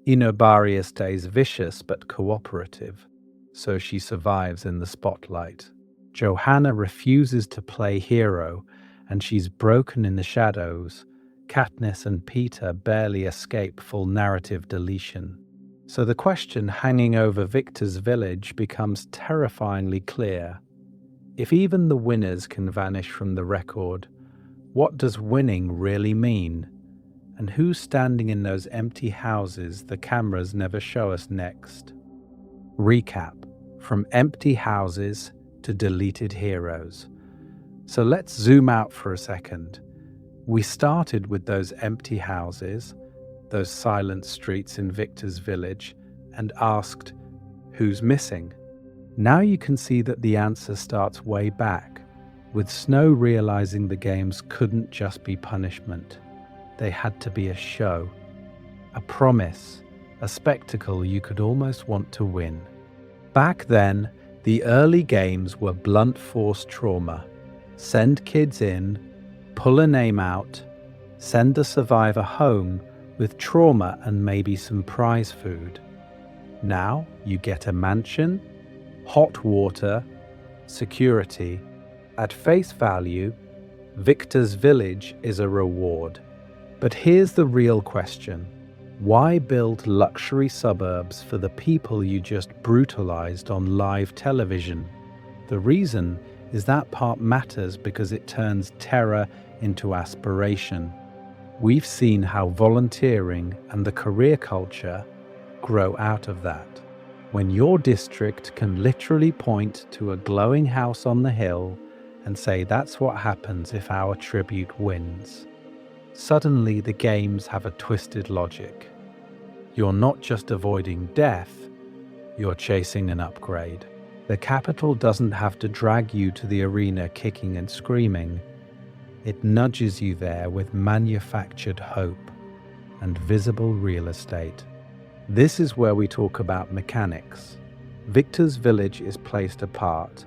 Enobaria stays vicious but cooperative, so she survives in the spotlight. Johanna refuses to play hero, and she's broken in the shadows. Katniss and Peter barely escape full narrative deletion. So the question hanging over Victor's village becomes terrifyingly clear. If even the winners can vanish from the record, what does winning really mean? And who's standing in those empty houses the cameras never show us next? Recap: from empty houses to deleted heroes. So let's zoom out for a second. We started with those empty houses, those silent streets in Victor's village, and asked, who's missing? Now you can see that the answer starts way back, with Snow realizing the games couldn't just be punishment. They had to be a show, a promise, a spectacle you could almost want to win. Back then, The early games were blunt force trauma. Send kids in, pull a name out, send the survivor home with trauma and maybe some prize food. Now you get a mansion, hot water, security. At face value, Victor's village is a reward. But here's the real question. Why build luxury suburbs for the people you just brutalized on live television? The reason is that part matters because it turns terror into aspiration. We've seen how volunteering and the career culture grow out of that. When your district can literally point to a glowing house on the hill and say that's what happens if our tribute wins, suddenly the games have a twisted logic. You're not just avoiding death, you're chasing an upgrade. The capital doesn't have to drag you to the arena kicking and screaming. It nudges you there with manufactured hope and visible real estate. This is where we talk about mechanics. Victor's village is placed apart,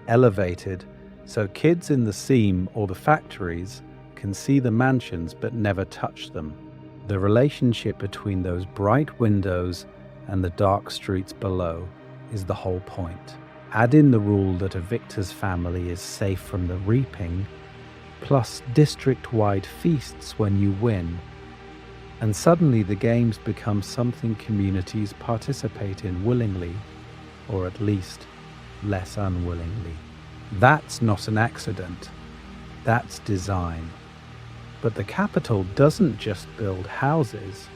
elevated, so kids in the seam or the factories can see the mansions but never touch them. The relationship between those bright windows and the dark streets below is the whole point. Add in the rule that a victor's family is safe from the reaping, plus district-wide feasts when you win, and suddenly the games become something communities participate in willingly, or at least less unwillingly. That's not an accident. That's design. But the capital doesn't just build houses,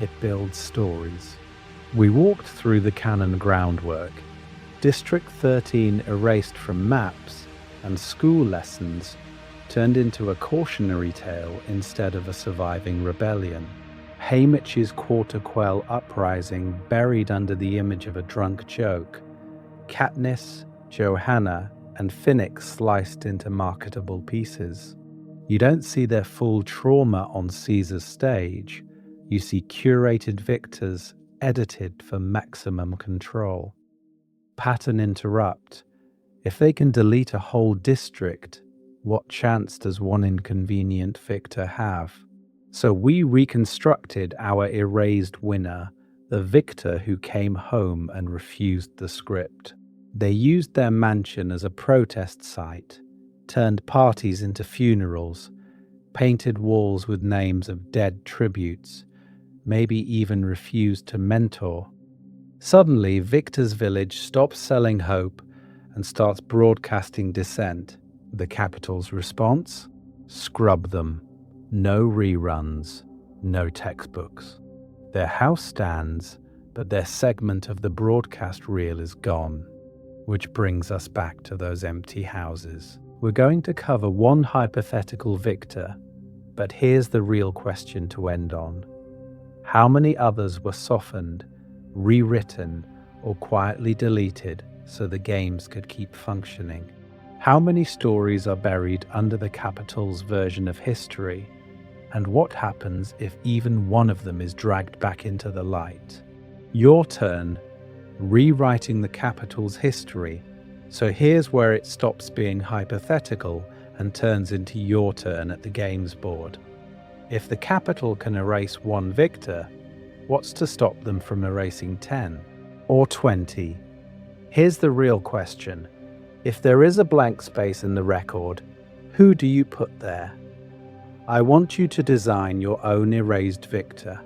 it builds stories. We walked through the Canon groundwork. District 13 erased from maps and school lessons turned into a cautionary tale instead of a surviving rebellion. Haymitch's Quarter Quell uprising buried under the image of a drunk joke. Katniss, Johanna, and Phoenix sliced into marketable pieces. You don't see their full trauma on Caesar's stage. You see curated victors edited for maximum control. Pattern interrupt. If they can delete a whole district, what chance does one inconvenient victor have? So we reconstructed our erased winner, the victor who came home and refused the script. They used their mansion as a protest site, turned parties into funerals, painted walls with names of dead tributes, maybe even refused to mentor. Suddenly, Victor's village stops selling hope and starts broadcasting dissent. The capital's response? Scrub them. No reruns, no textbooks. Their house stands, but their segment of the broadcast reel is gone. Which brings us back to those empty houses. We're going to cover one hypothetical victor, but here's the real question to end on. How many others were softened, rewritten, or quietly deleted so the games could keep functioning? How many stories are buried under the capital's version of history? And what happens if even one of them is dragged back into the light? Your turn, rewriting the capital's history. So here's where it stops being hypothetical and turns into your turn at the games board. If the capital can erase one victor, what's to stop them from erasing 10 or 20? Here's the real question. If there is a blank space in the record, who do you put there? I want you to design your own erased victor.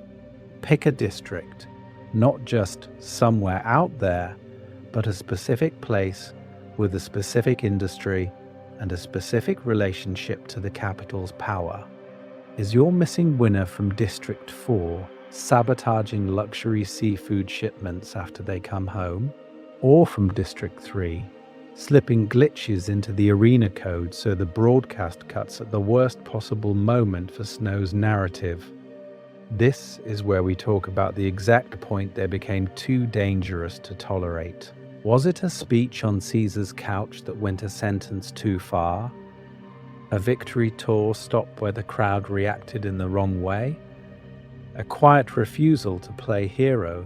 Pick a district, not just somewhere out there, but a specific place with a specific industry and a specific relationship to the capital's power. Is your missing winner from District 4 sabotaging luxury seafood shipments after they come home? Or from District 3, slipping glitches into the arena code so the broadcast cuts at the worst possible moment for Snow's narrative? This is where we talk about the exact point they became too dangerous to tolerate. Was it a speech on Caesar's couch that went a sentence too far? A victory tour stop where the crowd reacted in the wrong way? A quiet refusal to play hero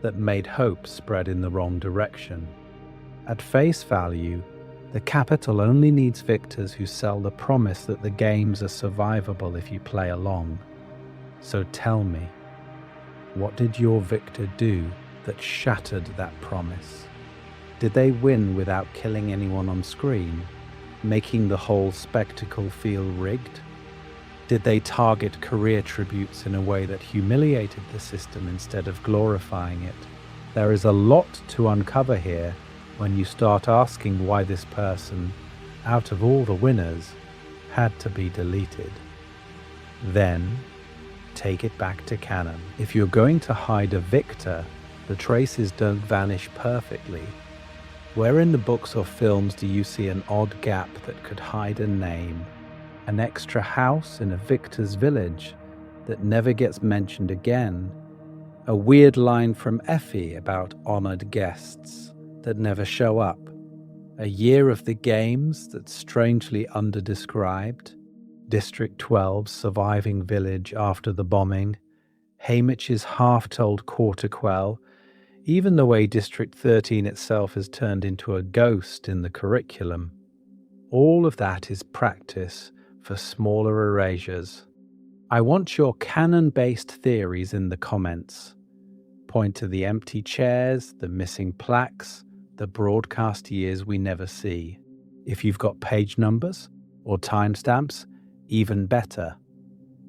that made hope spread in the wrong direction? At face value, the capital only needs victors who sell the promise that the games are survivable if you play along. So tell me, what did your victor do that shattered that promise? Did they win without killing anyone on screen, making the whole spectacle feel rigged? Did they target career tributes in a way that humiliated the system instead of glorifying it? There is a lot to uncover here when you start asking why this person, out of all the winners, had to be deleted. Then, take it back to Canon. If you're going to hide a victor, the traces don't vanish perfectly. Where in the books or films do you see an odd gap that could hide a name? An extra house in a victor's village that never gets mentioned again? A weird line from Effie about honored guests that never show up? A year of the games that's strangely underdescribed? District 12's surviving village after the bombing? Haymitch's half-told quarter quell? Even the way District 13 itself has turned into a ghost in the curriculum? All of that is practice for smaller erasures. I want your canon-based theories in the comments. Point to the empty chairs, the missing plaques, the broadcast years we never see. If you've got page numbers or timestamps, even better.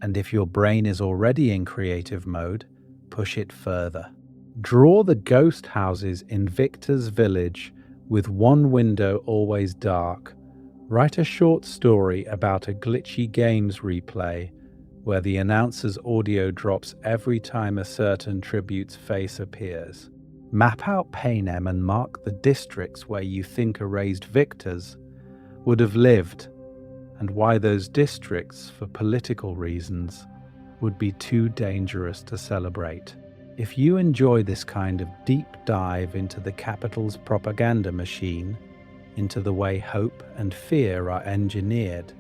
And if your brain is already in creative mode, push it further. Draw the ghost houses in Victor's village with one window always dark. Write a short story about a glitchy games replay where the announcer's audio drops every time a certain tribute's face appears. Map out Panem and mark the districts where you think erased victors would have lived, and why those districts, for political reasons, would be too dangerous to celebrate. If you enjoy this kind of deep dive into the capital's propaganda machine, into the way hope and fear are engineered,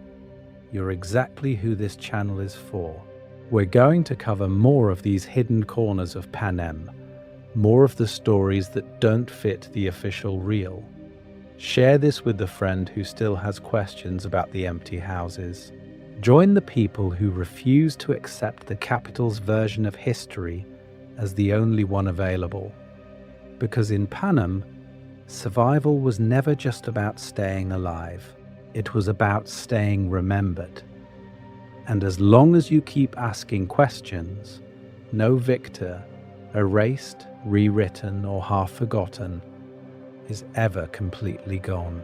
you're exactly who this channel is for. We're going to cover more of these hidden corners of Panem, more of the stories that don't fit the official reel. Share this with the friend who still has questions about the empty houses. Join the people who refuse to accept the capital's version of history as the only one available. Because in Panem, survival was never just about staying alive. It was about staying remembered. And as long as you keep asking questions, no victor, erased, rewritten, or half forgotten, is ever completely gone.